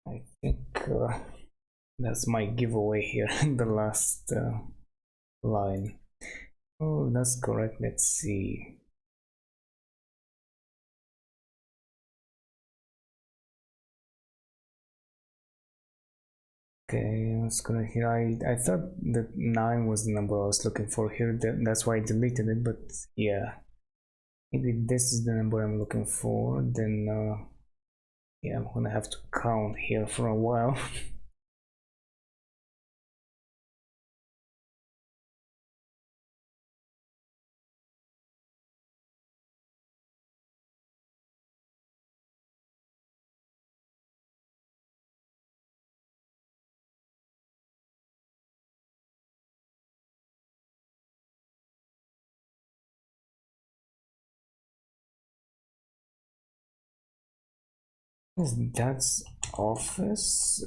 I think that's my giveaway here in the last line. Oh, that's correct. Let's see. Okay, that's correct here. I thought that 9 was the number I was looking for here. That's why I deleted it, but yeah. Maybe this is the number I'm looking for. Then, yeah, I'm gonna have to count here for a while. That's office.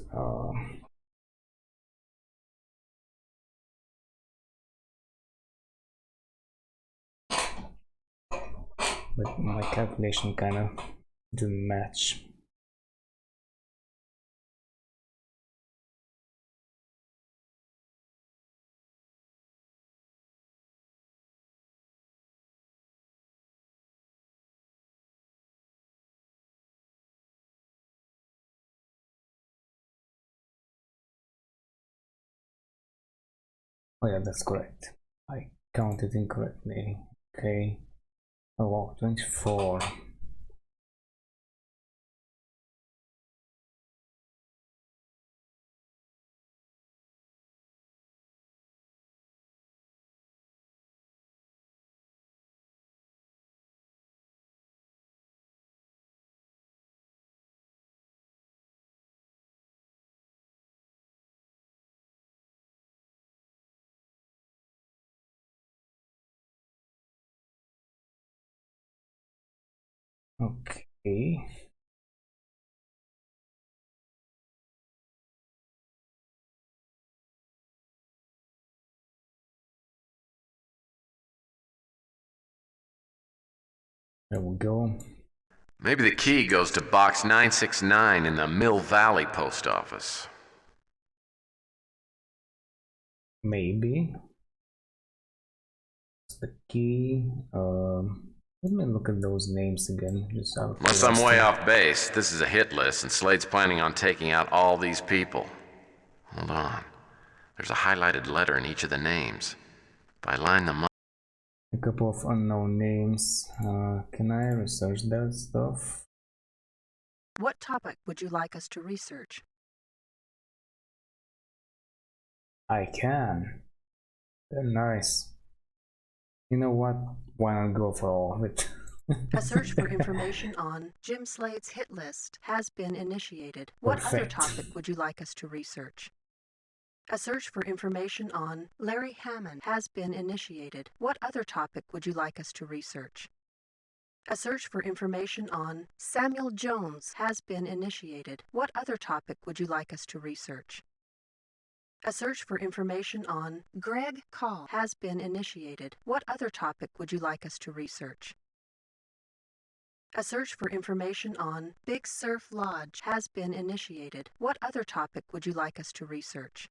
But my calculation kind of didn't match. Oh yeah, that's correct. I counted incorrectly. Okay. Oh wow, 24. Okay. There we go. Maybe the key goes to box 969 in the Mill Valley post office. Maybe. The key. Let me look at those names again. Just out of Unless I'm curiosity. way off base, this is a hit list, and Slade's planning on taking out all these people. Hold on. There's a highlighted letter in each of the names. If I line them up... A couple of unknown names. Can I research that stuff? What topic would you like us to research? I can. Very nice. You know what? Why not go for all of it? A search for information on Jim Slade's hit list has been initiated. What other Perfect. topic would you like us to research? A search for information on Larry Hammond has been initiated. What other topic would you like us to research? A search for information on Samuel Jones has been initiated. What other topic would you like us to research? A search for information on Greg Call has been initiated. What other topic would you like us to research? A search for information on Big Surf Lodge has been initiated. What other topic would you like us to research?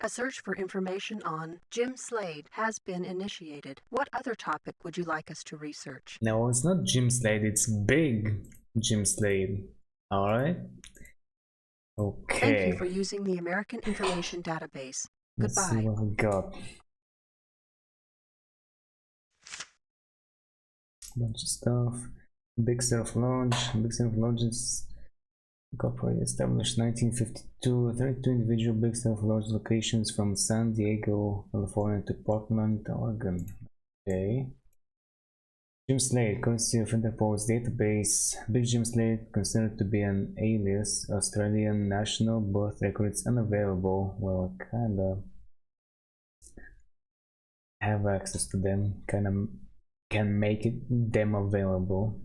A search for information on Jim Slade has been initiated. What other topic would you like us to research? No, it's not Jim Slade, it's Big Jim Slade. Alright? Okay. Thank you for using the American Information Database. Let's see Goodbye. what we got. Bunch of stuff. Big Surf Lodge. Big Surf Lodge is incorporated, established 1952. 32 individual Big Surf Lodge locations from San Diego, California to Portland, Oregon. Okay. Jim Slade, currency of Interpol's database. Big Jim Slade, considered to be an alias. Australian national, birth records unavailable. Well, kinda have access to them. Kinda can make them available.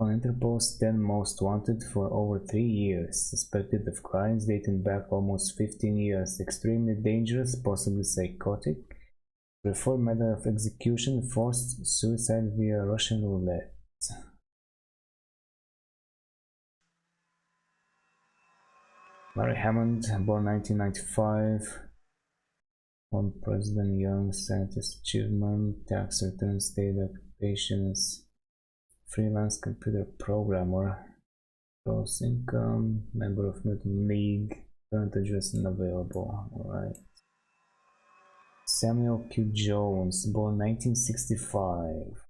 On Interpol's 10 most wanted for over 3 years. Suspected of crimes dating back almost 15 years. Extremely dangerous, possibly psychotic. Preferred method of execution, forced suicide via Russian roulette. Larry Hammond, born 1995. One President Young, scientist achievement, tax return, state occupations, freelance computer programmer, gross income, member of Newton League, current address unavailable. Alright. Samuel Q. Jones, born 1965,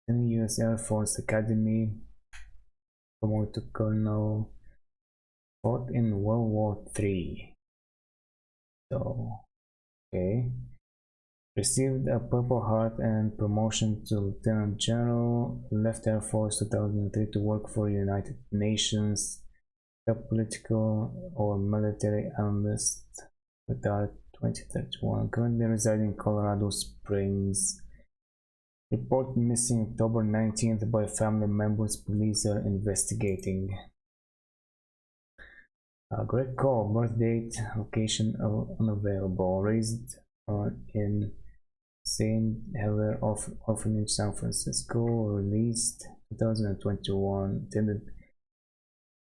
in the U.S. Air Force Academy, promoted to colonel, fought in World War III. So, okay. Received a Purple Heart and promotion to Lieutenant General, left Air Force 2003 to work for United Nations, top political or military analyst, retired 2031, currently residing in Colorado Springs. Report missing October 19th by family members, police are investigating. Greg Call, birth date, location unavailable, raised in St. Helier Orphanage, San Francisco, released 2021, attended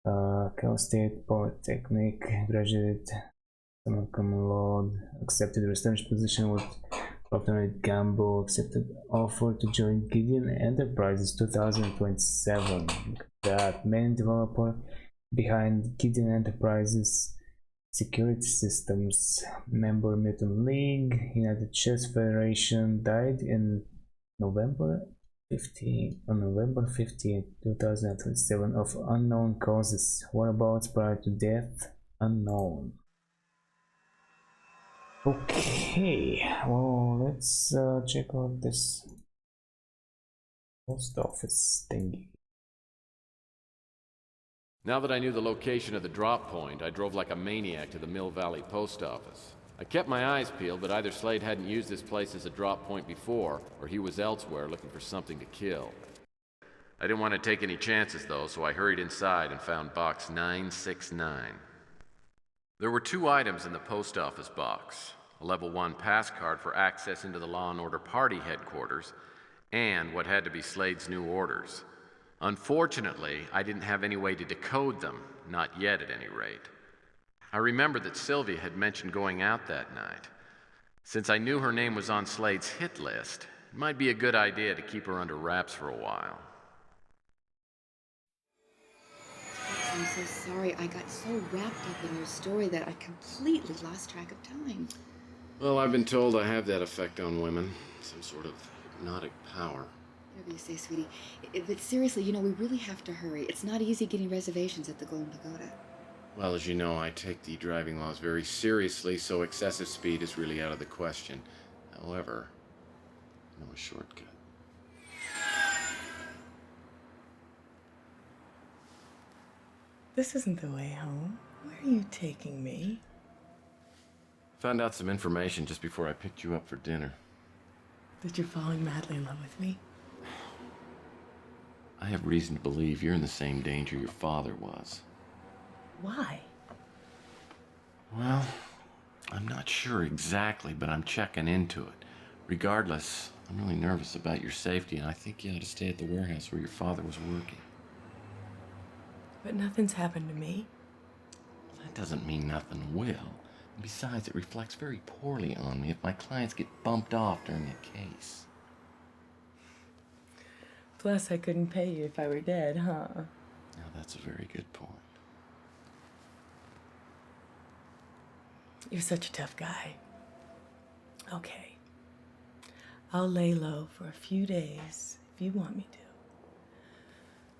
Cal State Polytechnic, graduated cum laude, accepted research position with Procter & Gamble, accepted offer to join Gideon Enterprises 2027. That main developer behind Gideon Enterprises Security Systems, member Mutant League, United Chess Federation, died in November 15, 2027 of unknown causes. Whereabouts prior to death, unknown. Okay, well, let's check out this post office thingy. Now that I knew the location of the drop point, I drove like a maniac to the Mill Valley post office. I kept my eyes peeled, but either Slade hadn't used this place as a drop point before, or he was elsewhere looking for something to kill. I didn't want to take any chances, though, so I hurried inside and found box 969. There were 2 items in the post office box: a level 1 pass card for access into the Law and Order Party headquarters, and what had to be Slade's new orders. Unfortunately, I didn't have any way to decode them, not yet at any rate. I remembered that Sylvia had mentioned going out that night. Since I knew her name was on Slade's hit list, it might be a good idea to keep her under wraps for a while. I'm so sorry. I got so wrapped up in your story that I completely lost track of time. Well, I've been told I have that effect on women. Some sort of hypnotic power. Whatever you say, sweetie. But seriously, we really have to hurry. It's not easy getting reservations at the Golden Pagoda. Well, as you know, I take the driving laws very seriously, so excessive speed is really out of the question. However, I know a shortcut. This isn't the way home. Where are you taking me? Found out some information just before I picked you up for dinner. That you're falling madly in love with me? I have reason to believe you're in the same danger your father was. Why? Well, I'm not sure exactly, but I'm checking into it. Regardless, I'm really nervous about your safety, and I think you ought to stay at the warehouse where your father was working. But nothing's happened to me. That doesn't mean nothing will. And besides, it reflects very poorly on me if my clients get bumped off during a case. Plus, I couldn't pay you if I were dead, huh? Now, that's a very good point. You're such a tough guy. Okay. I'll lay low for a few days if you want me to.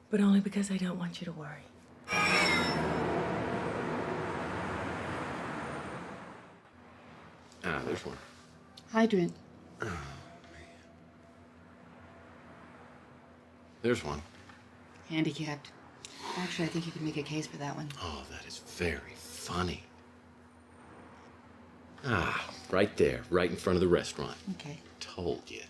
But only because I don't want you to worry. Ah, there's one. Hydrant. Oh, man. There's one. Handicapped. Actually, I think you can make a case for that one. Oh, that is very funny. Ah, right there, right in front of the restaurant. Okay. Told you.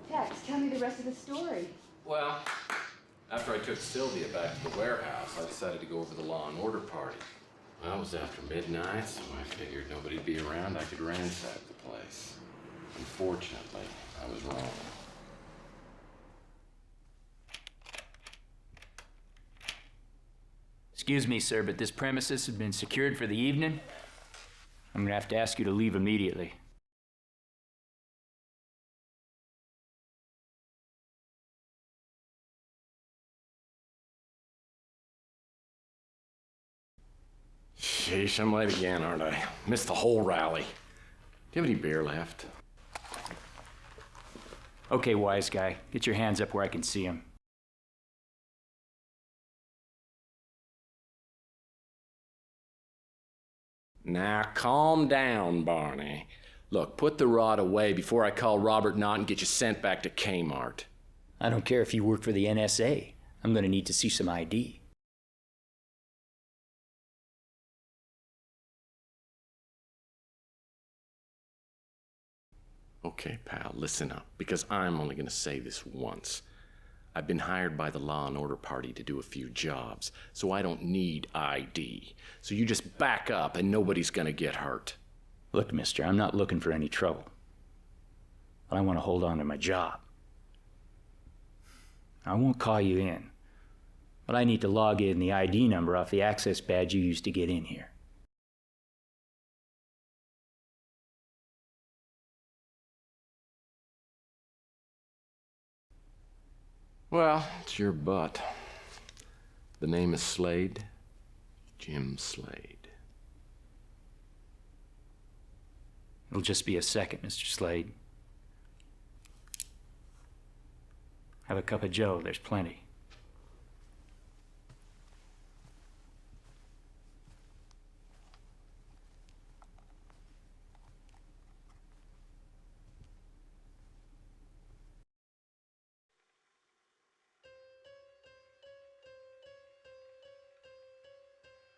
Tex, tell me the rest of the story. Well, after I took Sylvia back to the warehouse, I decided to go over to the Law and Order Party. Well, it was after midnight, so I figured nobody'd be around. I could ransack the place. Unfortunately, I was wrong. Excuse me, sir, but this premises has been secured for the evening. I'm gonna have to ask you to leave immediately. Sheesh, I'm late again, aren't I? Missed the whole rally. Do you have any beer left? Okay, wise guy, get your hands up where I can see them. Now, calm down, Barney. Look, put the rod away before I call Robert Knott and get you sent back to Kmart. I don't care if you work for the NSA. I'm gonna need to see some ID. Okay, pal, listen up, because I'm only gonna say this once. I've been hired by the Law and Order Party to do a few jobs, so I don't need ID. So you just back up and nobody's gonna get hurt. Look, mister, I'm not looking for any trouble. But I want to hold on to my job. I won't call you in, but I need to log in the ID number off the access badge you used to get in here. Well, it's your butt. The name is Slade. Jim Slade. It'll just be a second, Mr. Slade. Have a cup of joe, there's plenty.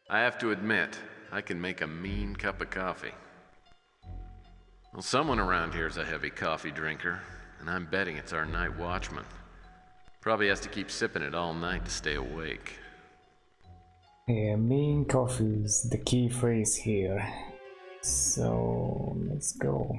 I have to admit, I can make a mean cup of coffee. Well, someone around here is a heavy coffee drinker, and I'm betting it's our night watchman. Probably has to keep sipping it all night to stay awake. Yeah, mean coffee is the key phrase here. So let's go.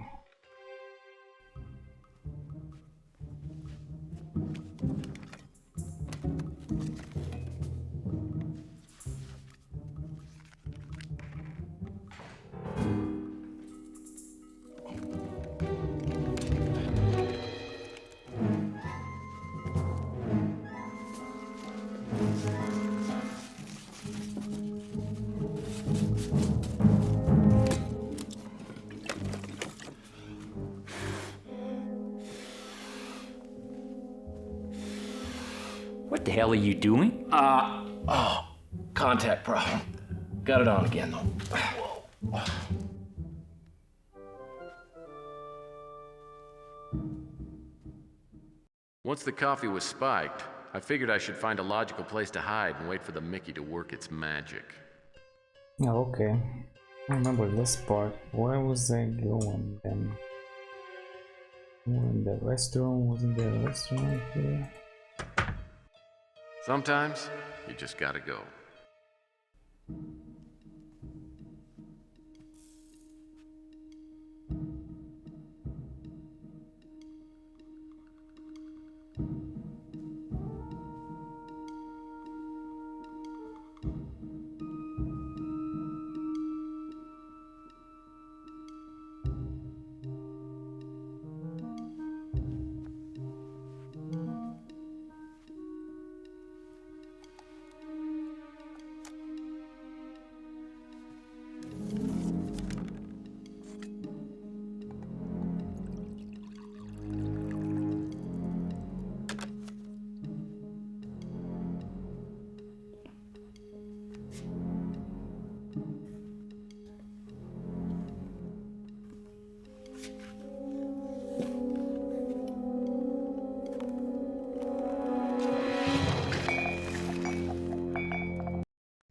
What the hell are you doing? Contact problem. Got it on again, though. Once the coffee was spiked, I figured I should find a logical place to hide and wait for the Mickey to work its magic. Oh, okay. I remember this part. Where was I going then? In the restaurant? Wasn't there a restaurant here? Sometimes, you just gotta go.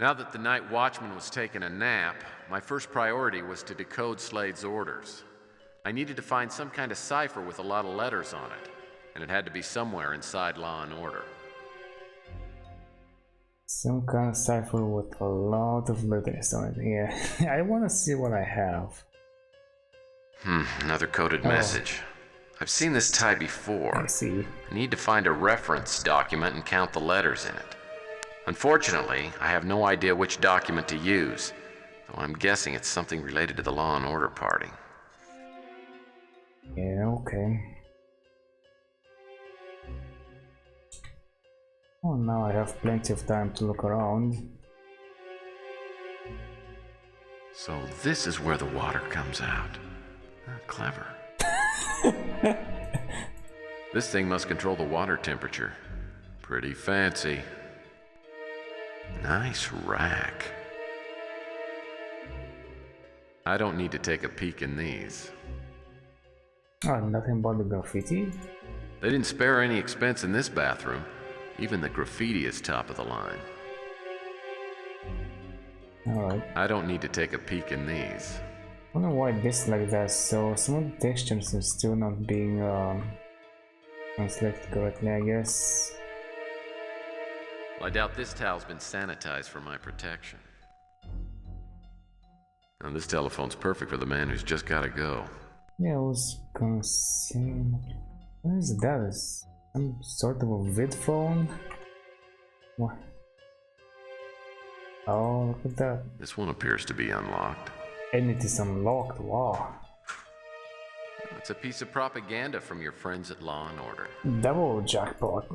Now that the night watchman was taking a nap, my first priority was to decode Slade's orders. I needed to find some kind of cipher with a lot of letters on it, and it had to be somewhere inside Law and Order. Some kind of cipher with a lot of letters on it. Yeah, I want to see what I have. Another coded message. I've seen this type before. I see. I need to find a reference document and count the letters in it. Unfortunately, I have no idea which document to use, though I'm guessing it's something related to the Law and Order Party. Yeah, okay. Oh, now I have plenty of time to look around. So this is where the water comes out. Clever. This thing must control the water temperature. Pretty fancy. Nice rack. I don't need to take a peek in these. Oh, nothing but the graffiti? They didn't spare any expense in this bathroom. Even the graffiti is top of the line. Alright. I don't need to take a peek in these. I don't know why this like that, so some of the textures are still not being translated correctly, I guess. Well, I doubt this towel's been sanitized for my protection. And this telephone's perfect for the man who's just gotta go. Yeah, I was gonna say... What is that? Is some sort of a vid phone? What? Oh, look at that. This one appears to be unlocked. And it is unlocked, wow. It's a piece of propaganda from your friends at Law and Order. Double jackpot.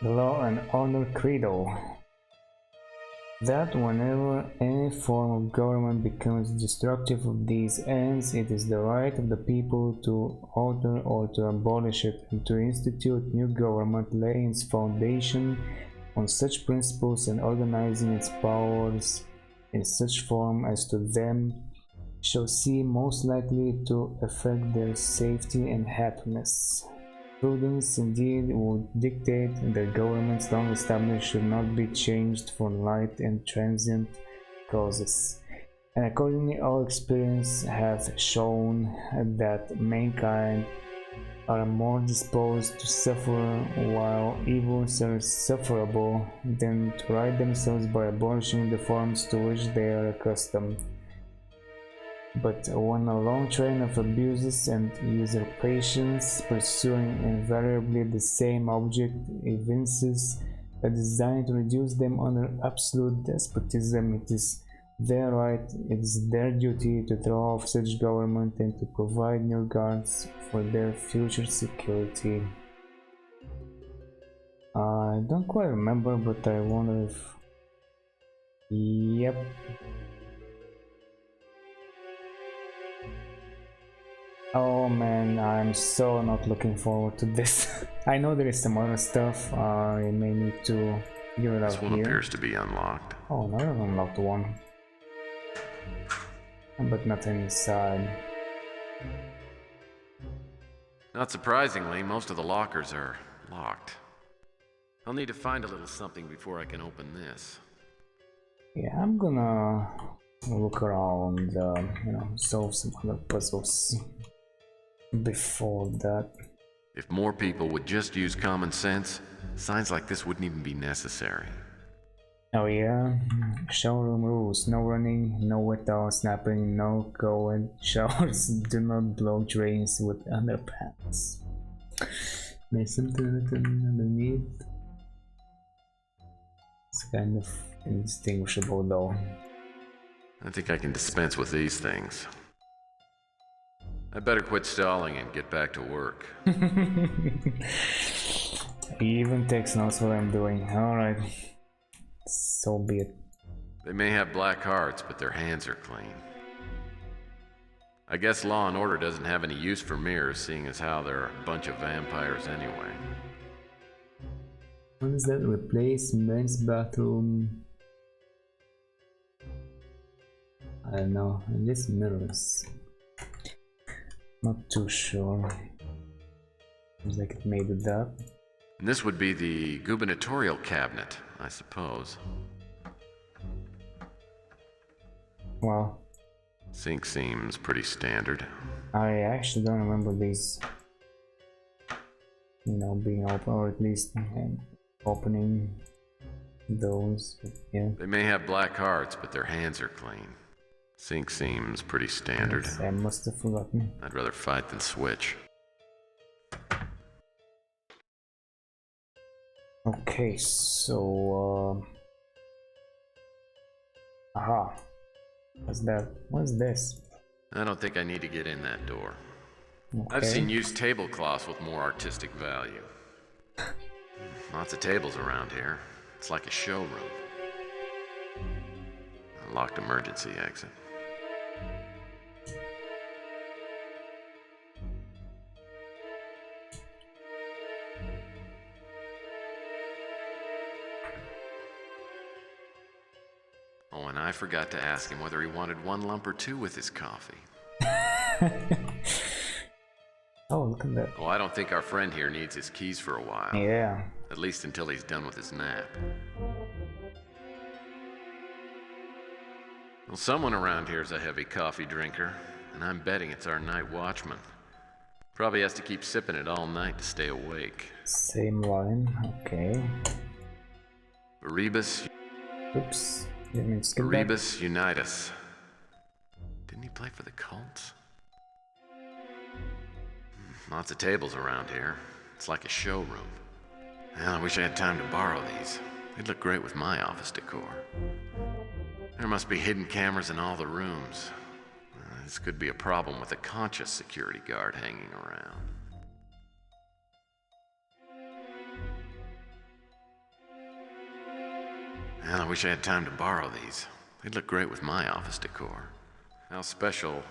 The Law and Honor Credo. That whenever any form of government becomes destructive of these ends, it is the right of the people to alter or to abolish it, and to institute new government, laying its foundation on such principles and organizing its powers in such form as to them shall seem most likely to affect their safety and happiness. Prudence indeed would dictate that governments long established should not be changed for light and transient causes. And accordingly all experience hath shown that mankind are more disposed to suffer while evils are sufferable than to right themselves by abolishing the forms to which they are accustomed. But when a long train of abuses and usurpations pursuing invariably the same object evinces a design to reduce them under absolute despotism, it is their right, it is their duty to throw off such government and to provide new guards for their future security. I don't quite remember, but I wonder if... Yep. Oh man, I'm so not looking forward to this. I know there is some other stuff, I may need to figure it out here. This one appears to be unlocked. Oh, another unlocked one. But nothing inside. Not surprisingly, most of the lockers are locked. I'll need to find a little something before I can open this. Yeah, I'm gonna look around, solve some other puzzles before that. If more people would just use common sense, signs like this wouldn't even be necessary. Oh yeah, showroom rules: no running, no wet towel snapping, no co-ed showers, do not blow drains with underpants. There's something written underneath. It's kind of indistinguishable though. I think I can dispense with these things. I better quit stalling and get back to work. Even Tex knows what I'm doing. Alright. So be it. They may have black hearts, but their hands are clean. I guess Law and Order doesn't have any use for mirrors, seeing as how they're a bunch of vampires anyway. What is that? Replace men's bathroom? I don't know. And this mirrors. Not too sure. Seems like it made it up. And this would be the gubernatorial cabinet, I suppose. Wow. Sink seems pretty standard. I actually don't remember these, being open, or at least opening those. But yeah. They may have black hearts, but their hands are clean. Sink seems pretty standard. Yes, I must have forgotten. I'd rather fight than switch. Okay, so aha. What's that? What's this? I don't think I need to get in that door. Okay. I've seen used tablecloths with more artistic value. Lots of tables around here. It's like a showroom. A locked emergency exit. Oh, and I forgot to ask him whether he wanted 1 lump or 2 with his coffee. Oh, look at that. Oh, I don't think our friend here needs his keys for a while. Yeah. At least until he's done with his nap. Well, someone around here is a heavy coffee drinker, and I'm betting it's our night watchman. Probably has to keep sipping it all night to stay awake. Same line, okay. Erebus. Oops, didn't mean to skip that. Erebus Unitas. Didn't he play for the Colts? Lots of tables around here. It's like a showroom. Well, I wish I had time to borrow these. They'd look great with my office decor. There must be hidden cameras in all the rooms. This could be a problem with a conscious security guard hanging around. Well, I wish I had time to borrow these. They'd look great with my office decor. How special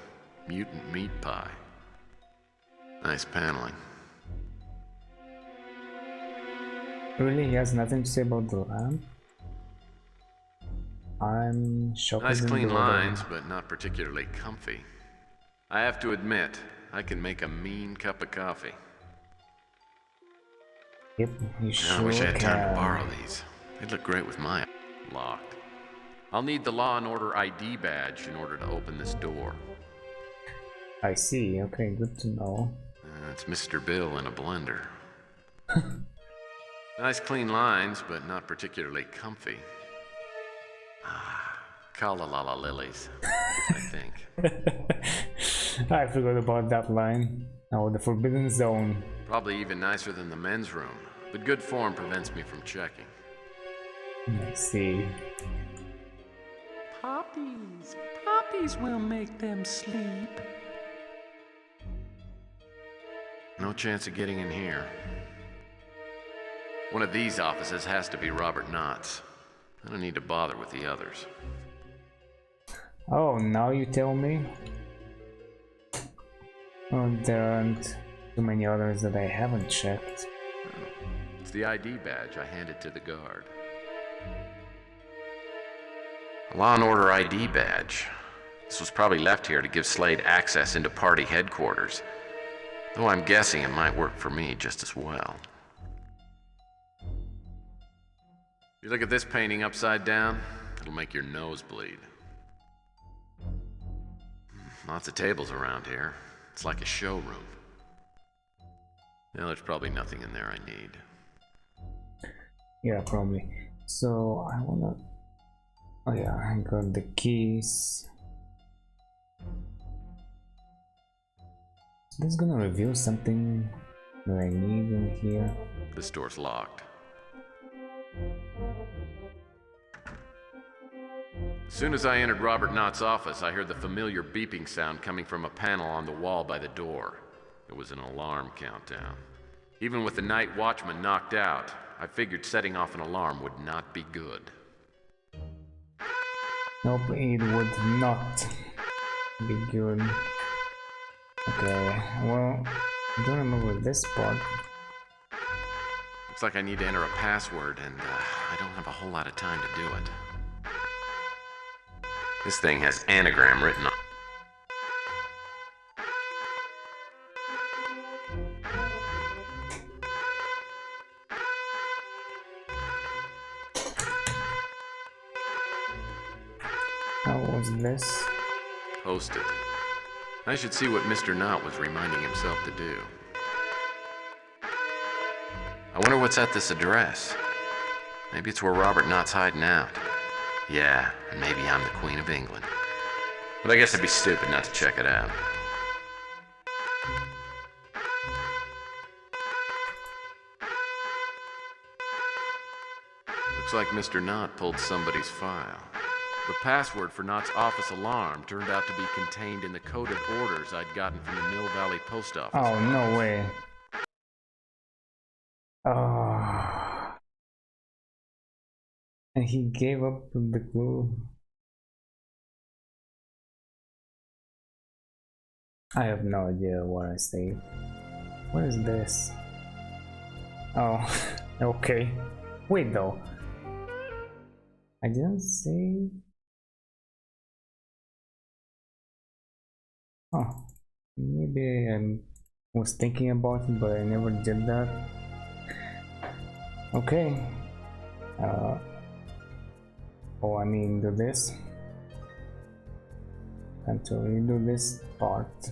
mutant meat pie. Nice paneling. Really, he has nothing to say about the lamp? I'm shocked. Nice clean lines, but not particularly comfy. I have to admit, I can make a mean cup of coffee. Yep, you sure I wish I had time can. to borrow these. They'd look great with my locked. I'll need the Law and Order ID badge in order to open this door. I see, okay, good to know. It's Mr. Bill in a blender. Nice clean lines, but not particularly comfy. Kalalala lilies, I think. I forgot about that line. Oh, the Forbidden Zone. Probably even nicer than the men's room, but good form prevents me from checking. I see. Puppies will make them sleep. No chance of getting in here. One of these offices has to be Robert Knott's. I don't need to bother with the others. Oh, now you tell me? Oh, there aren't too many others that I haven't checked. Oh, it's the ID badge I handed to the guard. A Law and Order ID badge. This was probably left here to give Slade access into party headquarters. Though I'm guessing it might work for me just as well. You look at this painting upside down, it'll make your nose bleed. Lots of tables around here. It's like a showroom. Now there's probably nothing in there I need. Yeah, probably. So I wanna... Oh yeah, I got the keys. Is this gonna reveal something that I need in here? This door's locked. As soon as I entered Robert Knott's office, I heard the familiar beeping sound coming from a panel on the wall by the door. It was an alarm countdown. Even with the night watchman knocked out, I figured setting off an alarm would not be good. Nope, it would not be good. Okay, well, I don't remember this part. Looks like I need to enter a password, and I don't have a whole lot of time to do it. This thing has anagram written on. How was this? Posted. I should see what Mr. Knott was reminding himself to do. I wonder what's at this address. Maybe it's where Robert Knott's hiding out. Yeah, and maybe I'm the Queen of England. But I guess I'd be stupid not to check it out. Looks like Mr. Knott pulled somebody's file. The password for Knott's office alarm turned out to be contained in the coded orders I'd gotten from the Mill Valley Post Office. Oh, no way. And he gave up the clue. I have no idea what I say. What is this? Oh, okay. Wait though. I didn't say. Oh, maybe I was thinking about it, but I never did that. Okay. Oh, I mean, do this. And to redo this part.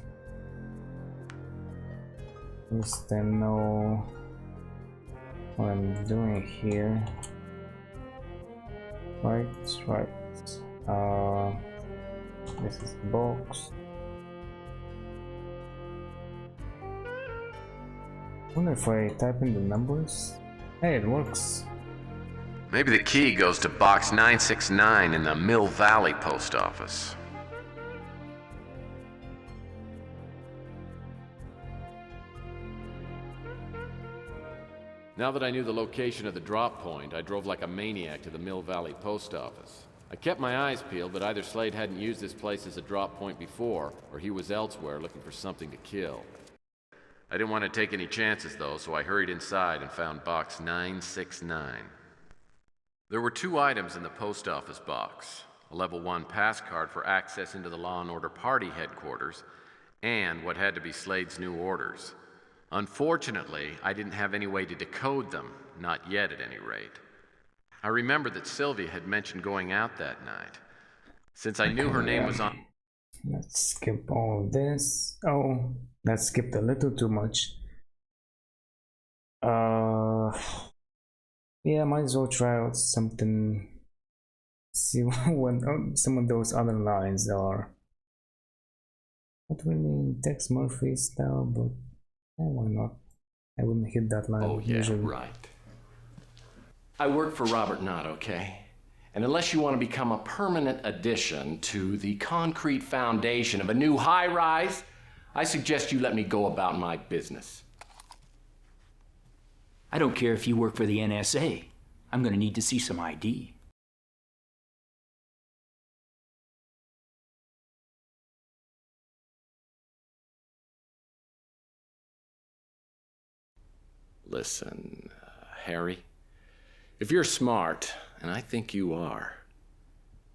At least I know what I'm doing here. Right. This is the box. I wonder if I type in the numbers. Hey, it works. Maybe the key goes to box 969 in the Mill Valley post office. Now that I knew the location of the drop point, I drove like a maniac to the Mill Valley post office. I kept my eyes peeled, but either Slade hadn't used this place as a drop point before, or he was elsewhere looking for something to kill. I didn't want to take any chances, though, so I hurried inside and found box 969. There were 2 items in the post office box: a level 1 pass card for access into the Law and Order Party headquarters, and what had to be Slade's new orders. Unfortunately, I didn't have any way to decode them, not yet at any rate. I remembered that Sylvia had mentioned going out that night. Since I knew her name was on... Let's skip all of this. Oh, that skipped a little too much. Yeah, might as well try out something. See what some of those other lines are. Not really Tex Murphy style, but why not? I wouldn't hit that line. Oh, yeah, usually. right. I work for Robert Knott, okay? And unless you want to become a permanent addition to the concrete foundation of a new high-rise, I suggest you let me go about my business. I don't care if you work for the NSA. I'm gonna need to see some ID. Listen, Harry, if you're smart, and I think you are,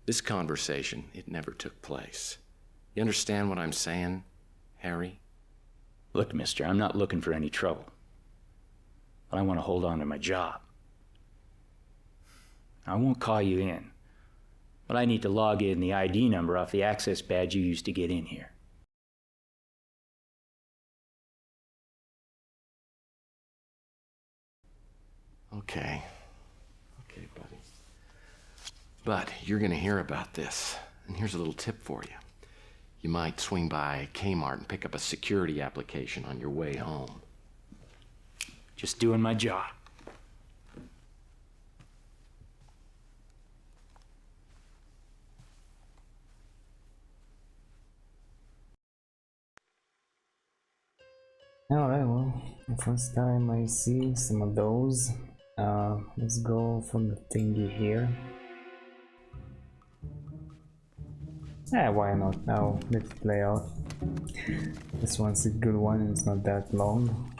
this conversation, it never took place. You understand what I'm saying, Harry? Look, mister, I'm not looking for any trouble. But I want to hold on to my job. I won't call you in, but I need to log in the ID number off the access badge you used to get in here. Okay, buddy. But you're gonna hear about this, and here's a little tip for you. You might swing by Kmart and pick up a security application on your way home. Just doing my job. Alright, well, the first time I see some of those. Let's go from the thingy here. Why not? Now let's play out. This one's a good one and it's not that long.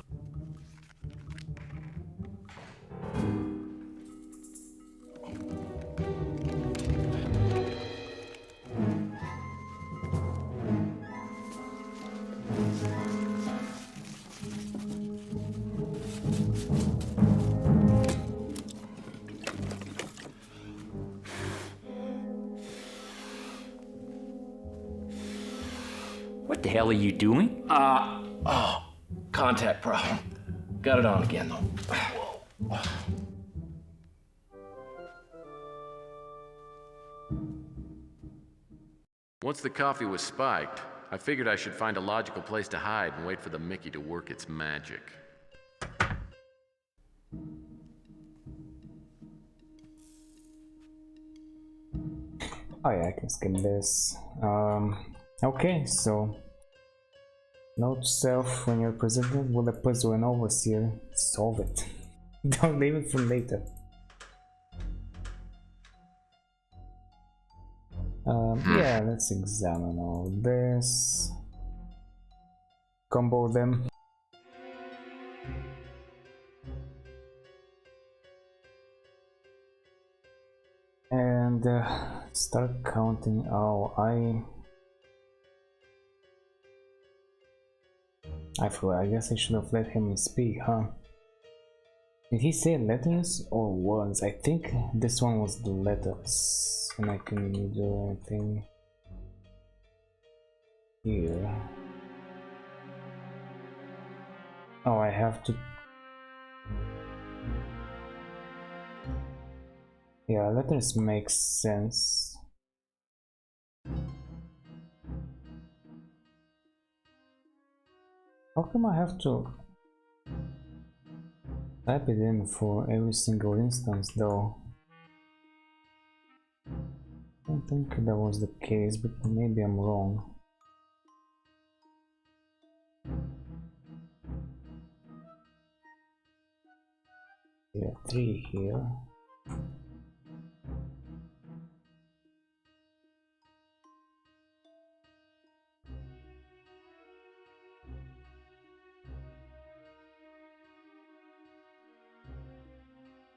What the hell are you doing? Contact problem. Got it on again, though. Once the coffee was spiked, I figured I should find a logical place to hide and wait for the Mickey to work its magic. Oh yeah, I can skip this. Okay, so note to self: when you're presented with a puzzle and overseer, solve it. Don't leave it for later. Yeah, let's examine all this. Combo them. And start counting. Oh, I forgot. I guess I should have let him speak, huh? Did he say letters or words? I think this one was the letters. And I can do anything here. Oh, I have to. Yeah, letters make sense. How come I have to type it in for every single instance though? I don't think that was the case, but maybe I'm wrong. Yeah, 3 here.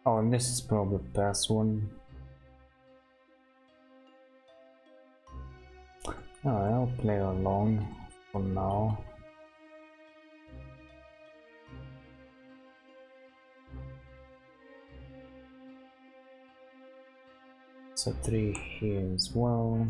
Oh, and this is probably past one. Alright, I'll play along for now. So 3 here as well.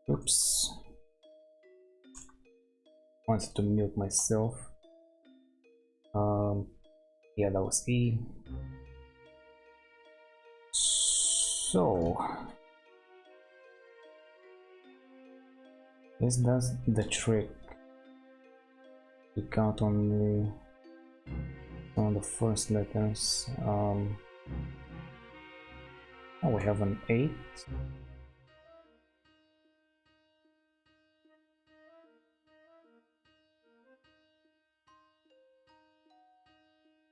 Oops. Wanted to mute myself. Yeah, that was E. So this does the trick. You count only on the first letters. Oh, we have an 8.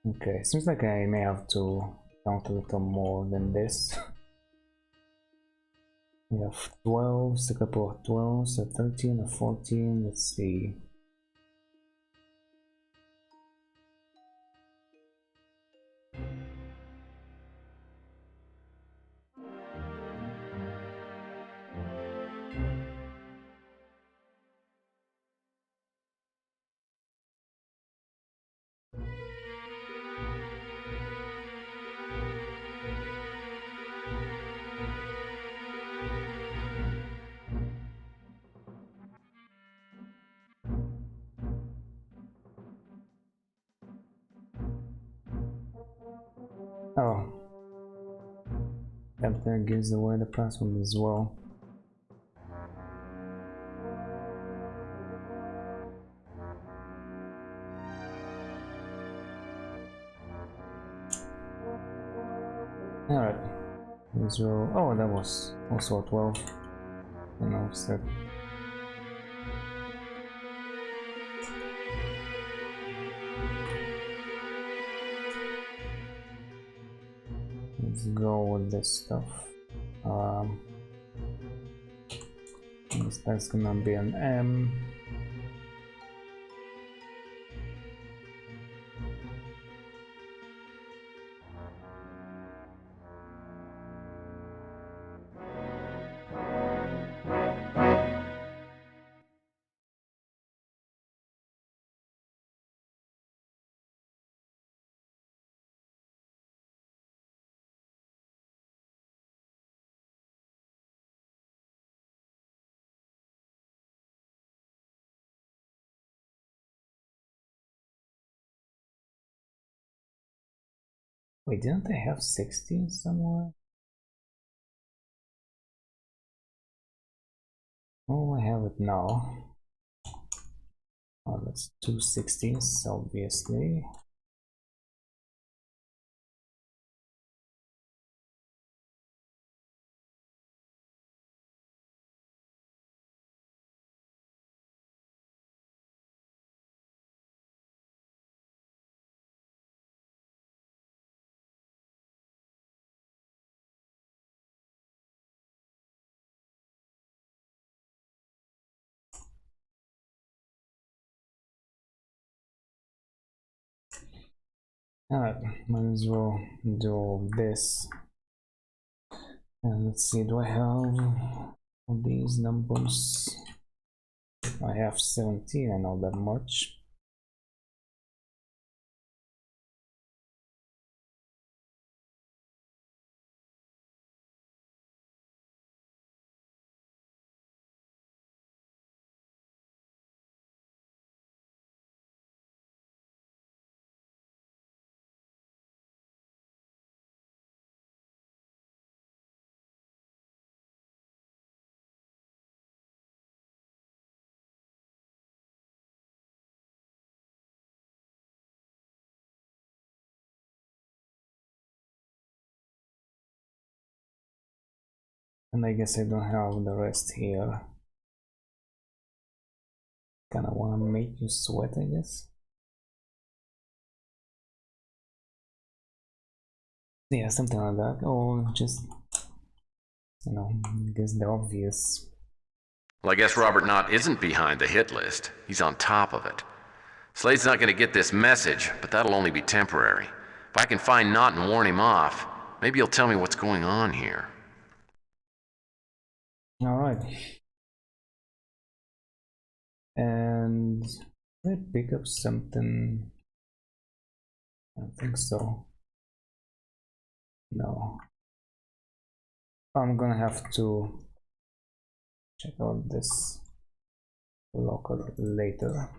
Okay, seems like I may have to count a little more than this. We have 12s, a couple of 12s, a 13, a 14, let's see. Oh, that gives away the password as well. Alright, 0. Oh, that was also a 12. You know, set. Let's go with this stuff. That's gonna be an M. Wait, didn't they have 16 somewhere? Oh, I have it now. Oh, that's 2 16s, obviously. Alright, might as well do this. And let's see, do I have all these numbers? I have 17, I know that much. And I guess I don't have the rest here. Kinda wanna make you sweat, I guess. Yeah, something like that. Or just, you know, guess the obvious. Well, I guess Robert Knott isn't behind the hit list. He's on top of it. Slade's not gonna get this message, but that'll only be temporary. If I can find Knott and warn him off, maybe he'll tell me what's going on here. Alright. And did I pick up something? I don't think so. No. I'm gonna have to check out this locker later.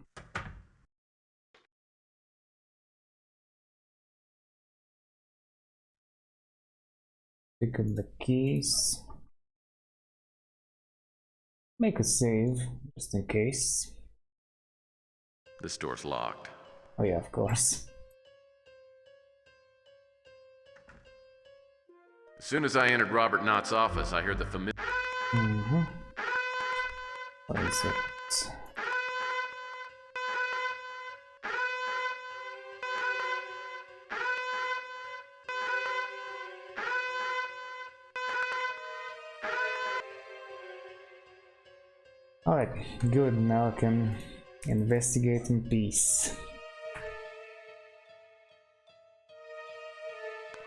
Pick up the keys. Make a save, just in case. This door's locked. Oh yeah, of course. As soon as I entered Robert Knott's office, I heard the familiar... What is it? Alright, good, now I can investigate in peace.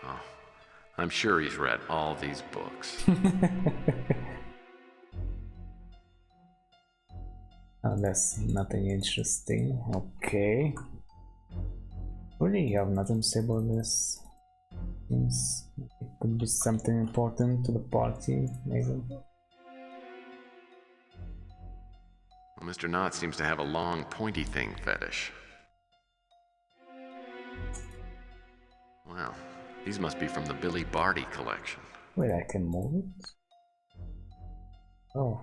Oh, I'm sure he's read all these books. Oh, that's nothing interesting. Okay. Really, you have nothing to say about this? Seems it could be something important to the party, maybe. Well, Mr. Knott seems to have a long, pointy thing fetish. Wow, these must be from the Billy Barty collection. Wait, I can move it? Oh,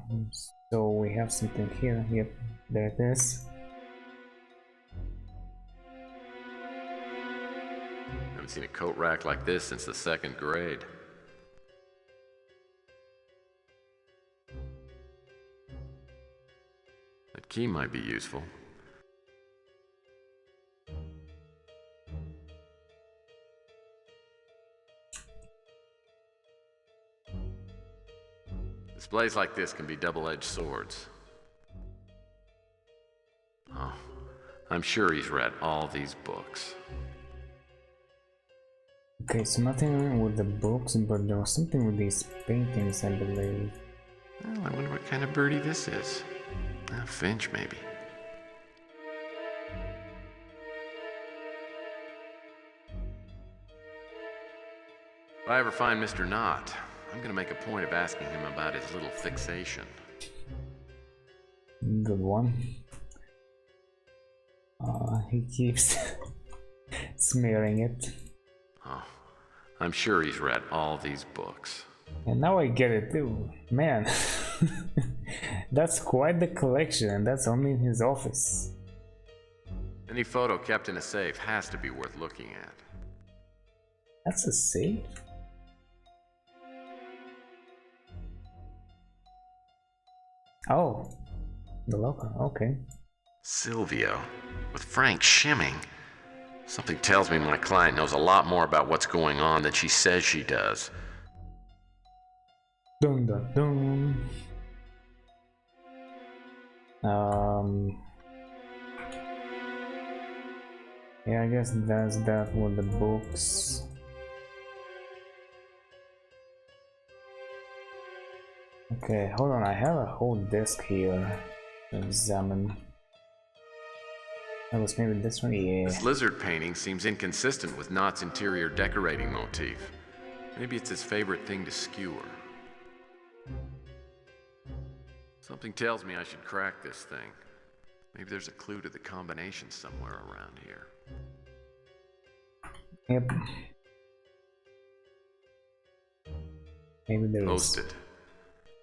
so we have something here. Yep, there it is. Haven't seen a coat rack like this since the 2nd grade. That key might be useful. Displays like this can be double-edged swords. Oh, I'm sure he's read all these books. Okay, so nothing with the books, but there was something with these paintings, I believe. Well, I wonder what kind of birdie this is. A finch, maybe. If I ever find Mr. Knott, I'm gonna make a point of asking him about his little fixation. Good one. He keeps smearing it. Oh, I'm sure he's read all these books. And now I get it too. Man, that's quite the collection, and that's only in his office. Any photo kept in a safe has to be worth looking at. That's a safe? Oh, the locker, okay. Silvio, with Frank shimming. Something tells me my client knows a lot more about what's going on than she says she does. Dun dun dun. Yeah, I guess that's that with the books. Okay, hold on, I have a whole desk here to examine. That was maybe this one, yeah. This lizard painting seems inconsistent with Knott's interior decorating motif. Maybe it's his favorite thing to skewer. Something tells me I should crack this thing. Maybe there's a clue to the combination somewhere around here. Yep. Maybe there is. Posted.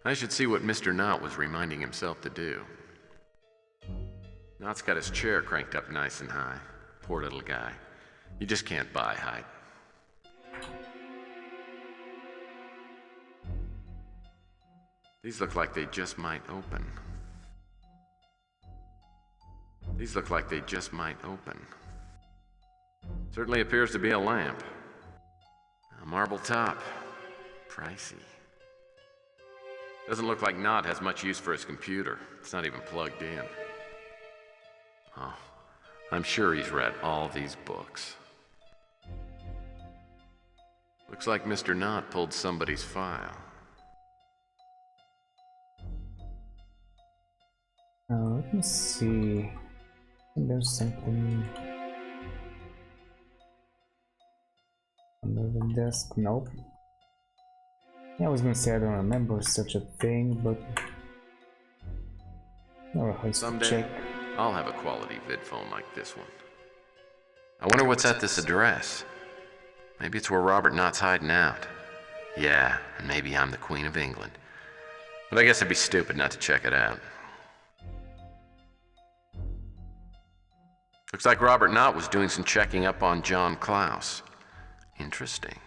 I should see what Mr. Knott was reminding himself to do. Knott's got his chair cranked up nice and high. Poor little guy. You just can't buy height. These look like they just might open. These look like they just might open. Certainly appears to be a lamp. A marble top. Pricey. Doesn't look like Knott has much use for his computer. It's not even plugged in. Oh, I'm sure he's read all these books. Looks like Mr. Knott pulled somebody's file. Let me see. There's something under the desk. Nope. Yeah, I was gonna say I don't remember such a thing, but no, I Someday, check. I'll have a quality vid phone like this one. I wonder what's at this address. Maybe it's where Robert Knott's hiding out. Yeah, and maybe I'm the Queen of England. But I guess I'd be stupid not to check it out. Looks like Robert Knott was doing some checking up on John Klaus. Interesting.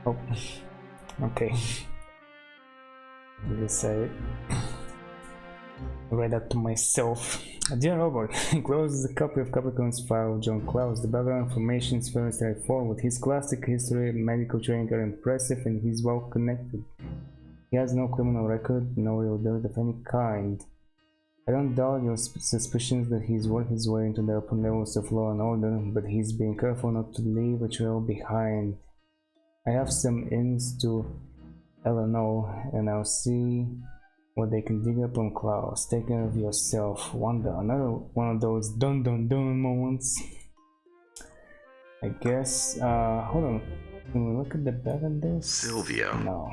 Oh, okay. Yes, I read that to myself. Dear Robert, encloses a copy of Capricorn's file of John Klaus. The background information is fairly straightforward. His classic history and medical training are impressive, and he's well connected. He has no criminal record, no real dirt of any kind. I don't doubt your suspicions that he's worked his way into the upper levels of law and order, but he's being careful not to leave a trail behind. I have some ins to Eleanor, and I'll see what they can dig up on Klaus. Take care of yourself. Wanda. Another one of those dun dun dun moments. I guess. Hold on. Can we look at the back of this? Silvio. No.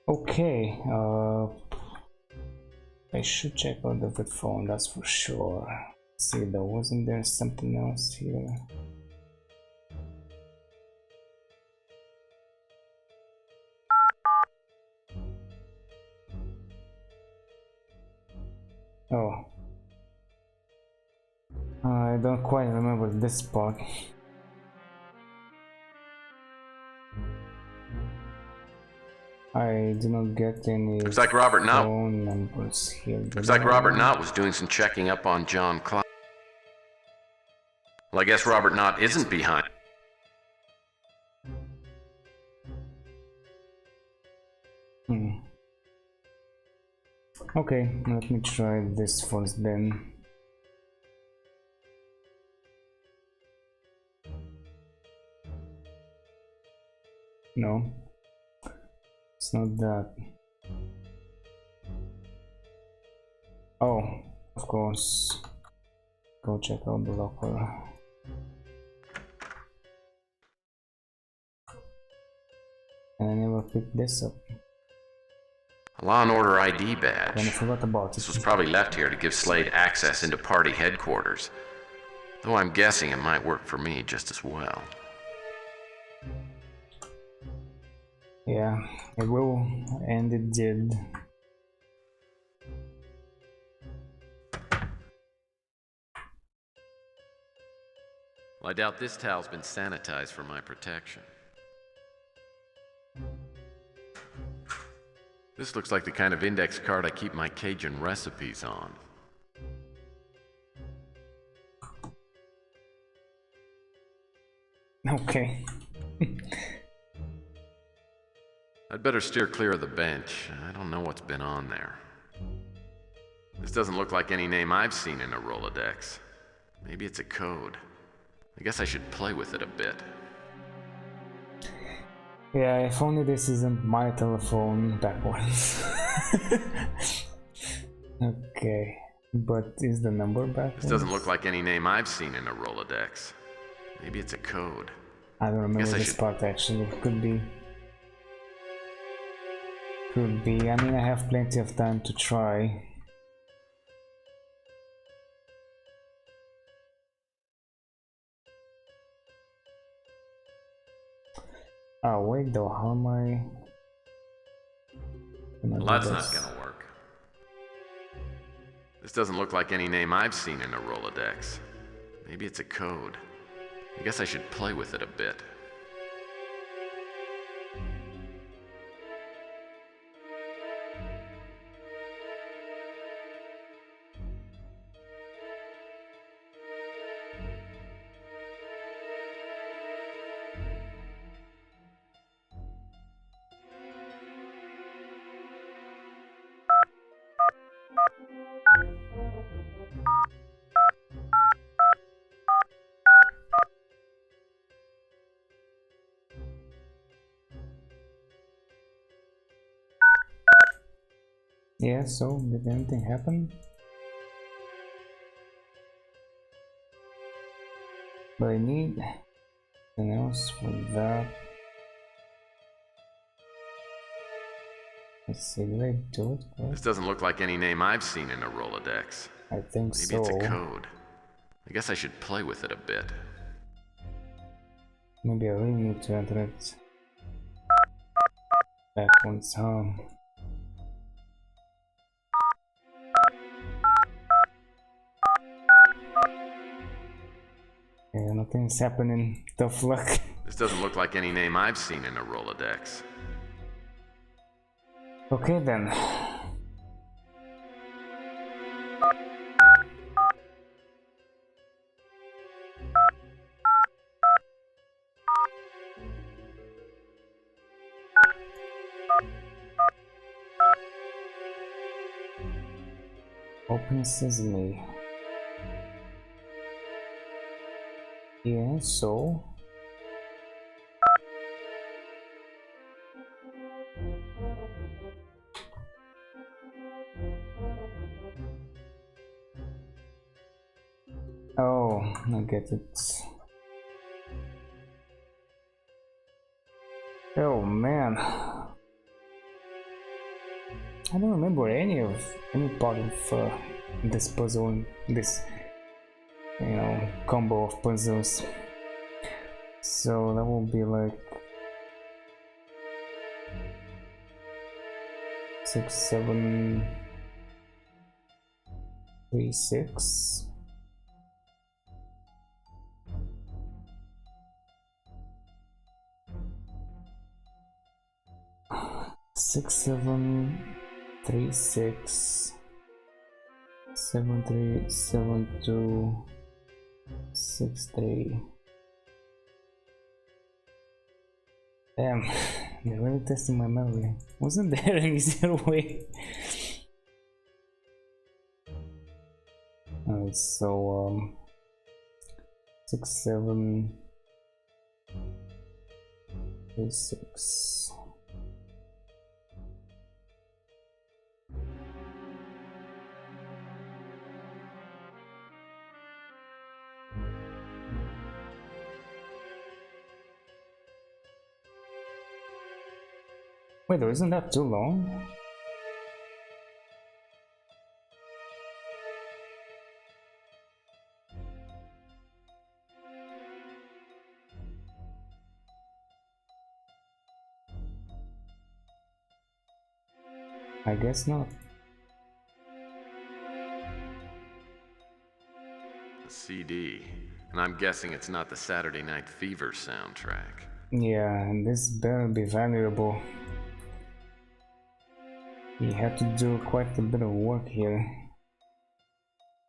Okay. I should check out the phone. That's for sure. Let's see, wasn't there something else here? Oh. I don't quite remember this part. I do not get any Looks like Robert Knott. phone numbers here. Looks like Robert Knott was doing some checking up on John Klaus. Well, I guess Robert Knott isn't behind. Okay, let me try this first then. No, it's not that. Oh, of course. Go check out the locker. And I never picked this up. A Law and Order ID badge. And I forgot about it. This was probably left here to give Slade access into party headquarters. Though I'm guessing it might work for me just as well. Yeah, it will, and it did. Well, I doubt this towel's been sanitized for my protection. This looks like the kind of index card I keep my Cajun recipes on. Okay. I'd better steer clear of the bench. I don't know what's been on there. This doesn't look like any name I've seen in a Rolodex. Maybe it's a code. I guess I should play with it a bit. Yeah, if only this isn't my telephone backwards. Okay, but is the number backwards? This doesn't look like any name I've seen in a Rolodex. Maybe it's a code. I don't remember Guess I this should... part actually. Could be. Could be. I mean, I have plenty of time to try. Oh wait though, how am I gonna Well, do that's this? not gonna work. This doesn't look like any name I've seen in a Rolodex. Maybe it's a code. I guess I should play with it a bit. Yeah, so did anything happen? But I need something else for that. Let's see, did I do it correct? This doesn't look like any name I've seen in a Rolodex. I think Maybe so. it's a code. I guess I should play with it a bit. Maybe I really need to enter it backwards, huh? Yeah, nothing's happening. Tough luck. This doesn't look like any name I've seen in a Rolodex. Okay then. Open Sesame. Yeah, so oh, I get it. Oh man, I don't remember any part of this puzzle, this combo of puzzles. So that will be like 6, 7, 3, 6. Six, 7, 3, 6, 7, 3, 7, 2, 6, 3. Damn, they're really testing my memory. Wasn't there an easier way? Alright, so 6, 7, 3, 6. Wait, though, isn't that too long? I guess not. A CD. And I'm guessing it's not the Saturday Night Fever soundtrack. Yeah, and this better be valuable. He had to do quite a bit of work here.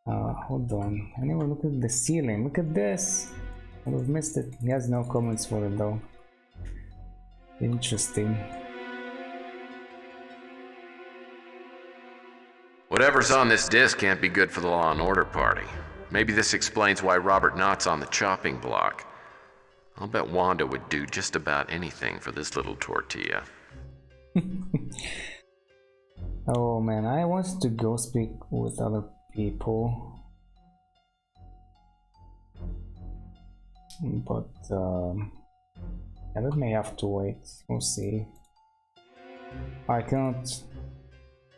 Hold on. I never looked at the ceiling. Look at this! I would have missed it. He has no comments for it though. Interesting. Whatever's on this disc can't be good for the Law and Order party. Maybe this explains why Robert Knott's on the chopping block. I'll bet Wanda would do just about anything for this little tortilla. Oh man, I wanted to go speak with other people. But, yeah, that may have to wait. We'll see. I can't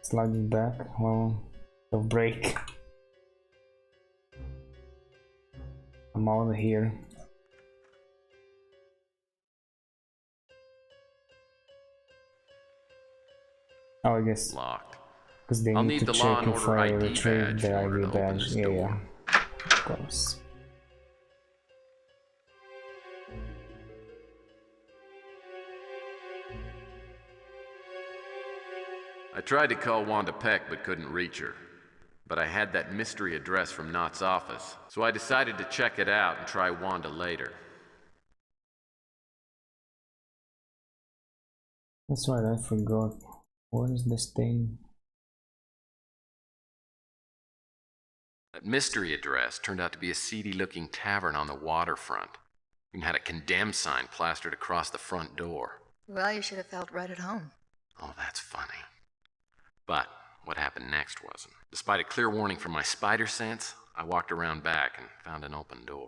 slide it back. Well, the break. I'm out of here. Oh, I guess. Locked. Because they I'll need need to the Law check and if Order I ID retrieve badge the in order ID to open badge. this Yeah, door. yeah. Of course. I tried to call Wanda Peck but couldn't reach her. But I had that mystery address from Knott's office, so I decided to check it out and try Wanda later. That's right, I forgot. What is this thing? That mystery address turned out to be a seedy-looking tavern on the waterfront. Even had a condemned sign plastered across the front door. Well, you should have felt right at home. Oh, that's funny. But what happened next wasn't. Despite a clear warning from my spider sense, I walked around back and found an open door.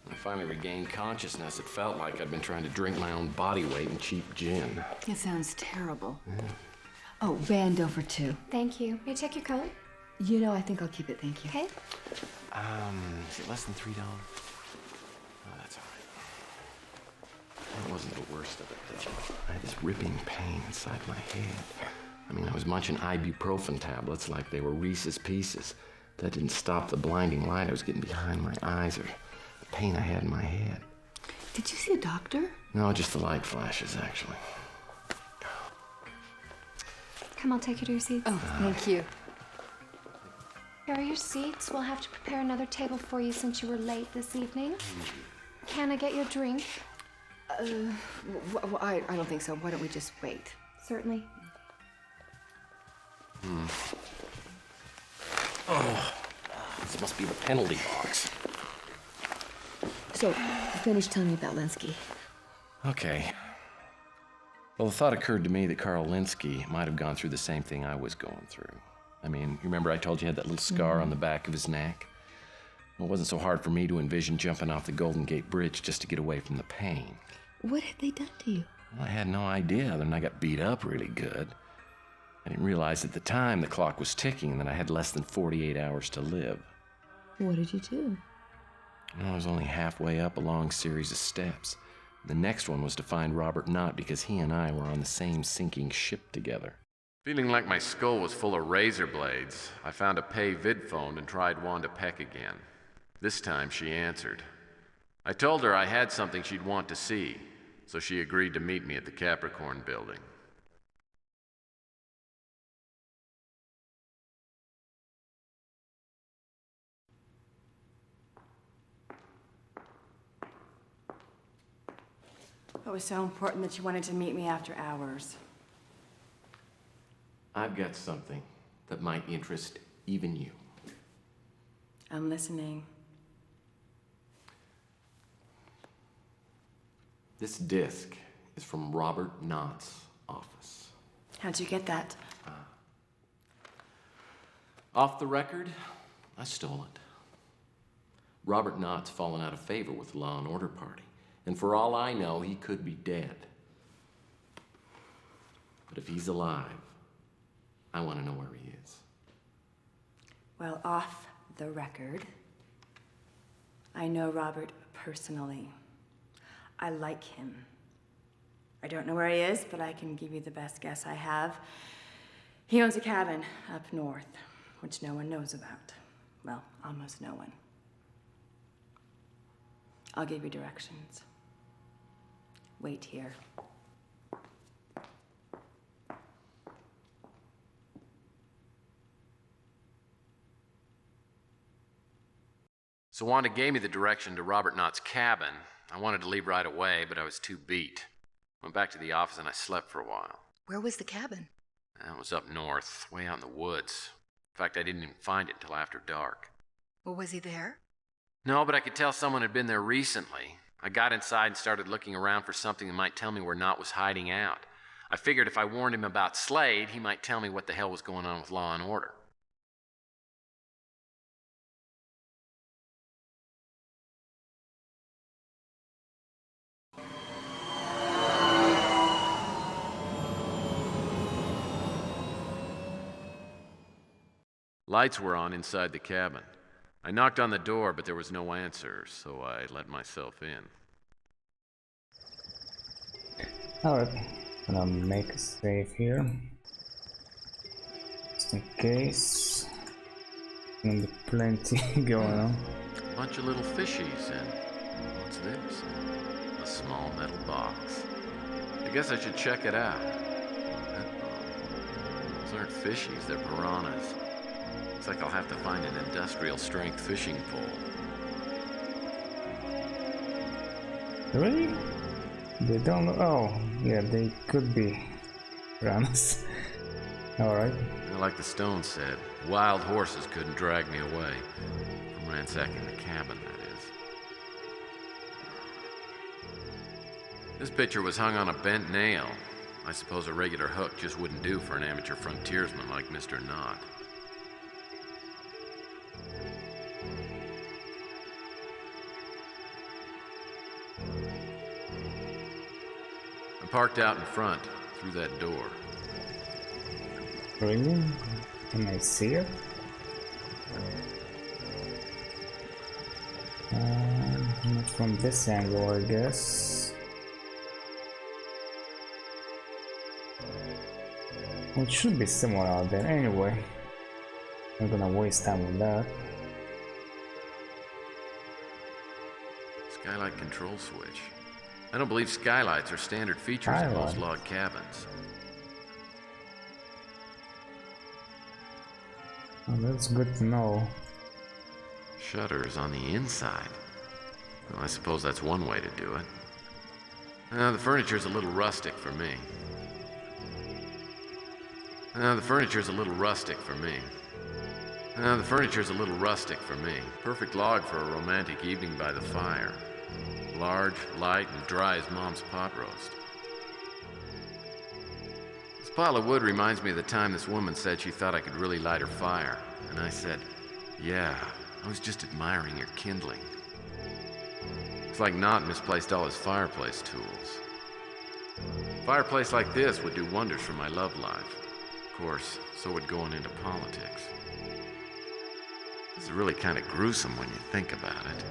I finally regained consciousness. It felt like I'd been trying to drink my own body weight in cheap gin. It sounds terrible. Yeah. Oh, band over two. Thank you. May I check your coat? You know, I think I'll keep it, thank you. Okay. Is it less than $3? Oh, that's all right. That wasn't the worst of it, though. I had this ripping pain inside my head. I mean, I was munching ibuprofen tablets like they were Reese's Pieces. That didn't stop the blinding light I was getting behind my eyes or the pain I had in my head. Did you see a doctor? No, just the light flashes, actually. Come, I'll take you to your seats. Oh, thank you. Here are your seats. We'll have to prepare another table for you since you were late this evening. Can I get your drink? I don't think so. Why don't we just wait? Certainly. Oh, this must be the penalty box. So, finish telling me about Linsky. Okay. Well, the thought occurred to me that Carl Linsky might have gone through the same thing I was going through. I mean, you remember I told you he had that little scar on the back of his neck? Well, it wasn't so hard for me to envision jumping off the Golden Gate Bridge just to get away from the pain. What had they done to you? Well, I had no idea other than I got beat up really good. I didn't realize at the time the clock was ticking and that I had less than 48 hours to live. What did you do? I was only halfway up a long series of steps. The next one was to find Robert Knott because he and I were on the same sinking ship together. Feeling like my skull was full of razor blades, I found a pay vid phone and tried Wanda Peck again. This time she answered. I told her I had something she'd want to see, so she agreed to meet me at the Capricorn building. It was so important that you wanted to meet me after hours. I've got something that might interest even you. I'm listening. This disc is from Robert Knott's office. How'd you get that? Off the record, I stole it. Robert Knott's fallen out of favor with the Law and Order Party, and for all I know, he could be dead. But if he's alive, I want to know where he is. Well, off the record, I know Robert personally. I like him. I don't know where he is, but I can give you the best guess I have. He owns a cabin up north, which no one knows about. Well, almost no one. I'll give you directions. Wait here. So Wanda gave me the direction to Robert Knott's cabin. I wanted to leave right away, but I was too beat. Went back to the office and I slept for a while. Where was the cabin? It was up north, way out in the woods. In fact, I didn't even find it until after dark. Well, was he there? No, but I could tell someone had been there recently. I got inside and started looking around for something that might tell me where Knott was hiding out. I figured if I warned him about Slade, he might tell me what the hell was going on with Law and Order. Lights were on inside the cabin. I knocked on the door, but there was no answer, so I let myself in. Alright, gonna make a save here. Just in case. Gonna be plenty going on. A bunch of little fishies, and what's this? A small metal box. I guess I should check it out. Those aren't fishies, they're piranhas. Looks like I'll have to find an industrial-strength fishing pole. Really? They don't know. Oh, yeah, they could be piranhas. Alright. Like the stone said, wild horses couldn't drag me away. From ransacking the cabin, that is. This picture was hung on a bent nail. I suppose a regular hook just wouldn't do for an amateur frontiersman like Mr. Knott. I parked out in front, through that door. Really? Can I see it? Not from this angle, I guess. It should be somewhere out there anyway. I'm gonna waste time on that. Skylight control switch. I don't believe skylights are standard features in most log cabins. Oh, that's good to know. Shutters on the inside. Well, I suppose that's one way to do it. The furniture's a little rustic for me. The furniture's a little rustic for me. The furniture's a little rustic for me. Perfect log for a romantic evening by the fire. Large, light, and dry as Mom's pot roast. This pile of wood reminds me of the time this woman said she thought I could really light her fire. And I said, yeah, I was just admiring your kindling. It's like Knott misplaced all his fireplace tools. A fireplace like this would do wonders for my love life. Of course, so would going into politics. This is really kind of gruesome when you think about it.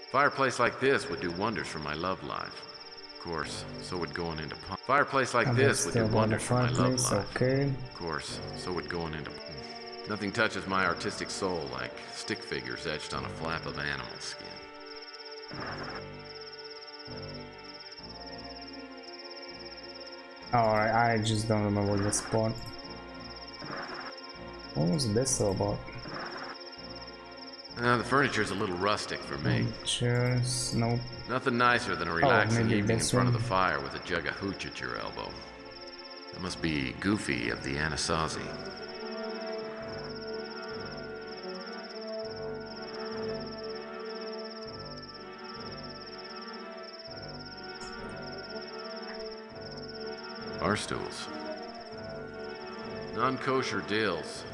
A fireplace like this would do wonders for my love life. Of course, so would going into politics. Fireplace like this would do wonders for my love life. Okay. Of course, so would going into... Nothing touches my artistic soul like stick figures etched on a flap of animal skin. Alright, I just don't remember the spot. What was this all about? The furniture's a little rustic for me. Chairs, nope. Nothing nicer than a relaxing evening in front of the one. fire with a jug of hooch at your elbow. That must be Goofy of the Anasazi. Bar stools. Non-kosher dills.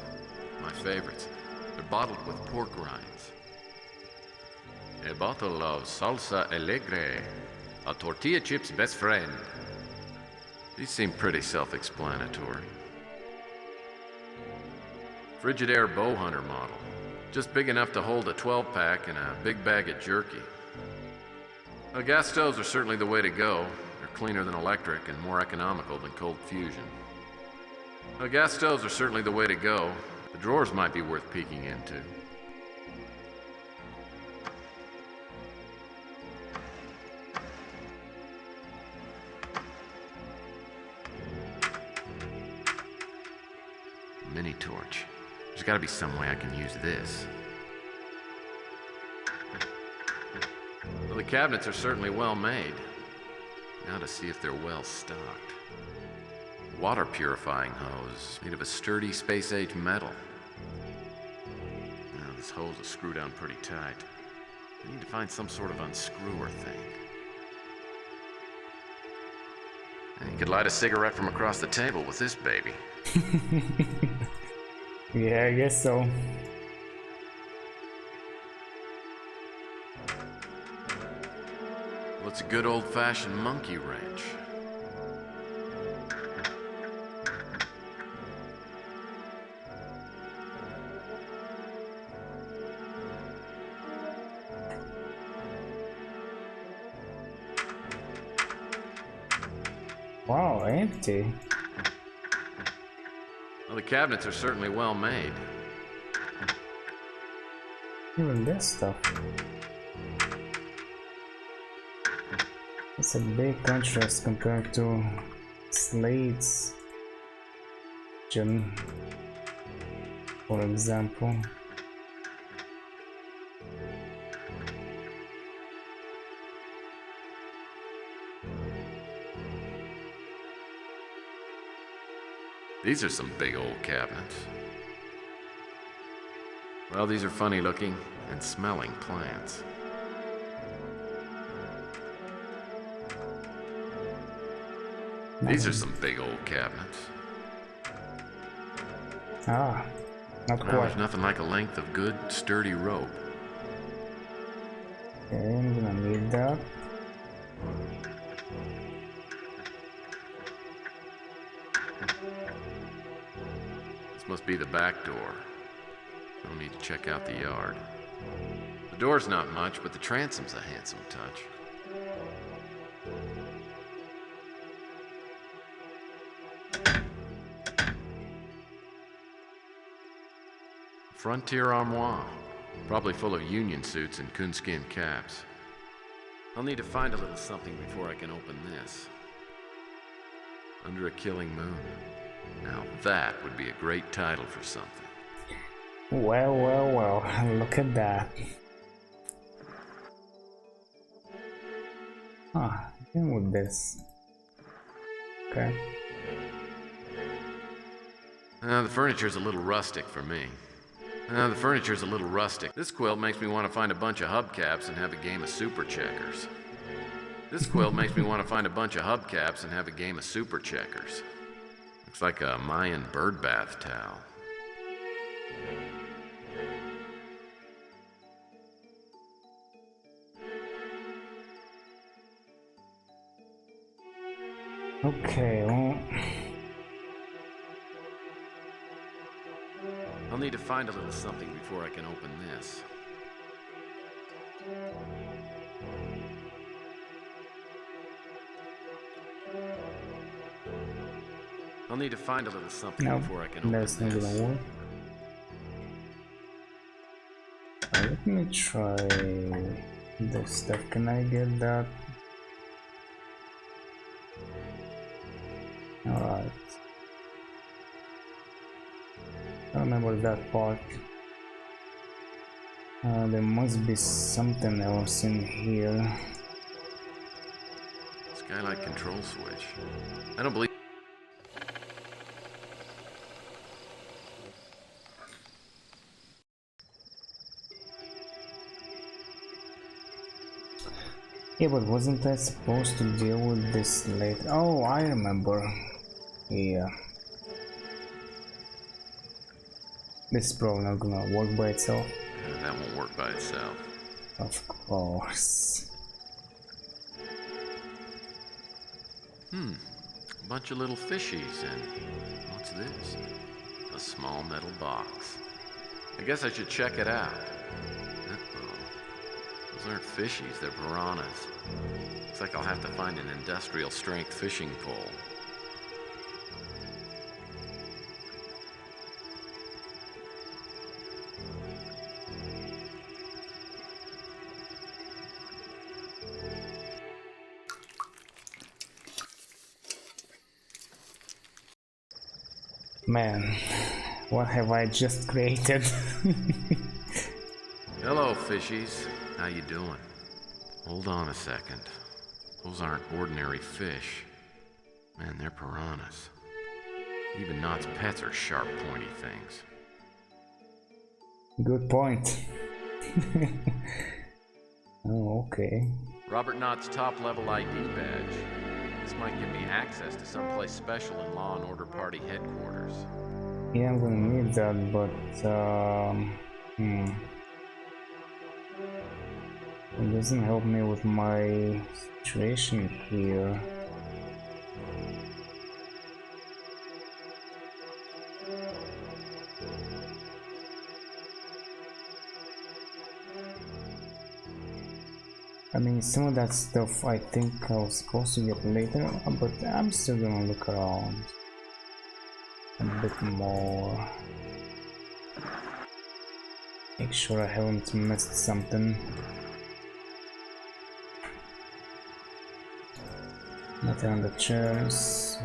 My favorites. They're bottled with pork rinds. A bottle of salsa alegre. A tortilla chip's best friend. These seem pretty self-explanatory. Frigidaire bow hunter model. Just big enough to hold a 12-pack and a big bag of jerky. Gas stoves are certainly the way to go. They're cleaner than electric and more economical than cold fusion. Gas stoves are certainly the way to go. The drawers might be worth peeking into. Mini torch. There's gotta be some way I can use this. Well, the cabinets are certainly well made. Now to see if they're well stocked. Water purifying hose made of a sturdy space-age metal. Now this hose is screwed down pretty tight. I need to find some sort of unscrewer thing. And you could light a cigarette from across the table with this baby. Yeah, I guess so. Well, it's a good old-fashioned monkey wrench. Wow, empty. Well, the cabinets are certainly well made. Even this stuff. It's a big contrast compared to Slade's gym, for example. These are some big old cabinets. Well, these are funny looking and smelling plants. These are some big old cabinets. Ah, not Well, quite. there's nothing like a length of good, sturdy rope. Okay, I'm gonna need that. This must be the back door. No need to check out the yard. The door's not much, but the transom's a handsome touch. Frontier armoire, probably full of union suits and coonskin caps. I'll need to find a little something before I can open this. Under a killing moon. Now that would be a great title for something. Well, look at that. Ah, again with this. Okay. The furniture's a little rustic for me. This quilt makes me want to find a bunch of hubcaps and have a game of super checkers. Looks like a Mayan bird bath towel. Okay, well... I'll need to find a little something before I can open this. That's not gonna work. Let me try this stuff. Can I get that? Alright. I remember that part. There must be something else in here. Skylight control switch. I don't believe... Yeah, but wasn't I supposed to deal with this later? Oh, I remember. Yeah. This is probably not gonna work by itself. That won't work by itself. Of course. A bunch of little fishies and... what's this? A small metal box. I guess I should check it out. Those aren't fishies, they're piranhas. Looks like I'll have to find an industrial strength fishing pole. Man, what have I just created? Hello, fishies. How you doing? Hold on a second. Those aren't ordinary fish. Man, they're piranhas. Even Knott's pets are sharp, pointy things. Good point. Oh, okay. Robert Knott's top-level ID badge. This might give me access to someplace special in Law and Order Party headquarters. Yeah, I'm gonna need that, but it doesn't help me with my situation here. I mean, some of that stuff I think I was supposed to get later, but I'm still gonna look around a bit more. Make sure I haven't missed something. Nothing on the chairs.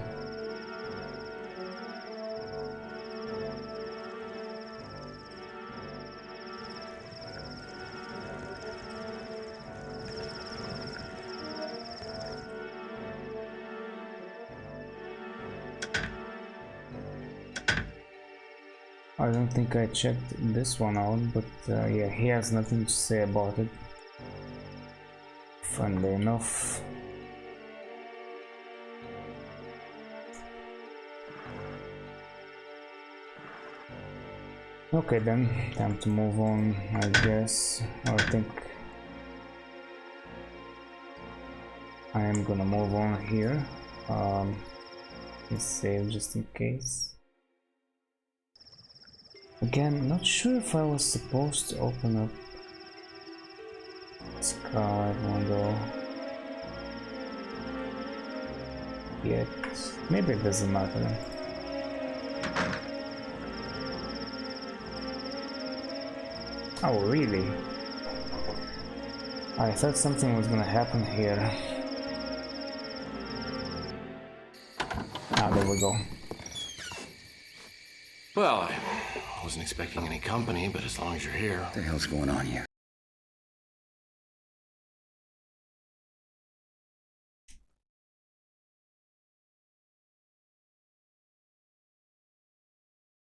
I don't think I checked this one out, but yeah, he has nothing to say about it. Funnily enough. Okay then, time to move on, I guess. I think I am gonna move on here. Let's save just in case. Again, not sure if I was supposed to open up skylight window yet. Maybe it doesn't matter. Oh, really? I thought something was gonna happen here. Ah, there we go. Well, Wasn't expecting any company, but as long as you're here. What the hell's going on here?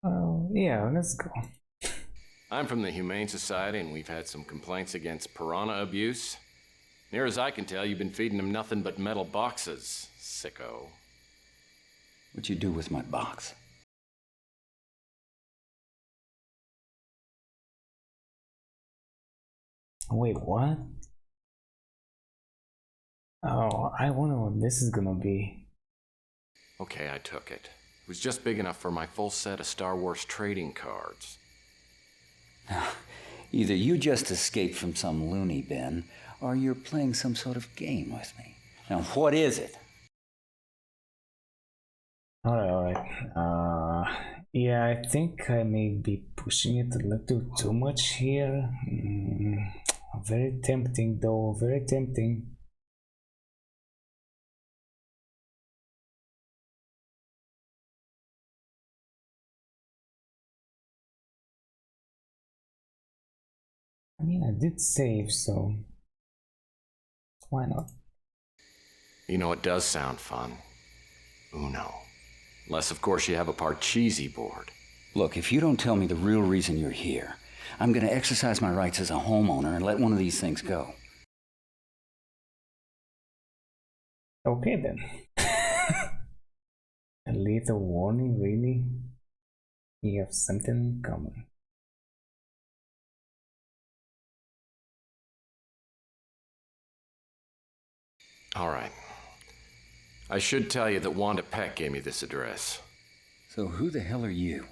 Oh, yeah, let's go. I'm from the Humane Society, and we've had some complaints against piranha abuse. Near as I can tell, you've been feeding them nothing but metal boxes, sicko. What'd you do with my box? Wait, what? Oh, I wonder what this is gonna be. Okay, I took it. It was just big enough for my full set of Star Wars trading cards. Either you just escaped from some loony bin, or you're playing some sort of game with me. Now, what is it? Alright. Yeah, I think I may be pushing it a little too much here. Very tempting, though. Very tempting. I mean, I did save, so why not? You know, it does sound fun. Uno. Unless, of course, you have a Parcheesi board. Look, if you don't tell me the real reason you're here, I'm going to exercise my rights as a homeowner and let one of these things go. Okay, then. A lethal warning, really? We have something in common. All right. I should tell you that Wanda Peck gave me this address. So who the hell are you?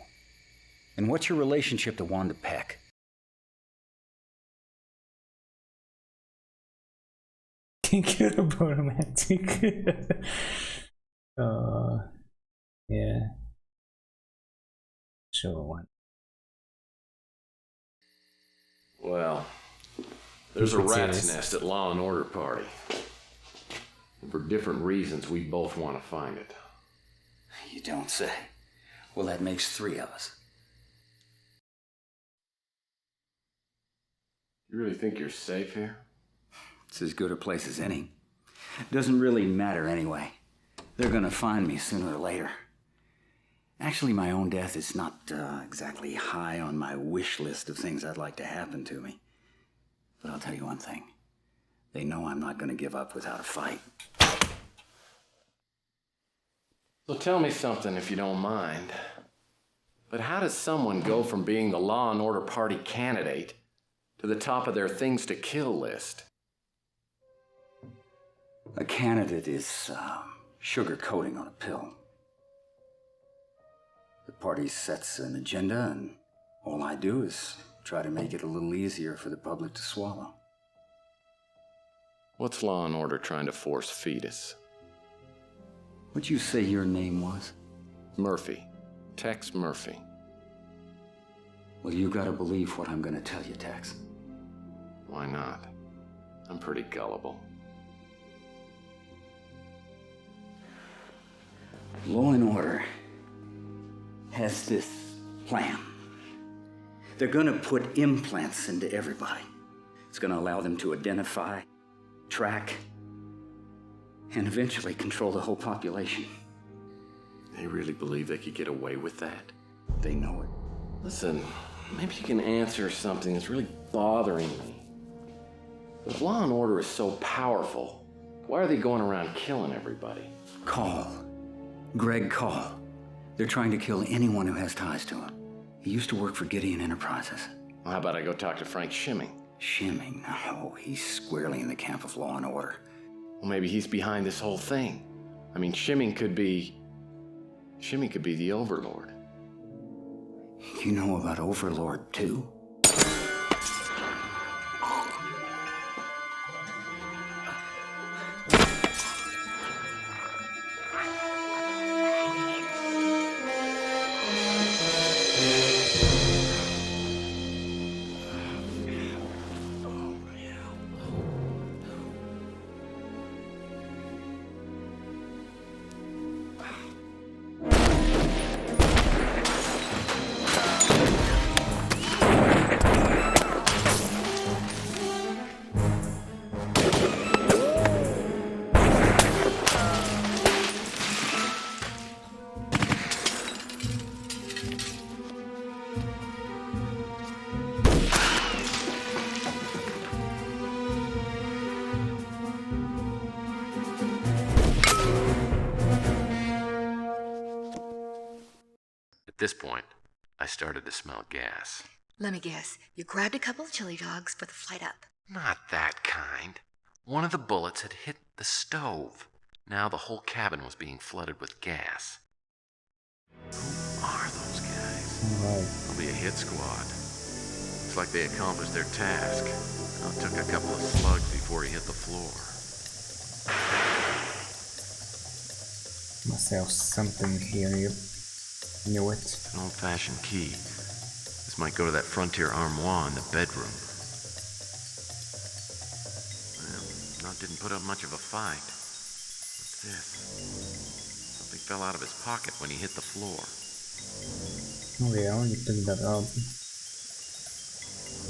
And what's your relationship to Wanda Peck? Incurable romantic. Yeah. Sure one. Well, there's a rat's nest at Law and Order Party. And for different reasons, we both want to find it. You don't say. Well, that makes 3 of us. You really think you're safe here? It's as good a place as any. Doesn't really matter anyway. They're gonna find me sooner or later. Actually, my own death is not exactly high on my wish list of things I'd like to happen to me. But I'll tell you one thing. They know I'm not gonna give up without a fight. So tell me something if you don't mind. But how does someone go from being the Law and Order Party candidate to the top of their things to kill list? A candidate is sugar coating on a pill. The party sets an agenda, and all I do is try to make it a little easier for the public to swallow. What's Law and Order trying to force feed us? What'd you say your name was? Murphy. Tex Murphy. Well, you gotta believe what I'm gonna tell you, Tex. Why not? I'm pretty gullible. Law and Order has this plan. They're gonna put implants into everybody. It's gonna allow them to identify, track, and eventually control the whole population. They really believe they could get away with that? They know it. Listen, maybe you can answer something that's really bothering me. If Law and Order is so powerful, why are they going around killing everybody? Call. Greg Call. They're trying to kill anyone who has ties to him. He used to work for Gideon Enterprises. Well, how about I go talk to Frank Shimming? Shimming? No, he's squarely in the camp of Law and Order. Well, maybe he's behind this whole thing. I mean, Shimming could be the Overlord. You know about Overlord, too? At this point, I started to smell gas. Let me guess. You grabbed a couple of chili dogs for the flight up. Not that kind. One of the bullets had hit the stove. Now the whole cabin was being flooded with gas. Who are those guys? They'll be a hit squad. Looks like they accomplished their task. Now it took a couple of slugs before he hit the floor. Must have something here. You knew it. An old-fashioned key. This might go to that frontier armoire in the bedroom. Well, Knott didn't put up much of a fight. What's this? Something fell out of his pocket when he hit the floor. Oh yeah, you picked that up.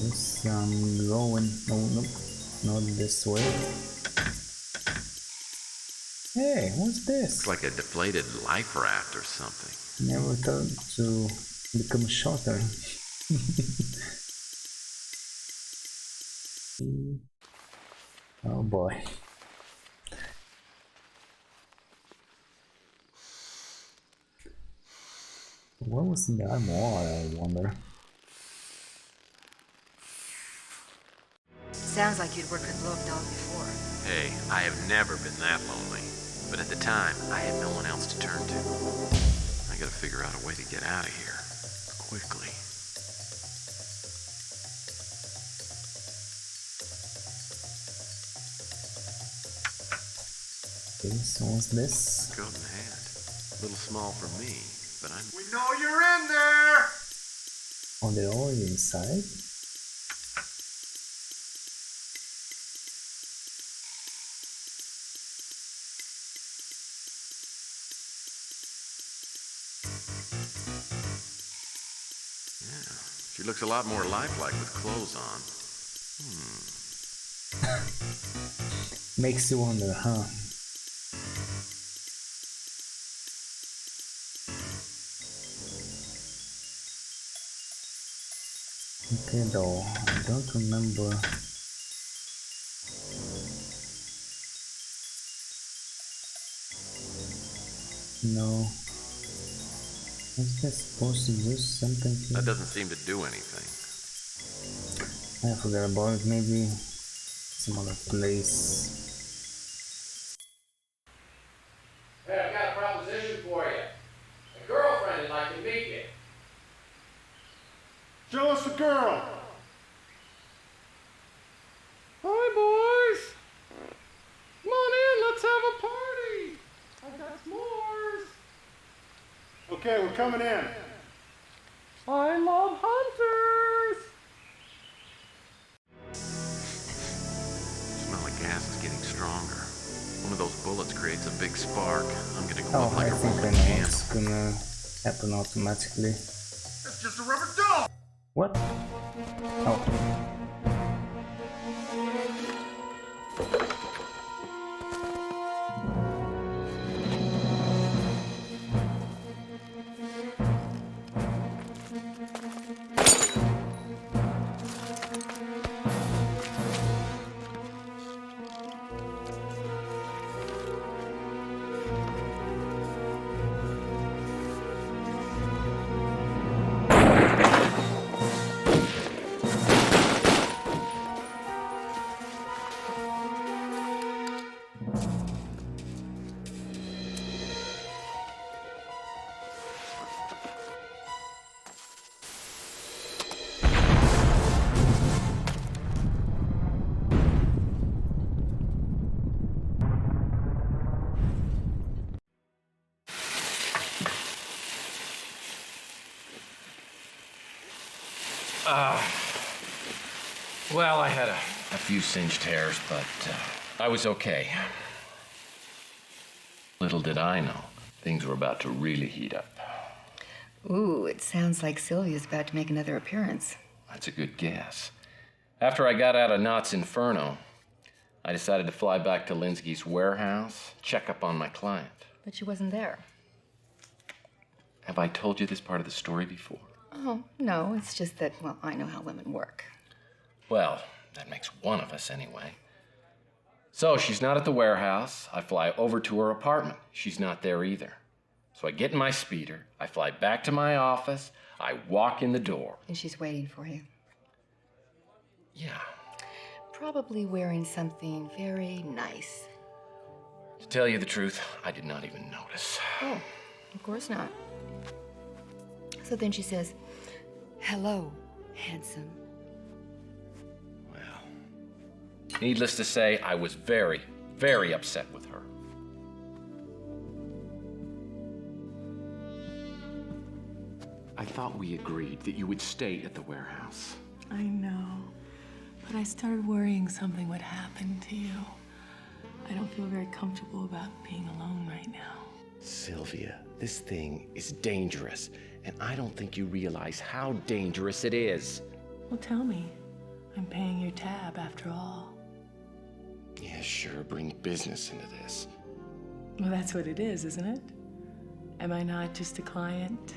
Yes, I'm going. Oh no, not this way. Hey, what's this? Looks like a deflated life raft or something. Never thought to become shorter. Oh boy. What was in the armoire, I wonder? Sounds like you'd worked with Blow Up Dog before. Hey, I have never been that lonely. But at the time, I had no one else to turn to. I gotta figure out a way to get out of here. Quickly. Okay, so what's this? Coat and hat. A little small for me, but I'm... We know you're in there! Oh, they're all inside? She looks a lot more lifelike with clothes on. Makes you wonder, huh? Okay, though, I don't remember. No. Was this supposed to do something here? That doesn't seem to do anything. I forgot about it, maybe some other place. Hey, I've got a proposition for you. A girlfriend would like to meet you. Show us the girl! Hi, boys. Come on in, let's have a party. I got s'mores. Okay, we're coming in. I love hunters. The smell of gas is getting stronger. One of those bullets creates a big spark. I'm gonna go up Oh, like I a think I Roman know candle. what's gonna happen automatically. It's just a rubber dog! What? Oh. Well, I had a few singed hairs, but I was okay. Little did I know, things were about to really heat up. Ooh, it sounds like Sylvia's about to make another appearance. That's a good guess. After I got out of Knott's Inferno, I decided to fly back to Linsky's warehouse, check up on my client. But she wasn't there. Have I told you this part of the story before? Oh, no, it's just that, well, I know how women work. Well, that makes one of us anyway. So she's not at the warehouse. I fly over to her apartment. She's not there either. So I get in my speeder, I fly back to my office, I walk in the door. And she's waiting for you. Yeah. Probably wearing something very nice. To tell you the truth, I did not even notice. Oh, of course not. So then she says, "Hello, handsome." Needless to say, I was very, very upset with her. I thought we agreed that you would stay at the warehouse. I know, but I started worrying something would happen to you. I don't feel very comfortable about being alone right now. Sylvia, this thing is dangerous, and I don't think you realize how dangerous it is. Well, tell me. I'm paying your tab after all. Yeah, sure, bring business into this. Well, that's what it is, isn't it? Am I not just a client?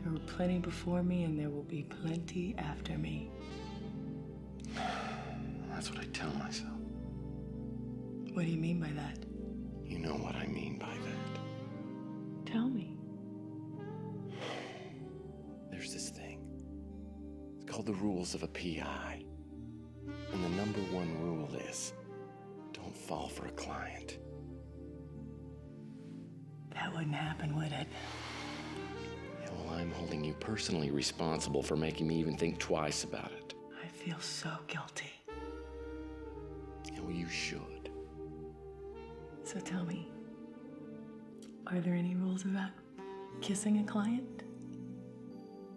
There were plenty before me, and there will be plenty after me. That's what I tell myself. What do you mean by that? You know what I mean by that. Tell me. There's this thing. It's called the rules of a PI. And the number one rule is, don't fall for a client. That wouldn't happen, would it? Yeah, well, I'm holding you personally responsible for making me even think twice about it. I feel so guilty. Yeah, well, you should. So tell me, are there any rules about kissing a client?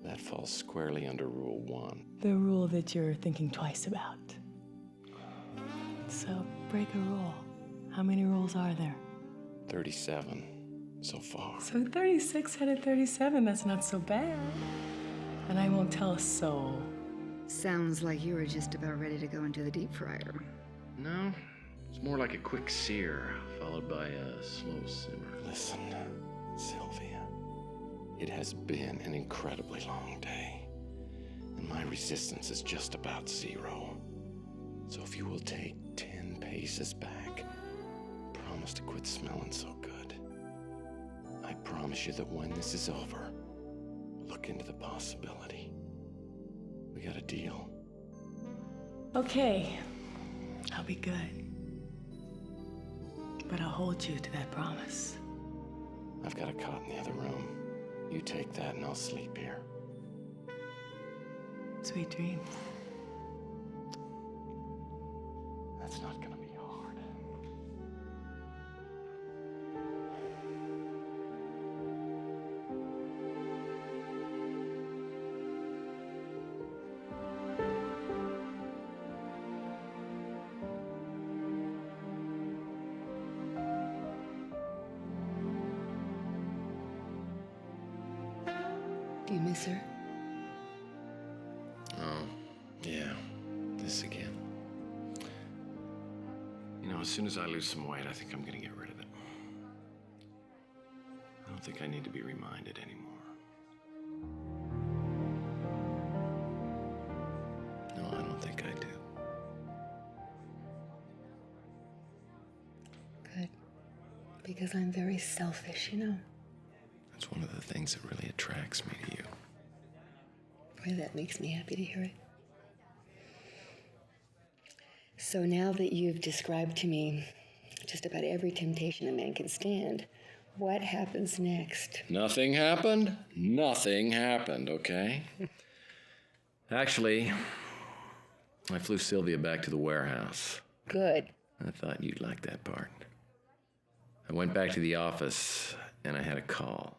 That falls squarely under Rule 1. The rule that you're thinking twice about. So break a rule. How many rules are there? 37 so far. So 36 out of 37, that's not so bad. And I won't tell a soul. Sounds like you were just about ready to go into the deep fryer. No, it's more like a quick sear, followed by a slow simmer. Listen, Sylvia, it has been an incredibly long day, and my resistance is just about 0. So if you will take 10 paces back, promise to quit smelling so good. I promise you that when this is over, look into the possibility. We got a deal. Okay, I'll be good. But I'll hold you to that promise. I've got a cot in the other room. You take that and I'll sleep here. Sweet dreams. That's not gonna be hard. Do you miss her? Oh, yeah. This again. You know, as soon as I lose some weight, I think I'm gonna get rid of it. I don't think I need to be reminded anymore. No, I don't think I do. Good. Because I'm very selfish, you know. That's one of the things that really attracts me to you. Boy, that makes me happy to hear it. So now that you've described to me just about every temptation a man can stand, what happens next? Nothing happened? Nothing happened, okay? Actually, I flew Sylvia back to the warehouse. Good. I thought you'd like that part. I went back to the office and I had a call.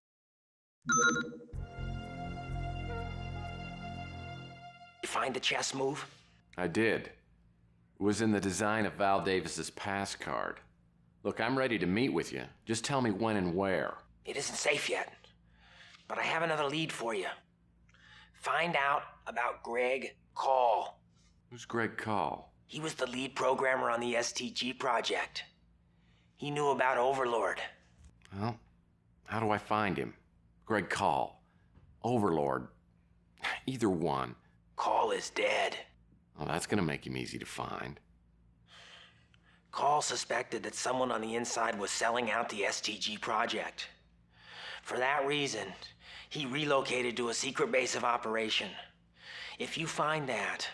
You find the chess move? I did. It was in the design of Val Davis's pass card. Look, I'm ready to meet with you. Just tell me when and where. It isn't safe yet, but I have another lead for you. Find out about Greg Call. Who's Greg Call? He was the lead programmer on the STG project. He knew about Overlord. Well, how do I find him? Greg Call. Overlord. Either one. Call is dead. Oh, that's gonna make him easy to find. Call suspected that someone on the inside was selling out the STG project. For that reason, he relocated to a secret base of operation. If you find that,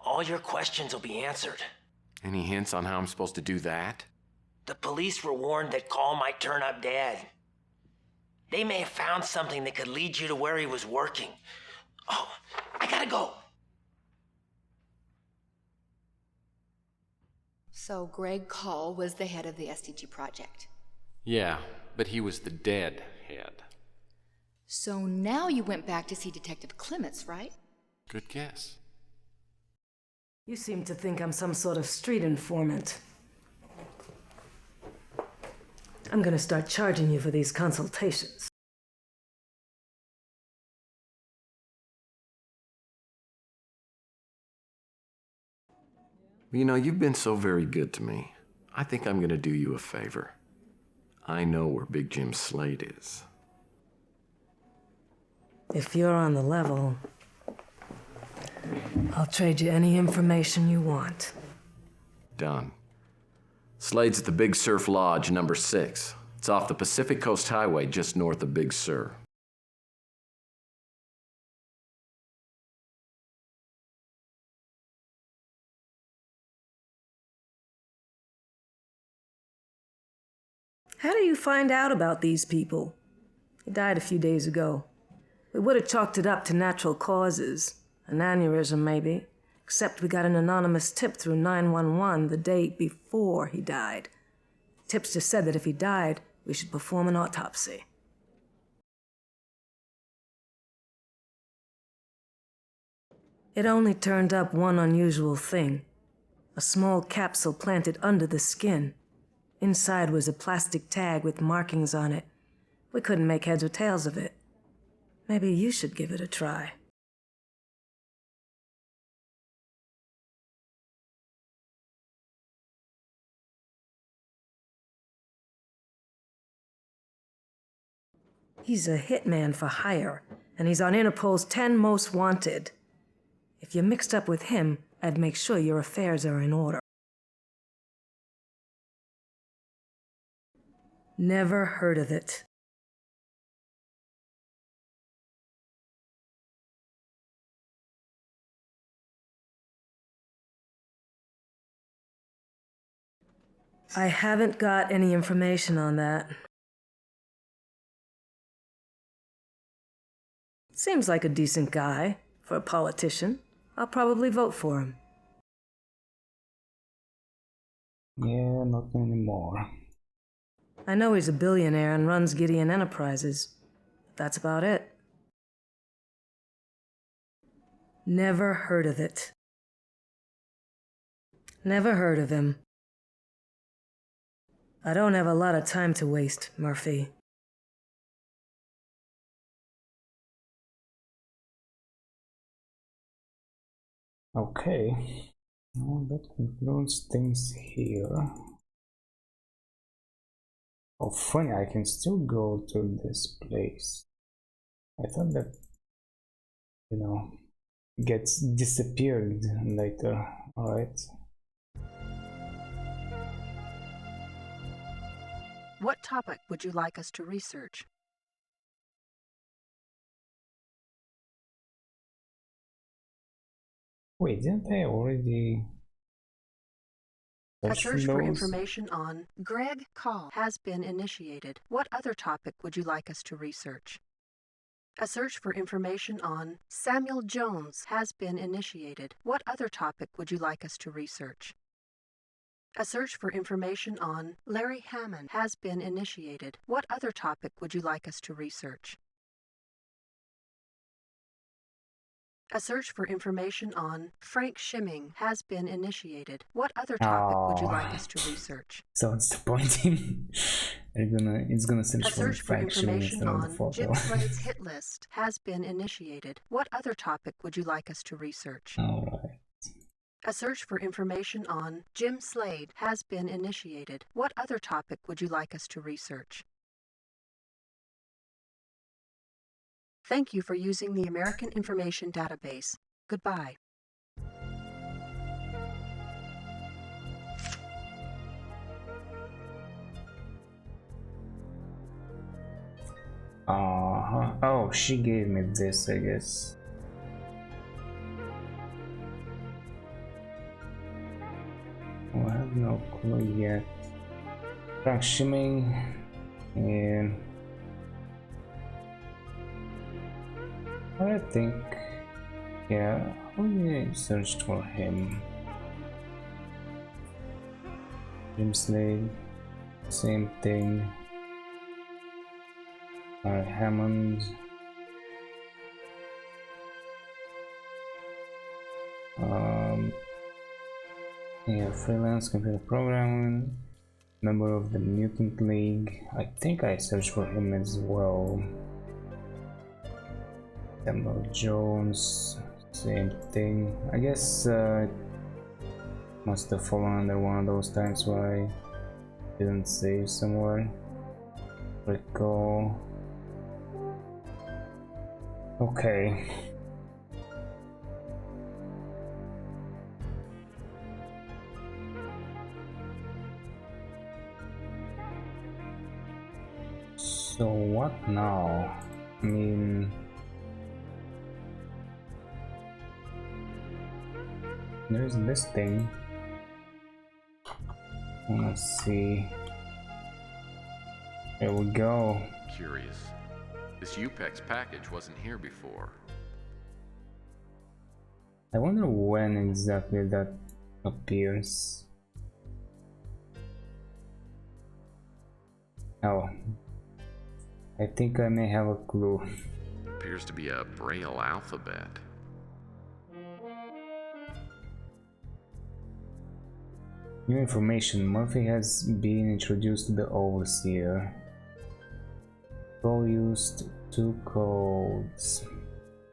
all your questions will be answered. Any hints on how I'm supposed to do that? The police were warned that Call might turn up dead. They may have found something that could lead you to where he was working. Oh, I gotta go. So Greg Call was the head of the SDG project. Yeah, but he was the dead head. So now you went back to see Detective Clements, right? Good guess. You seem to think I'm some sort of street informant. I'm gonna start charging you for these consultations. You know, you've been so very good to me. I think I'm gonna do you a favor. I know where Big Jim Slade is. If you're on the level, I'll trade you any information you want. Done. Slade's at the Big Surf Lodge, number 6. It's off the Pacific Coast Highway just north of Big Sur. How do you find out about these people? He died a few days ago. We would have chalked it up to natural causes. An aneurysm, maybe. Except we got an anonymous tip through 911 the day before he died. Tips just said that if he died, we should perform an autopsy. It only turned up one unusual thing. A small capsule planted under the skin. Inside was a plastic tag with markings on it. We couldn't make heads or tails of it. Maybe you should give it a try. He's a hitman for hire, and he's on Interpol's 10 Most Wanted. If you're mixed up with him, I'd make sure your affairs are in order. Never heard of it. I haven't got any information on that. Seems like a decent guy for a politician. I'll probably vote for him. Yeah, not anymore. I know he's a billionaire and runs Gideon Enterprises. That's about it. Never heard of it. Never heard of him. I don't have a lot of time to waste, Murphy. Okay. Well, that concludes things here. Oh, funny, I can still go to this place. I thought that, you know, gets disappeared later. Alright. What topic would you like us to research? Wait, didn't I already A search for those? information on Greg Call has been initiated. What other topic would you like us to research? A search for information on Samuel Jones has been initiated. What other topic would you like us to research? A search for information on Larry Hammond has been initiated. What other topic would you like us to research? A search for information on Frank Schimming has been initiated. What other topic would you like us to research? So disappointing. It's gonna search A search for fraction information instead of the on photo. Jim Slade's hit list has been initiated. What other topic would you like us to research? Alright. A search for information on Jim Slade has been initiated. What other topic would you like us to research? Thank you for using the American Information Database. Goodbye. Oh, she gave me this, I guess. Oh, I have no clue yet. Track shimming and I think, yeah, I searched for him. Jim Slade, same thing. Hammond. Yeah, freelance computer programming, member of the Mutant League. I think I searched for him as well. Samuel Jones, same thing. I guess must have fallen under one of those times where I didn't save somewhere. Recall. Okay. So what now? I mean, there's this thing. Let's see. There we go. Curious. This UPEX package wasn't here before. I wonder when exactly that appears. Oh, I think I may have a clue. Appears to be a Braille alphabet. New information. Murphy has been introduced to the Overseer. Pro used 2 codes.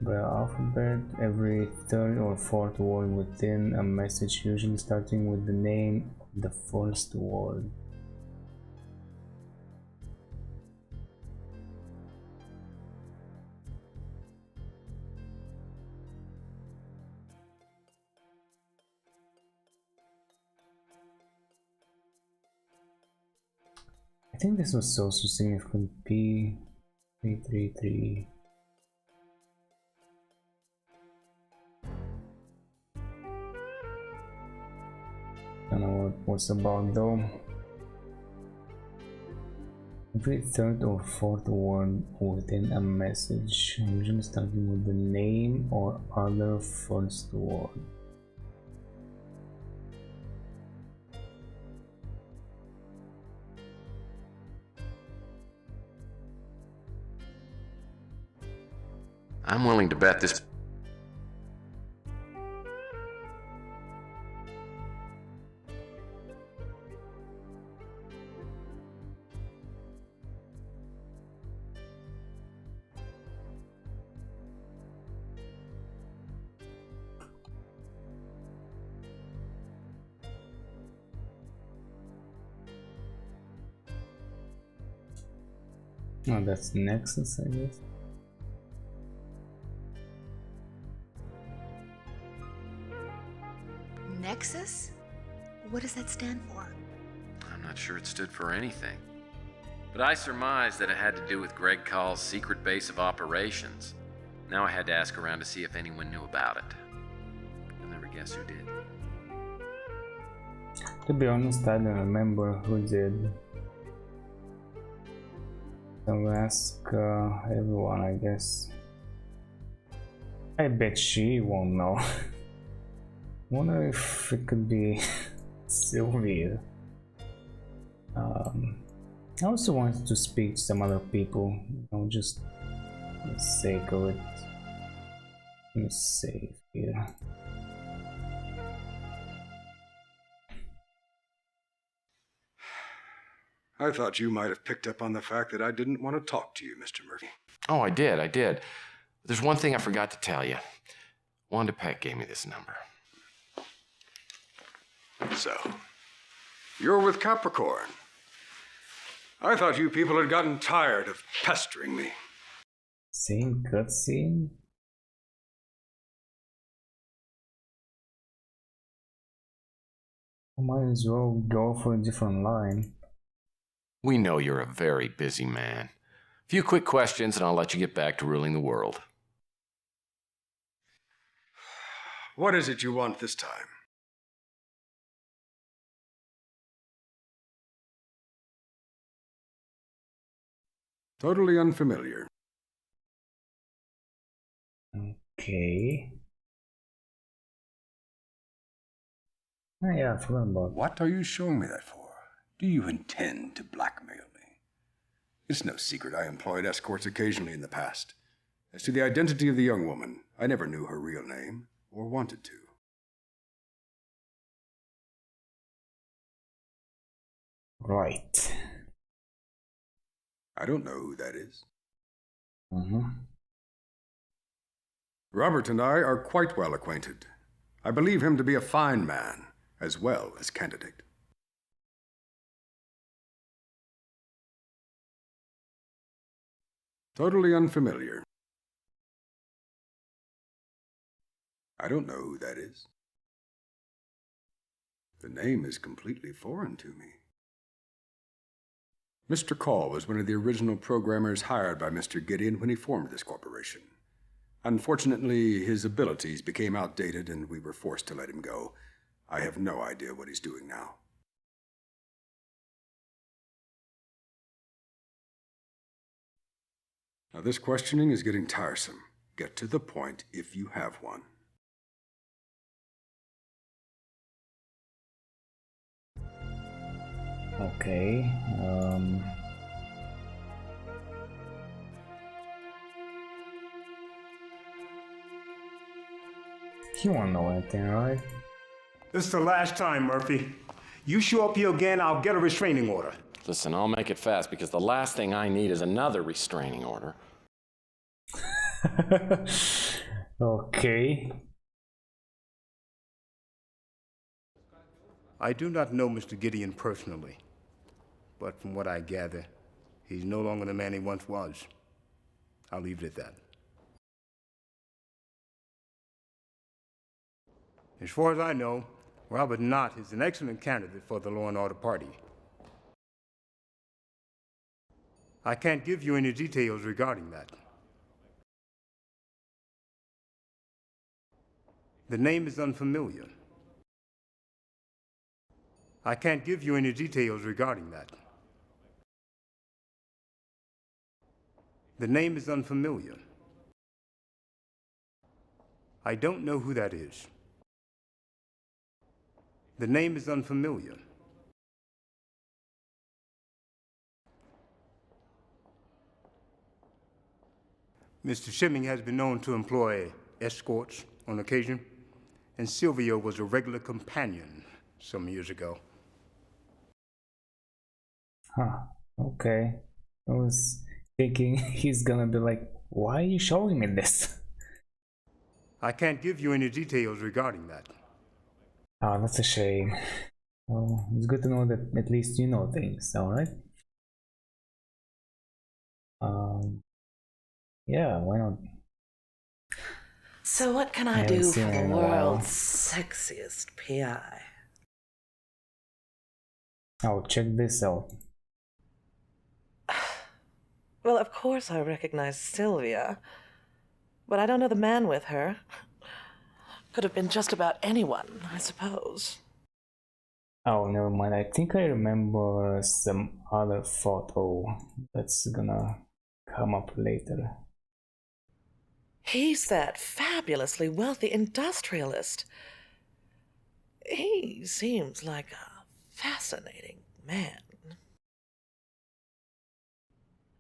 Braille alphabet. Every third or fourth word within a message, usually starting with the name of the first word. I think this was also significant. P333. Don't know what what's about though. Every third or fourth word within a message, usually starting with the name or other first word. I'm willing to bet this. Oh, that's Nexus, I guess. Nexus? What does that stand for? I'm not sure it stood for anything. But I surmised that it had to do with Greg Call's secret base of operations. Now I had to ask around to see if anyone knew about it. You'll never guess who did. To be honest, I don't remember who did. I'll ask everyone, I guess. I bet she won't know. Wonder if it could be Sylvia. I also wanted to speak to some other people, you know, just for the sake of it. Let me save here. I thought you might have picked up on the fact that I didn't want to talk to you, Mr. Murphy. Oh, I did. There's one thing I forgot to tell you. Wanda Peck gave me this number. So, you're with Capricorn. I thought you people had gotten tired of pestering me. Same cutscene? I might as well go for a different line. We know you're a very busy man. Few quick questions and I'll let you get back to ruling the world. What is it you want this time? Totally unfamiliar. Okay. Oh, yeah, I forgot about. What are you showing me that for? Do you intend to blackmail me? It's no secret I employed escorts occasionally in the past. As to the identity of the young woman, I never knew her real name, or wanted to. Right. I don't know who that is. Mm-hmm. Robert and I are quite well acquainted. I believe him to be a fine man, as well as candidate. Totally unfamiliar. I don't know who that is. The name is completely foreign to me. Mr. Call was one of the original programmers hired by Mr. Gideon when he formed this corporation. Unfortunately, his abilities became outdated and we were forced to let him go. I have no idea what he's doing now. Now, this questioning is getting tiresome. Get to the point if you have one. Okay. He won't know anything, right? This is the last time, Murphy. You show up here again, I'll get a restraining order. Listen, I'll make it fast because the last thing I need is another restraining order. Okay. I do not know Mr. Gideon personally, but from what I gather, he's no longer the man he once was. I'll leave it at that. As far as I know, Robert Knott is an excellent candidate for the Law and Order Party. I can't give you any details regarding that. The name is unfamiliar. I can't give you any details regarding that. The name is unfamiliar. I don't know who that is. The name is unfamiliar. Mr. Shimming has been known to employ escorts on occasion, and Sylvia was a regular companion some years ago. Huh. Okay. I was thinking he's gonna be like, why are you showing me this? I can't give you any details regarding that. Oh, that's a shame. Well, it's good to know that at least you know things, alright? Yeah, why not? So what can I do for the world's sexiest PI? Oh, check this out. Well, of course I recognize Sylvia, but I don't know the man with her. Could have been just about anyone, I suppose. Oh, never mind. I think I remember some other photo that's gonna come up later. He's that fabulously wealthy industrialist. He seems like a fascinating man.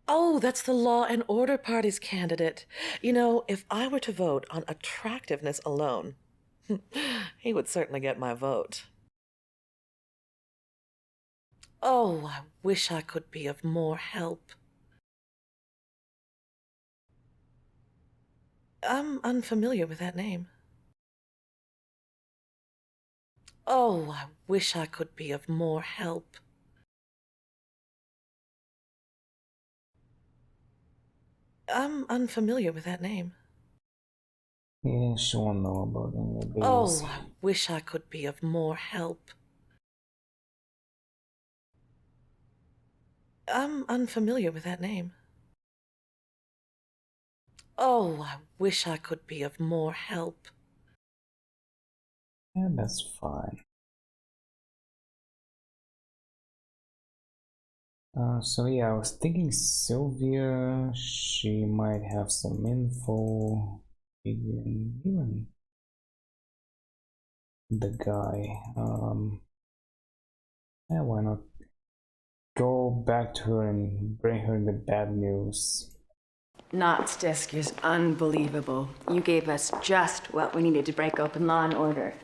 Oh, that's the Law and Order Party's candidate. You know, if I were to vote on attractiveness alone, he would certainly get my vote. Oh, I wish I could be of more help. I'm unfamiliar with that name. Oh, I wish I could be of more help. I'm unfamiliar with that name. Yeah, she won't know about any of these. Oh, I wish I could be of more help. I'm unfamiliar with that name. Oh, I wish I could be of more help. Yeah, that's fine. So yeah, I was thinking Sylvia, she might have some info, even the guy. Yeah, why not go back to her and bring her the bad news? Knott's disc is unbelievable. You gave us just what we needed to break open Law and Order.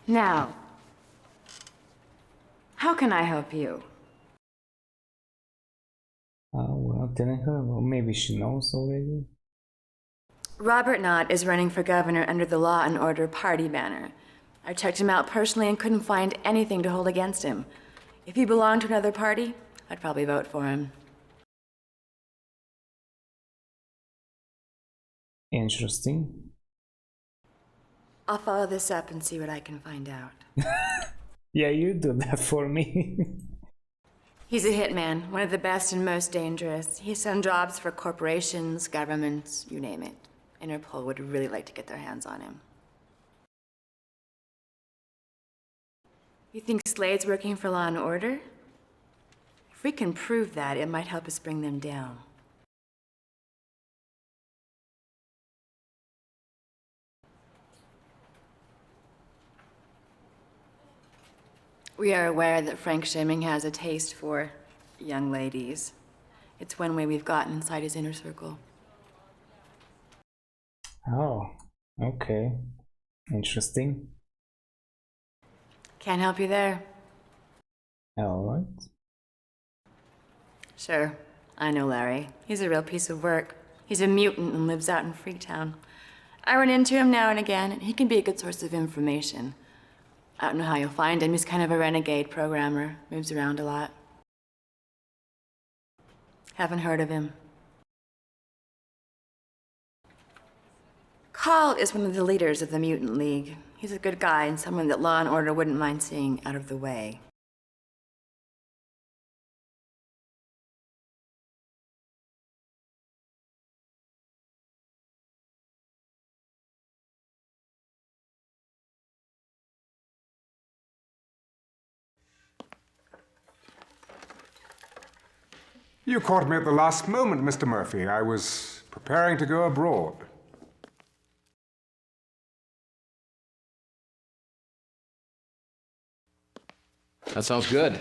Now, how can I help you? Well, telling her, well, maybe she knows already. Robert Knott is running for governor under the Law and Order party banner. I checked him out personally and couldn't find anything to hold against him. If he belonged to another party, I'd probably vote for him. Interesting. I'll follow this up and see what I can find out. Yeah, you do that for me. He's a hitman, one of the best and most dangerous. He's done jobs for corporations, governments, you name it. Interpol would really like to get their hands on him. You think Slade's working for Law and Order? If we can prove that, it might help us bring them down. We are aware that Frank Schimming has a taste for young ladies. It's one way we've gotten inside his inner circle. Oh, okay. Interesting. Can't help you there. Alright. Sure, I know Larry. He's a real piece of work. He's a mutant and lives out in Freetown. I run into him now and again, and he can be a good source of information. I don't know how you'll find him. He's kind of a renegade programmer, moves around a lot. Haven't heard of him. Carl is one of the leaders of the Mutant League. He's a good guy and someone that Law and Order wouldn't mind seeing out of the way. You caught me at the last moment, Mr. Murphy. I was preparing to go abroad. That sounds good.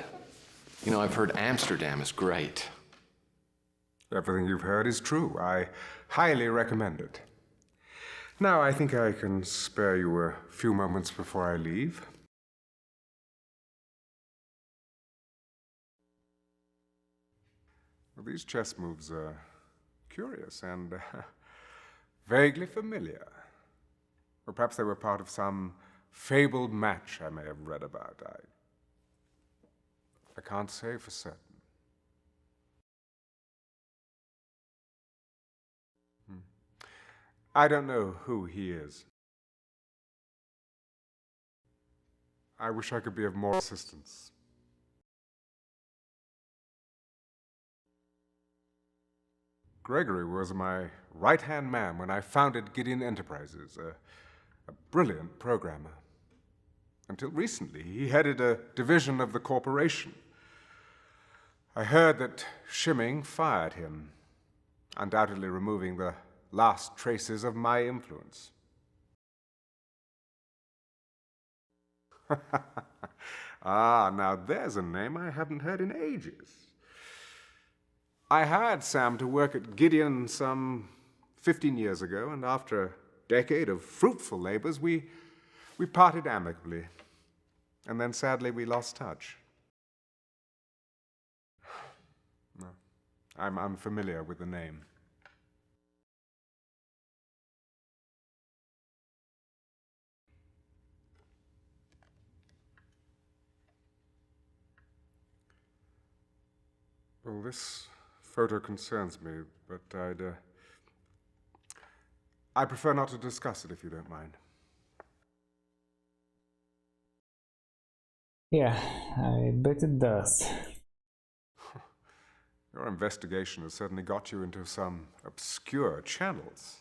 You know, I've heard Amsterdam is great. Everything you've heard is true. I highly recommend it. Now, I think I can spare you a few moments before I leave. Well, these chess moves are curious and vaguely familiar. Or perhaps they were part of some fabled match I may have read about. I can't say for certain. I don't know who he is. I wish I could be of more assistance. Gregory was my right-hand man when I founded Gideon Enterprises, a brilliant programmer. Until recently, he headed a division of the corporation. I heard that Schimming fired him, undoubtedly removing the last traces of my influence. Now there's a name I haven't heard in ages. I hired Sam to work at Gideon some 15 years ago, and after a decade of fruitful labors, we parted amicably. And then sadly, we lost touch. No, I'm unfamiliar with the name. Well, this photo concerns me, but I prefer not to discuss it if you don't mind. Yeah, I bet it does. Your investigation has certainly got you into some obscure channels.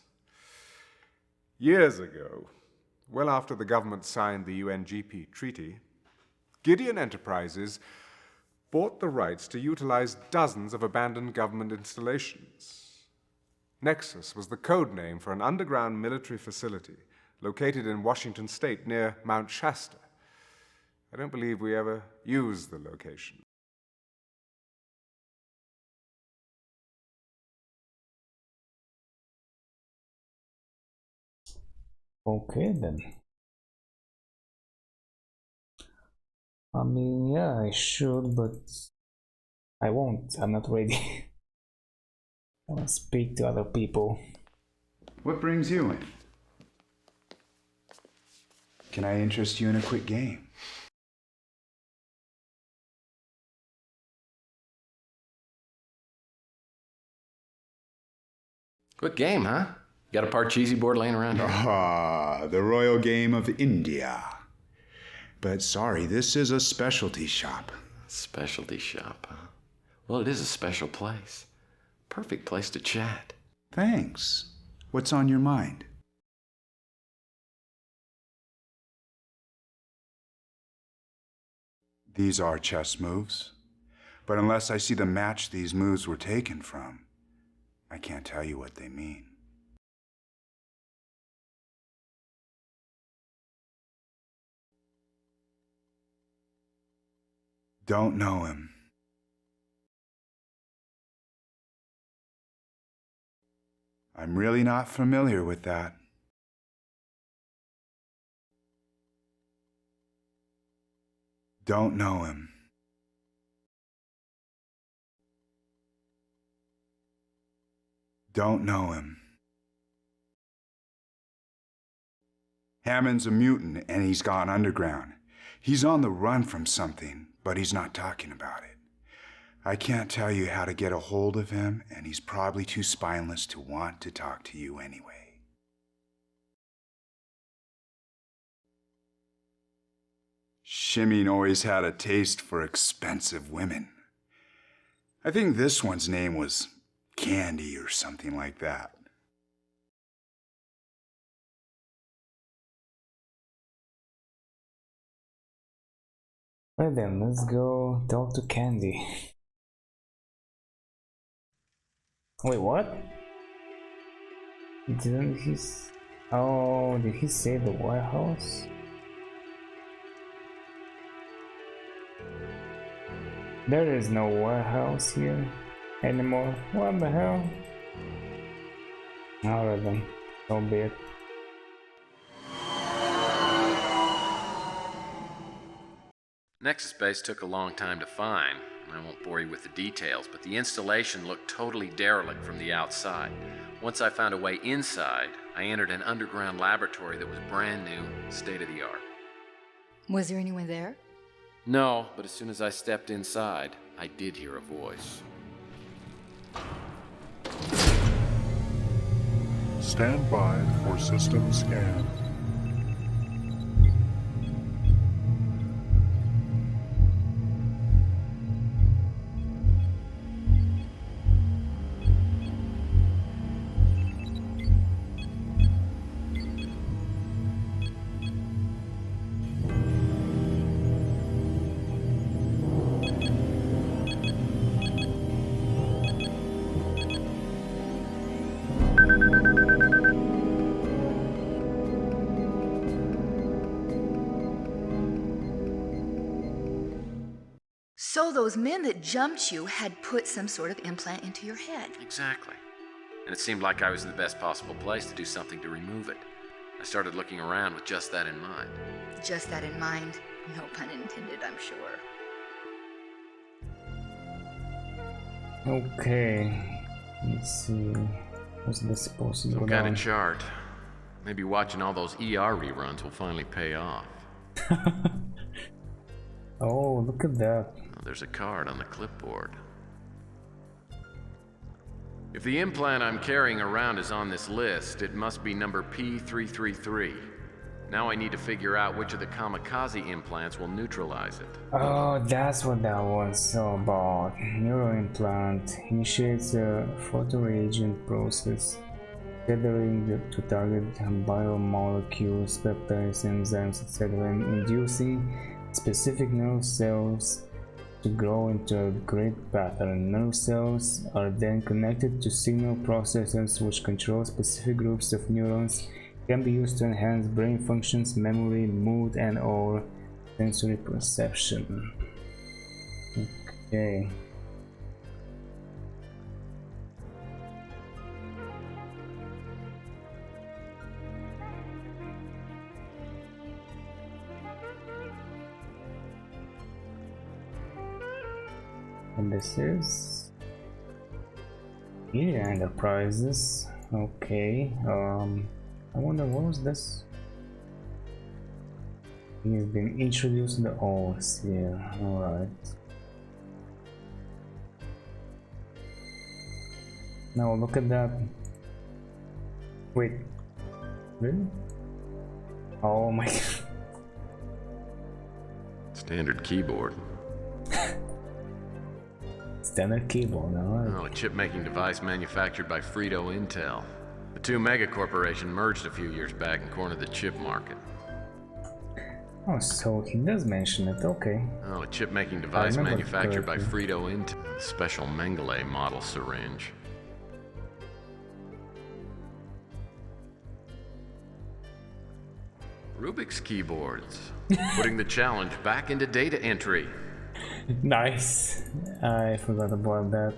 Years ago, well after the government signed the UNGP treaty, Gideon Enterprises bought the rights to utilize dozens of abandoned government installations. Nexus was the code name for an underground military facility located in Washington state near Mount Shasta. I don't believe we ever used the location. Okay then. I mean, yeah, I should, but I won't. I'm not ready. I want to speak to other people. What brings you in? Can I interest you in a quick game? Quick game, huh? Got a Parcheesi board laying around here? Ah, the royal game of India. But sorry, this is a specialty shop. Specialty shop, huh? Well, it is a special place. Perfect place to chat. Thanks. What's on your mind? These are chess moves. But unless I see the match these moves were taken from, I can't tell you what they mean. Don't know him. I'm really not familiar with that. Don't know him. Don't know him. Hammond's a mutant and he's gone underground. He's on the run from something, but he's not talking about it. I can't tell you how to get a hold of him, and he's probably too spineless to want to talk to you anyway. Cymon always had a taste for expensive women. I think this one's name was Candy or something like that. Well then, let's go talk to Candy. Wait, what? Didn't he... Oh, did he say the warehouse? There is no warehouse here anymore. What the hell? Alright then, so be it. Nexus Base took a long time to find. I won't bore you with the details, but the installation looked totally derelict from the outside. Once I found a way inside, I entered an underground laboratory that was brand new, state of the art. Was there anyone there? No, but as soon as I stepped inside, I did hear a voice. Stand by for system scan. So those men that jumped you had put some sort of implant into your head. Exactly. And it seemed like I was in the best possible place to do something to remove it. I started looking around with just that in mind. Just that in mind. No pun intended, I'm sure. Okay. Let's see. What's this supposed to be? Some kind of chart. Maybe watching all those ER reruns will finally pay off. Oh, look at that. Oh, there's a card on the clipboard. If the implant I'm carrying around is on this list, it must be number P333. Now I need to figure out which of the kamikaze implants will neutralize it. Oh, that's what that was all about. Neuroimplant initiates a photoreagent process, tethering to target biomolecules, peptides, enzymes, etc., and inducing specific nerve cells to grow into a grid pattern. Nerve cells are then connected to signal processors which control specific groups of neurons, can be used to enhance brain functions, memory, mood, and or sensory perception. Okay. And this is Media Enterprises. Okay. I wonder what was this? He's been introduced to the O's here. Alright. Now look at that. Wait. Really? Oh my god. Standard keyboard. Standard keyboard, alright. Oh, a chip-making device manufactured by Frito Intel. The two mega corporation merged a few years back and cornered the chip market. Oh, so he does mention it, okay. Oh, a chip-making device manufactured by Frito Intel. Special Mengele model syringe. Rubik's keyboards. Putting the challenge back into data entry. Nice. I forgot about that.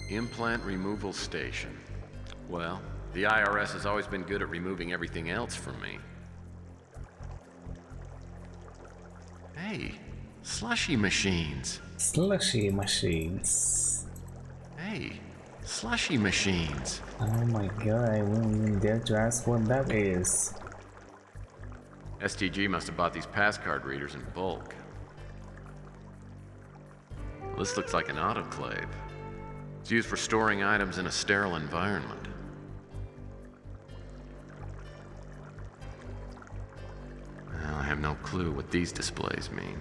Implant removal station. Well, the IRS has always been good at removing everything else from me. Hey, slushy machines. Slushy machines. Hey, slushy machines. Oh my god, I wouldn't even dare to ask what that is. STG must have bought these pass card readers in bulk. This looks like an autoclave. It's used for storing items in a sterile environment. Well, I have no clue what these displays mean.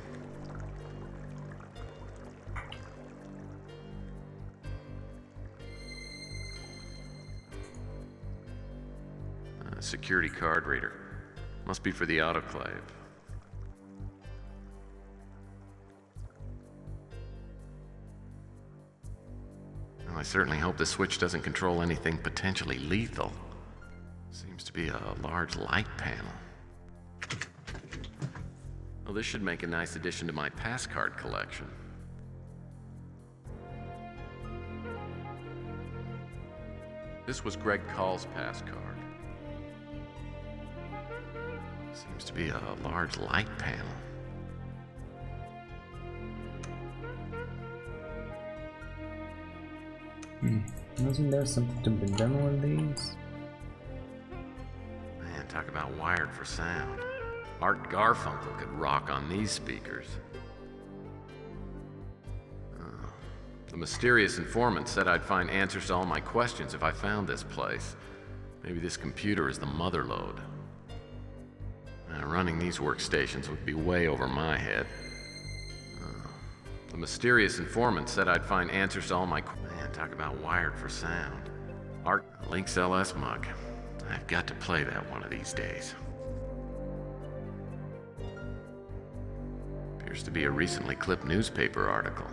Security card reader. Must be for the autoclave. Well, I certainly hope the switch doesn't control anything potentially lethal. Seems to be a large light panel. Well, this should make a nice addition to my pass card collection. This was Greg Call's pass card. Seems to be a large light panel. Wasn't there something to be done with these? Man, talk about wired for sound. Art Garfunkel could rock on these speakers. The mysterious informant said I'd find answers to all my questions if I found this place. Maybe this computer is the mother lode. Running these workstations would be way over my head. The mysterious informant said I'd find answers to all my man, talk about wired for sound. Art Lynx LS mug. I've got to play that one of these days. Appears to be a recently clipped newspaper article.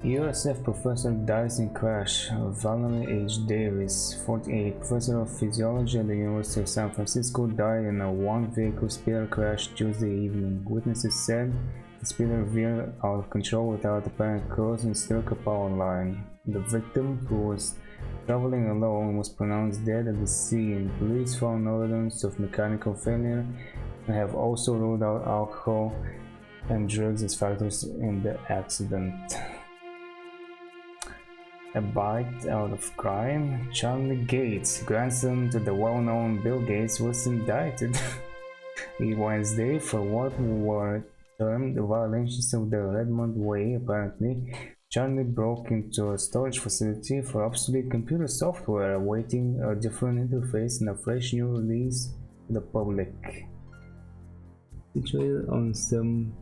USF professor dies in crash. Valerie H. Davis, 48, professor of physiology at the University of San Francisco, died in a one-vehicle speeder crash Tuesday evening. Witnesses said the speeder veered out of control without apparent cause and struck a power line. The victim, who was traveling alone, was pronounced dead at the scene. Police found no evidence of mechanical failure and have also ruled out alcohol and drugs as factors in the accident. A bite out of crime? Charlie Gates, grandson to the well-known Bill Gates, was indicted Wednesday for what were termed violations of the Redmond Way. Apparently, Charlie broke into a storage facility for obsolete computer software, awaiting a different interface and a fresh new release to the public. Situated on some...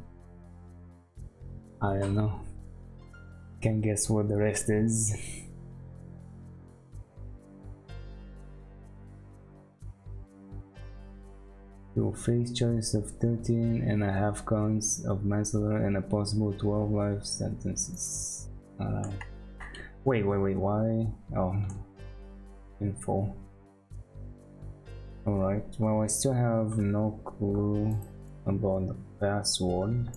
I don't know. Can't guess what the rest is. You face choice of 13.5 counts of manslaughter and a possible 12 life sentences. Alright. Wait, why? Oh. Info. Alright, well, I still have no clue about the password.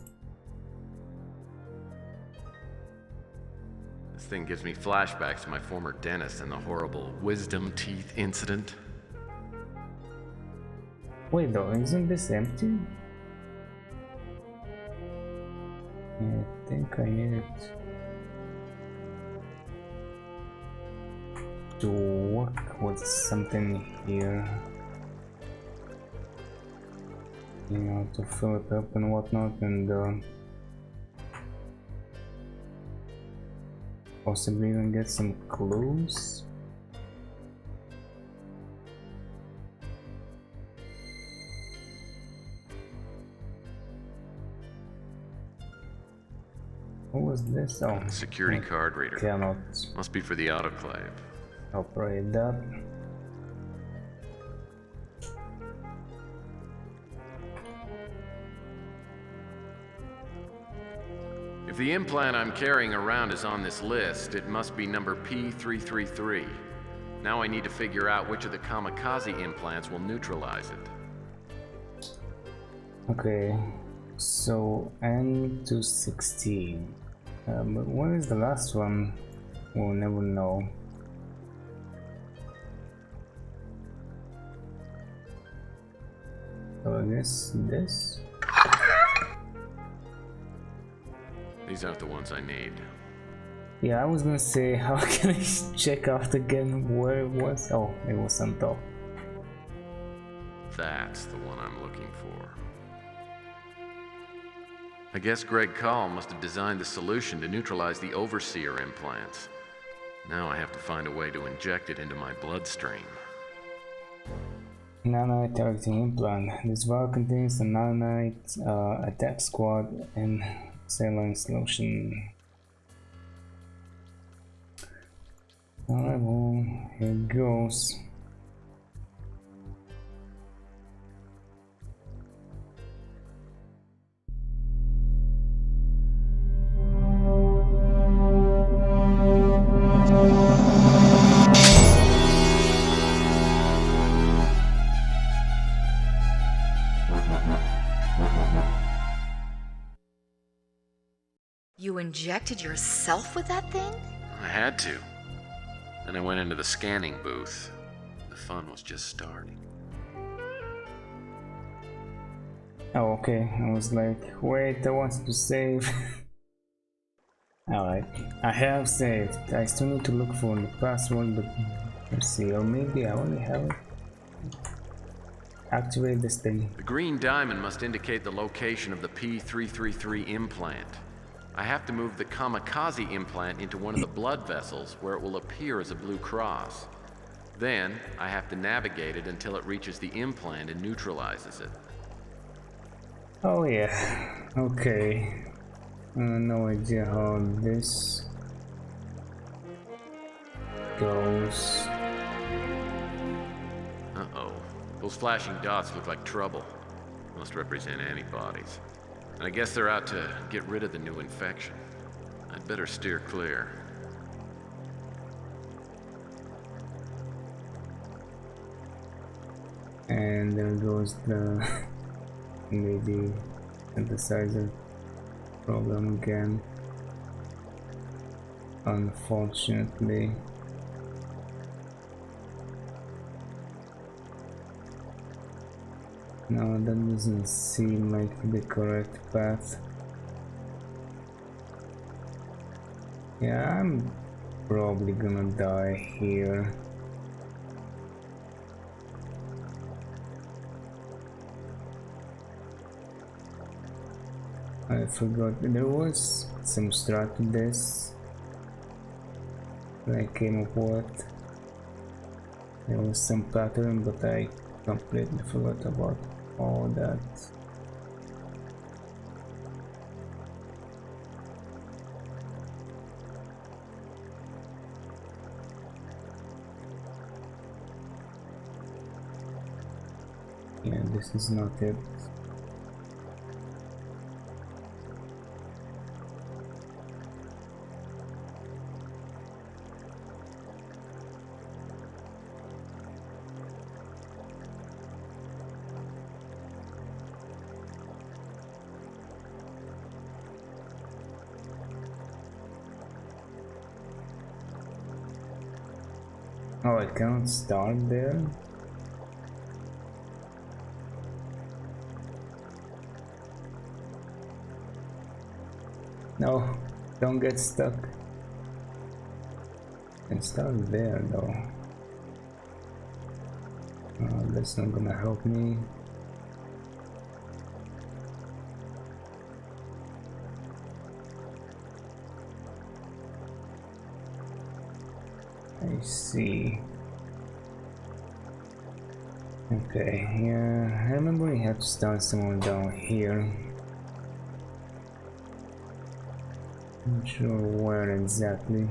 This thing gives me flashbacks to my former dentist and the horrible wisdom teeth incident. Wait though, isn't this empty? I think I need it to work with something here. You know, to fill it up and whatnot, and possibly even get some clues. What was this? Oh, security card reader. Cannot. Must be for the autoclave. Operate that. If the implant I'm carrying around is on this list, it must be number P333. Now I need to figure out which of the kamikaze implants will neutralize it. Okay, so N216. But what is the last one? We'll never know. So I guess this? These aren't the ones I need. Yeah, I was gonna say, how can I check out again where it was? Oh, it was on top. That's the one I'm looking for. I guess Greg Call must have designed the solution to neutralize the Overseer implants. Now I have to find a way to inject it into my bloodstream. Nanite targeting implant. This vial contains the nanite attack squad and saline solution. Alright, well, here it goes. You injected yourself with that thing? I had to. Then I went into the scanning booth. The fun was just starting. Oh, okay. I was like, wait, I wanted to save. Alright, I have saved. I still need to look for the password, but let's see, or maybe I already have it. Activate this thing. The green diamond must indicate the location of the P333 implant. I have to move the kamikaze implant into one of the blood vessels where it will appear as a blue cross. Then, I have to navigate it until it reaches the implant and neutralizes it. Oh yeah, okay. No idea how this goes. Uh-oh. Those flashing dots look like trouble. Must represent antibodies. And I guess they're out to get rid of the new infection. I'd better steer clear. And there goes the MIDI synthesizer problem again. Unfortunately. No, that doesn't seem like the correct path. Yeah, I'm probably gonna die here. I forgot there was some strat to this. I came up with. There was some pattern, but I completely forgot about all that. Yeah, this is not it. Oh, I can't start there? No, don't get stuck. I can start there though. That's not gonna help me. I see. Okay, yeah, I remember we had to start somewhere down here. Not sure where exactly.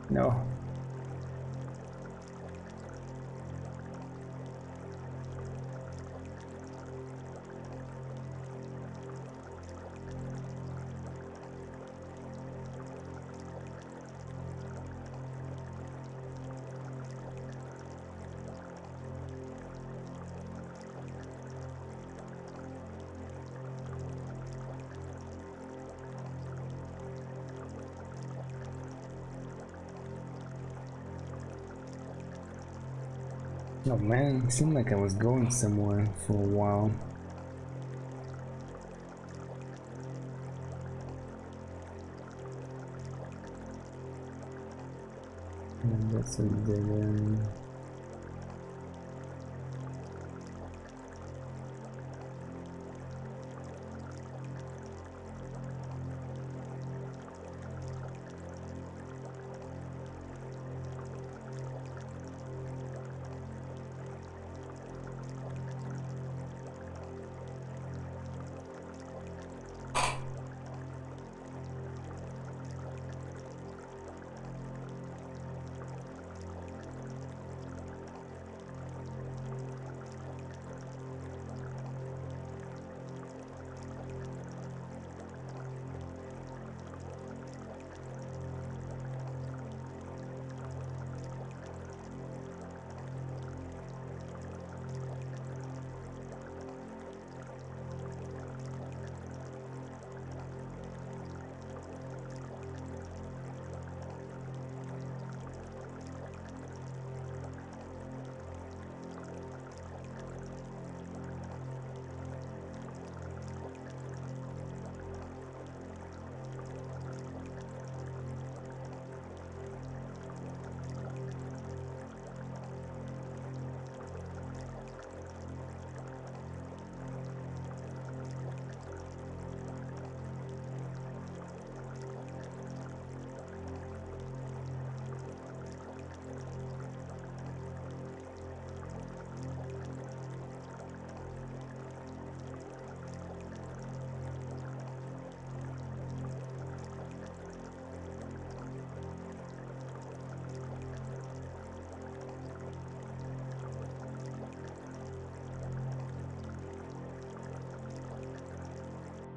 No. Oh man, it seemed like I was going somewhere for a while. And that's a dead end.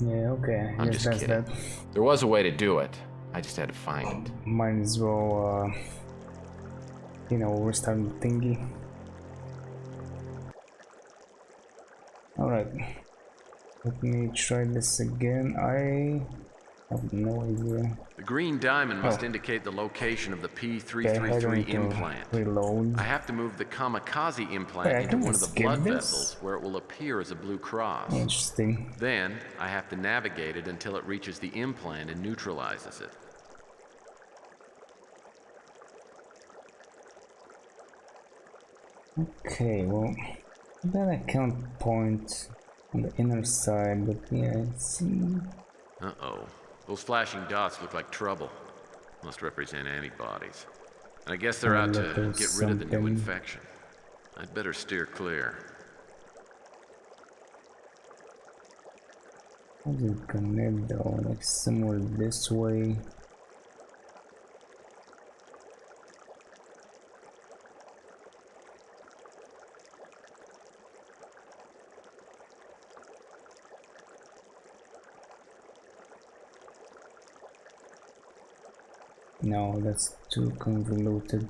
Yeah, okay. I'm just kidding. There was a way to do it. I just had to find it. Might as well, you know, restart the thingy. Alright. Let me try this again. I have no idea. The green diamond must Oh. indicate the location of the Okay, P333 implant. reload. I have to move the kamikaze implant Wait, I into can one of the skip blood this? vessels where it will appear as a blue cross. Interesting. Then, I have to navigate it until it reaches the implant and neutralizes it. Okay, well, then I can't point on the inner side, but yeah, see. Uh-oh. Those flashing dots look like trouble. Must represent antibodies. I guess they're out to Little get rid of the new something. infection. I'd better steer clear. How do you connect though? Like somewhere this way. No, that's too convoluted.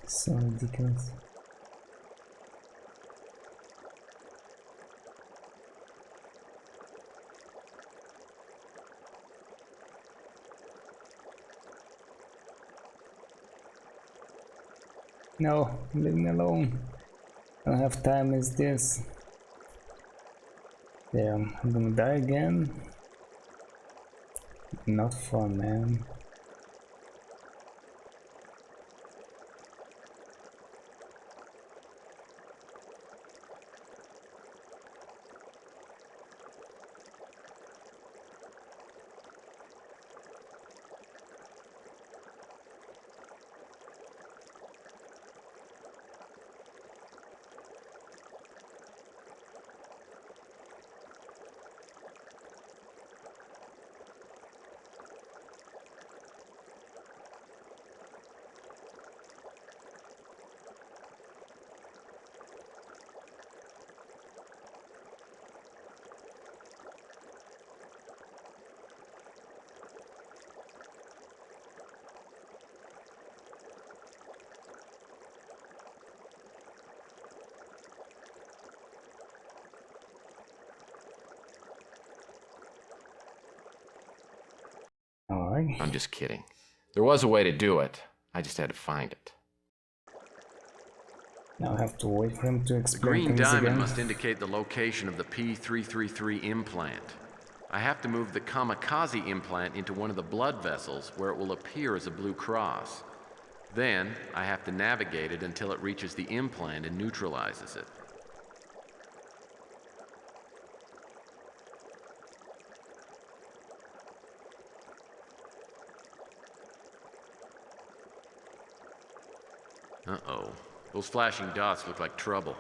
So ridiculous. No, leave me alone. I don't have time as this. Damn, I'm gonna die again. Not fun, man. Why? I'm just kidding. There was a way to do it. I just had to find it. Now I have to wait for him to The explain green things diamond again. must indicate the location of the P333 implant. I have to move the kamikaze implant into one of the blood vessels where it will appear as a blue cross. Then, I have to navigate it until it reaches the implant and neutralizes it. Uh-oh. Those flashing dots look like trouble.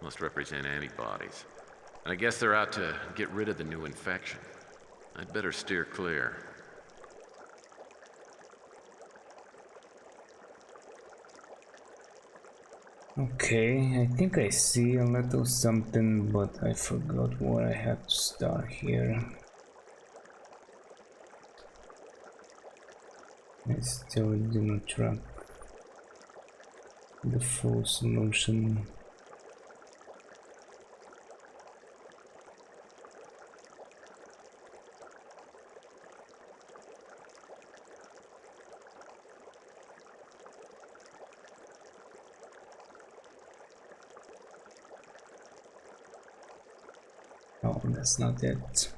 Must represent antibodies. And I guess they're out to get rid of the new infection. I'd better steer clear. Okay, I think I see a little something, but I forgot where I had to start here. I still do not track the full solution. Oh, that's not it.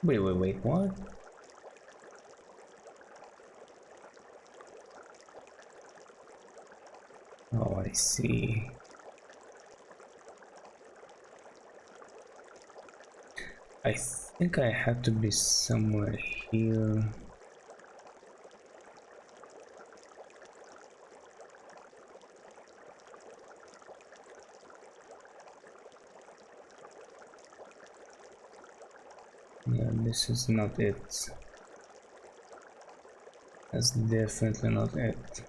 Wait, what? Oh, I see. I think I had to be somewhere here. Yeah, this is not it. That's definitely not it.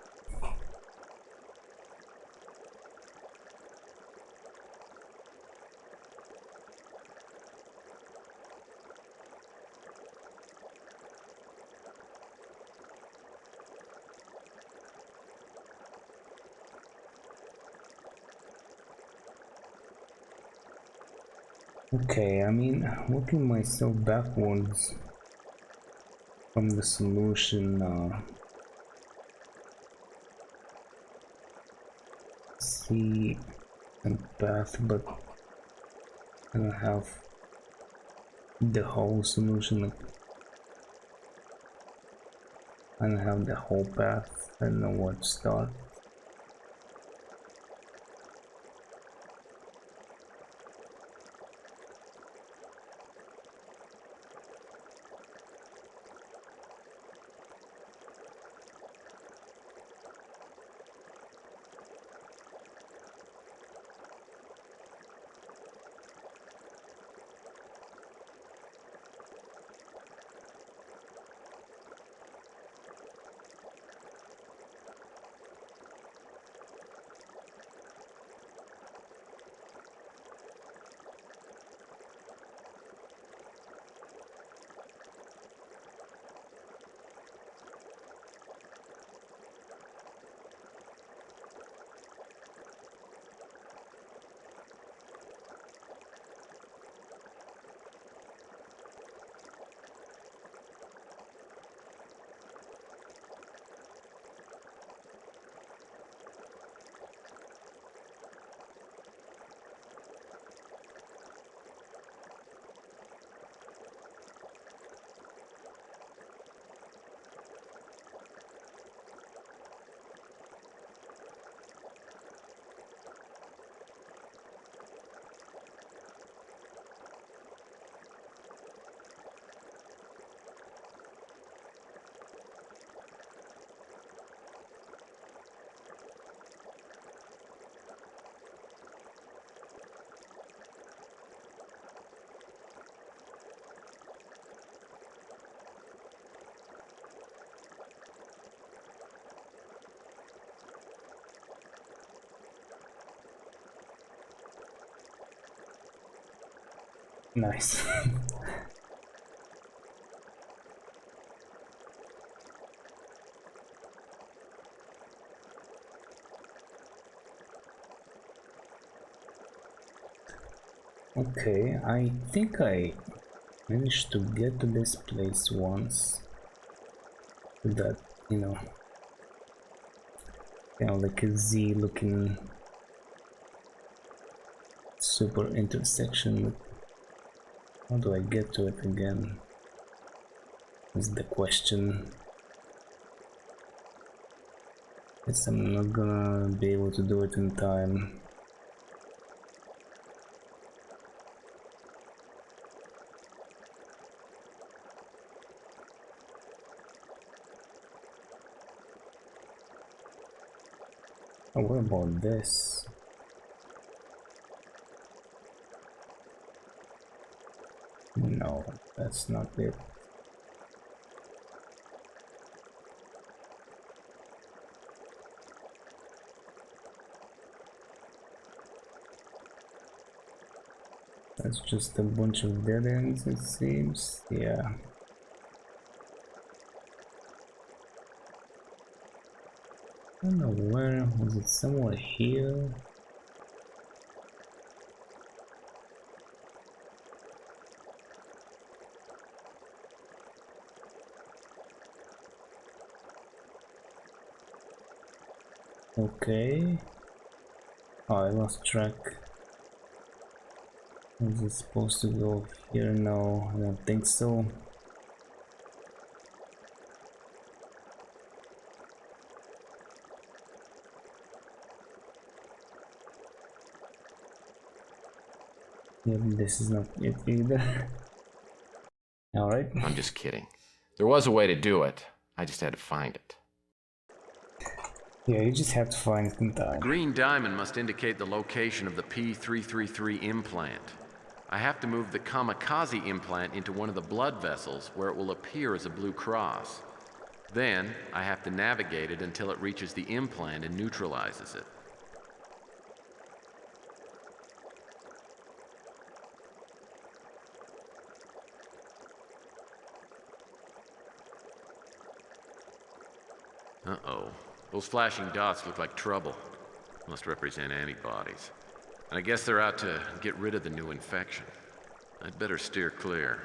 Okay, I mean, working myself backwards from the solution, see some path, but I don't have the whole solution. I don't have the whole path. I don't know where to start. Nice. Okay, I think I managed to get to this place once. With that, you know, kind of like a Z looking super intersection. How do I get to it again? Is the question. Guess I'm not gonna be able to do it in time. Oh, what about this? No, that's not it. That's just a bunch of dead ends, it seems. Yeah. I don't know where. Was it somewhere here? Okay. Oh, I lost track. Was it supposed to go here? No, I don't think so. Yep, this is not it either. Alright. I'm just kidding. There was a way to do it. I just had to find it. Yeah, you just have to find it in time. The green diamond must indicate the location of the P333 implant. I have to move the kamikaze implant into one of the blood vessels where it will appear as a blue cross. Then, I have to navigate it until it reaches the implant and neutralizes it. Uh-oh. Those flashing dots look like trouble. Must represent antibodies. And I guess they're out to get rid of the new infection. I'd better steer clear.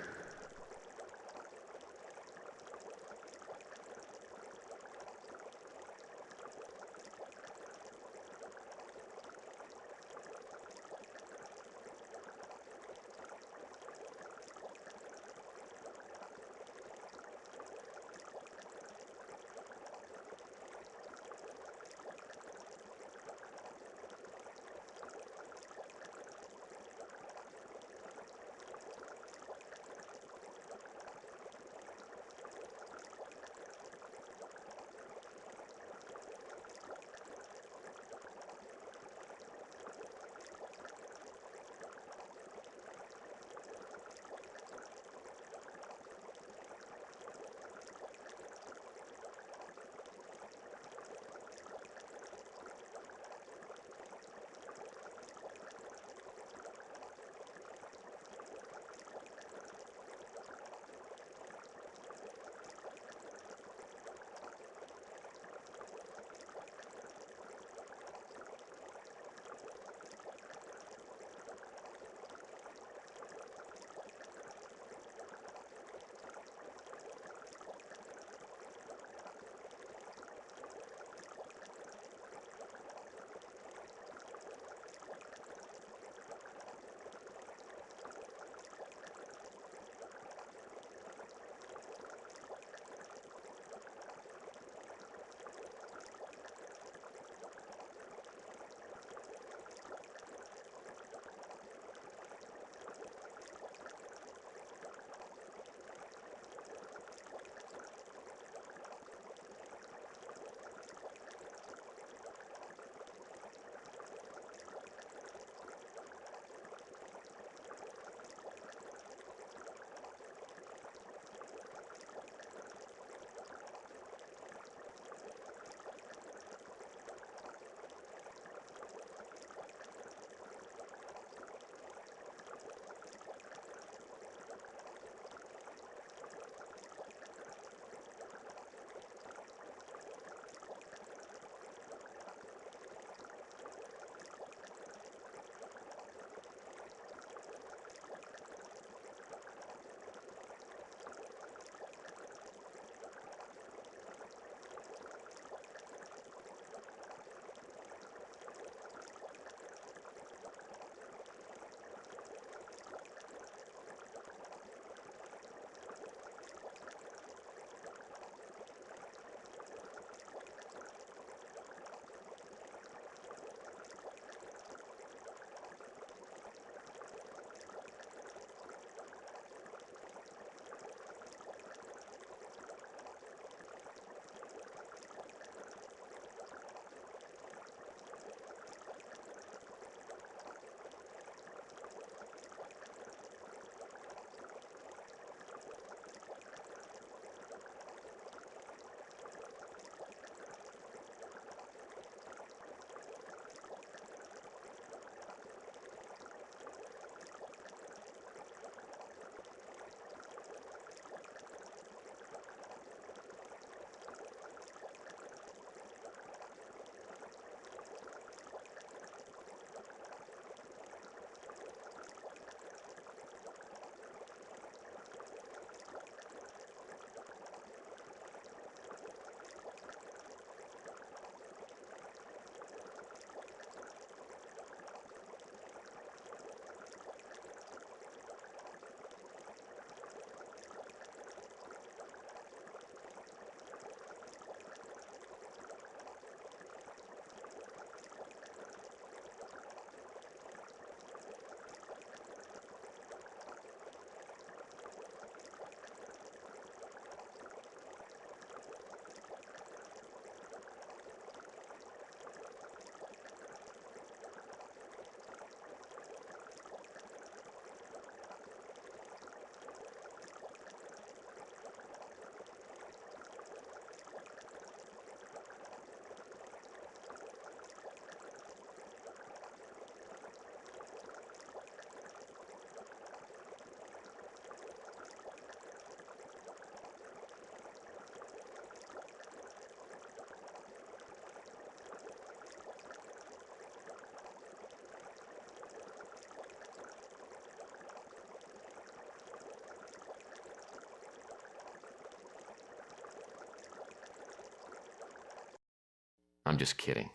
I'm just kidding.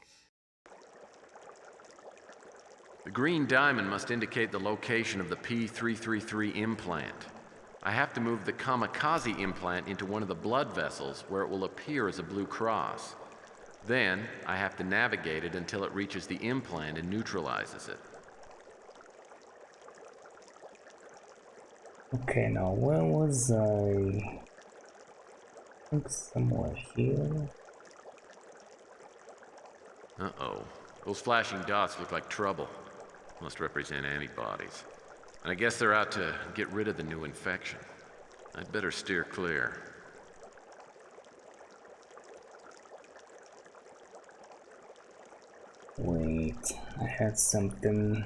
The green diamond must indicate the location of the P333 implant. I have to move the kamikaze implant into one of the blood vessels where it will appear as a blue cross. Then, I have to navigate it until it reaches the implant and neutralizes it. Okay, now where was I? I think somewhere here. Uh-oh. Those flashing dots look like trouble. Must represent antibodies. And I guess they're out to get rid of the new infection. I'd better steer clear. Wait, I had something.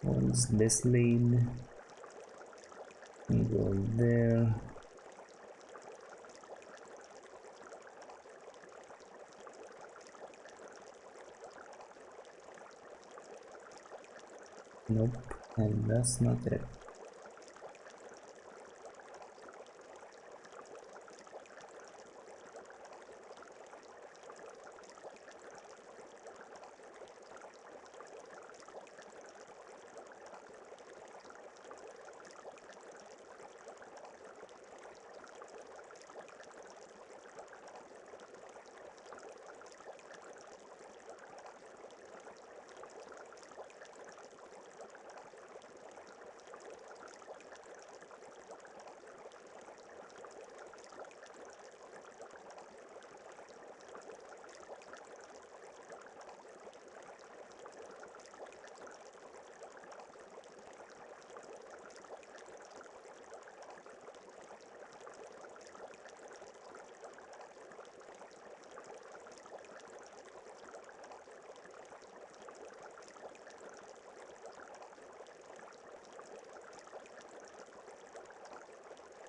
What is this lead? Go there. Nope, and that's not it.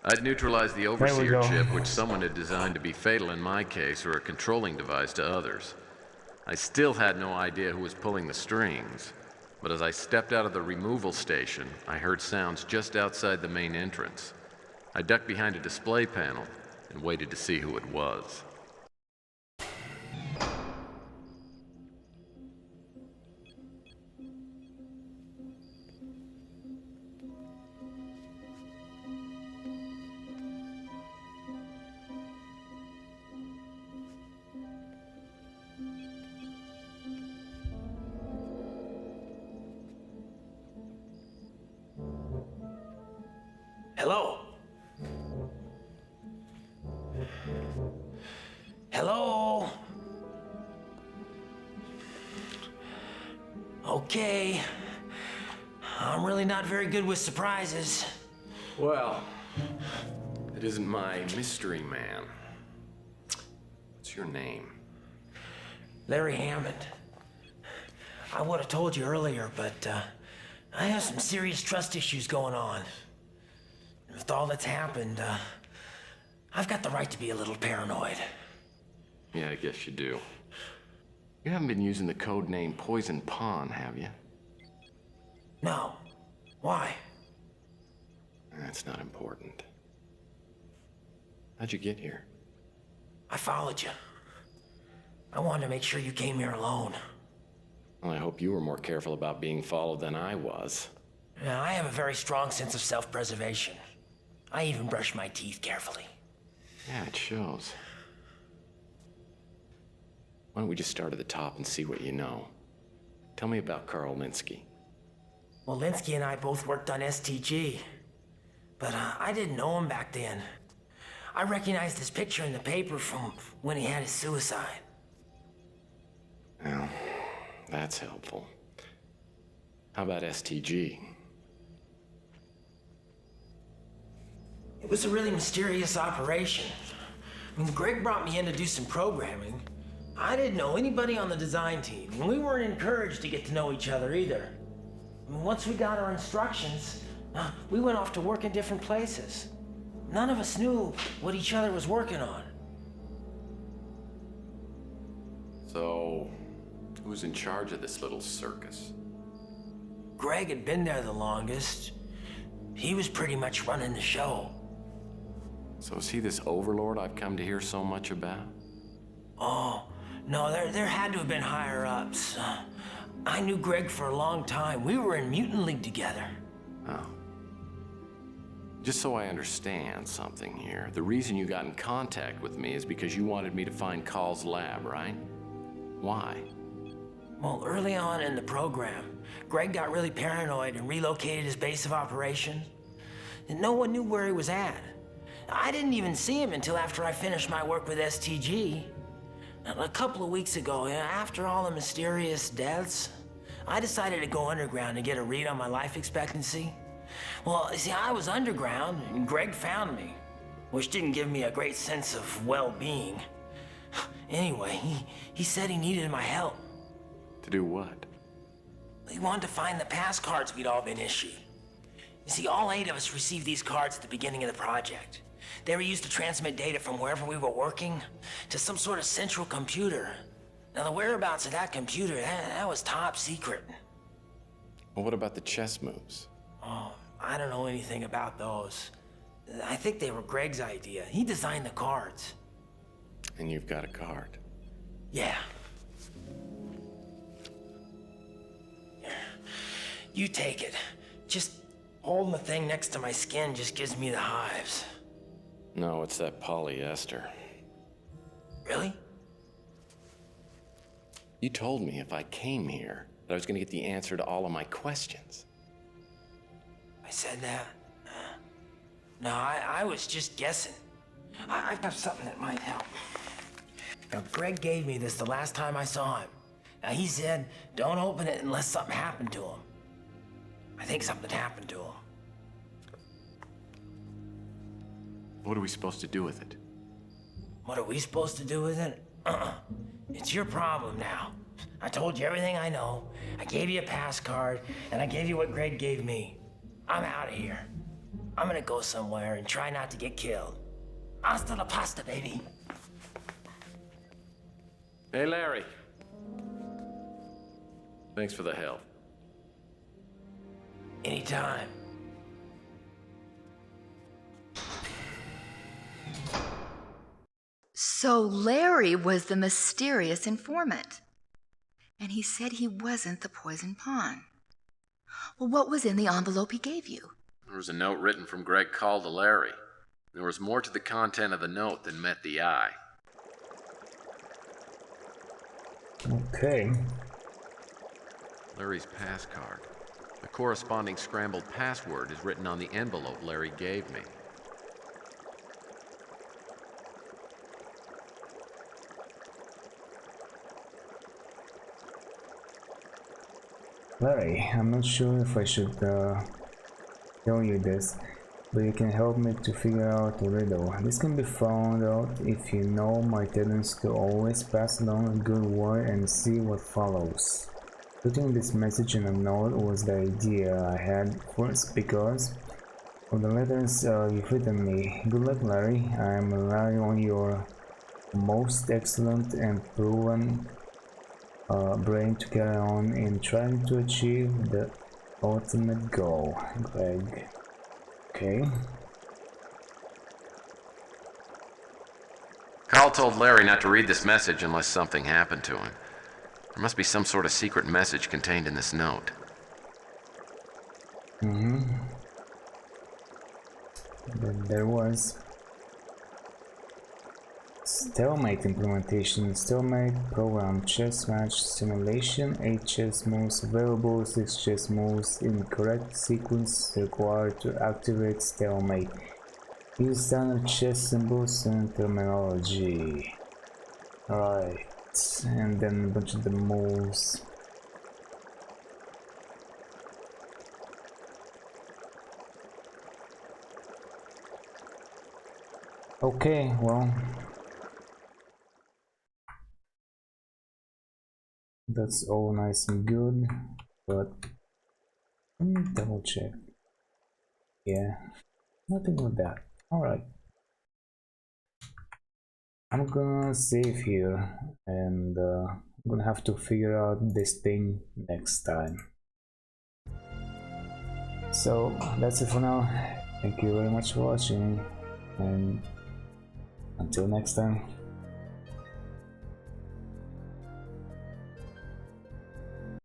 I'd neutralized the There we overseer go. chip, which someone had designed to be fatal in my case or a controlling device to others. I still had no idea who was pulling the strings, but as I stepped out of the removal station, I heard sounds just outside the main entrance. I ducked behind a display panel and waited to see who it was. Hello? Hello? Okay. I'm really not very good with surprises. Well, it isn't my mystery man. What's your name? Larry Hammond. I would have told you earlier, but I have some serious trust issues going on. With all that's happened, I've got the right to be a little paranoid. Yeah, I guess you do. You haven't been using the code name Poison Pawn, have you? No. Why? That's not important. How'd you get here? I followed you. I wanted to make sure you came here alone. Well, I hope you were more careful about being followed than I was. Now, I have a very strong sense of self-preservation. I even brush my teeth carefully. Yeah, it shows. Why don't we just start at the top and see what you know? Tell me about Carl Linsky. Well, Linsky and I both worked on STG. But I didn't know him back then. I recognized his picture in the paper from when he had his suicide. Well, that's helpful. How about STG? It was a really mysterious operation. When Greg brought me in to do some programming, I didn't know anybody on the design team, and we weren't encouraged to get to know each other either. Once we got our instructions, we went off to work in different places. None of us knew what each other was working on. So, who's in charge of this little circus? Greg had been there the longest. He was pretty much running the show. So is he this overlord I've come to hear so much about? Oh, no, there had to have been higher-ups. I knew Greg for a long time. We were in Mutant League together. Oh. Just so I understand something here, the reason you got in contact with me is because you wanted me to find Carl's lab, right? Why? Well, early on in the program, Greg got really paranoid and relocated his base of operations. And no one knew where he was at. I didn't even see him until after I finished my work with STG. A couple of weeks ago, after all the mysterious deaths, I decided to go underground and get a read on my life expectancy. Well, see, I was underground and Greg found me, which didn't give me a great sense of well-being. Anyway, he said he needed my help. To do what? He wanted to find the pass cards we'd all been issued. You see, all 8 of us received these cards at the beginning of the project. They were used to transmit data from wherever we were working to some sort of central computer. Now, the whereabouts of that computer, that was top secret. Well, what about the chess moves? Oh, I don't know anything about those. I think they were Greg's idea. He designed the cards. And you've got a card. Yeah. You take it. Just holding the thing next to my skin just gives me the hives. No, it's that polyester. Really? You told me if I came here that I was going to get the answer to all of my questions. I said that? No, I was just guessing. I've got something that might help. Now, Greg gave me this the last time I saw him. Now, he said, don't open it unless something happened to him. I think something happened to him. What are we supposed to do with it? What are we supposed to do with it? It's your problem now. I told you everything I know. I gave you a pass card, and I gave you what Greg gave me. I'm out of here. I'm gonna go somewhere and try not to get killed. Hasta la pasta, baby. Hey, Larry. Thanks for the help. Anytime. So Larry was the mysterious informant. And he said he wasn't the poison pawn. Well, what was in the envelope he gave you? There was a note written from Greg Call to Larry. There was more to the content of the note than met the eye. Okay. Larry's pass card. The corresponding scrambled password is written on the envelope Larry gave me. Larry, I'm not sure if I should tell you this, but you can help me to figure out a riddle. This can be found out if you know my tendency to always pass along a good word and see what follows. Putting this message in a note was the idea I had first because of the letters you've written me. Good luck, Larry. I'm relying on your most excellent and proven brain to carry on in trying to achieve the ultimate goal, Greg. Okay. Carl told Larry not to read this message unless something happened to him. There must be some sort of secret message contained in this note. There was. Stalemate implementation, stalemate program, chess match simulation, 8 chess moves available, 6 chess moves in correct sequence required to activate stalemate. Use standard chess symbols and terminology. Alright, and then a bunch of the moves. Okay, well, that's all nice and good, but let me double check. Yeah, nothing with that. Alright. I'm gonna save here and I'm gonna have to figure out this thing next time. So that's it for now. Thank you very much for watching, and until next time.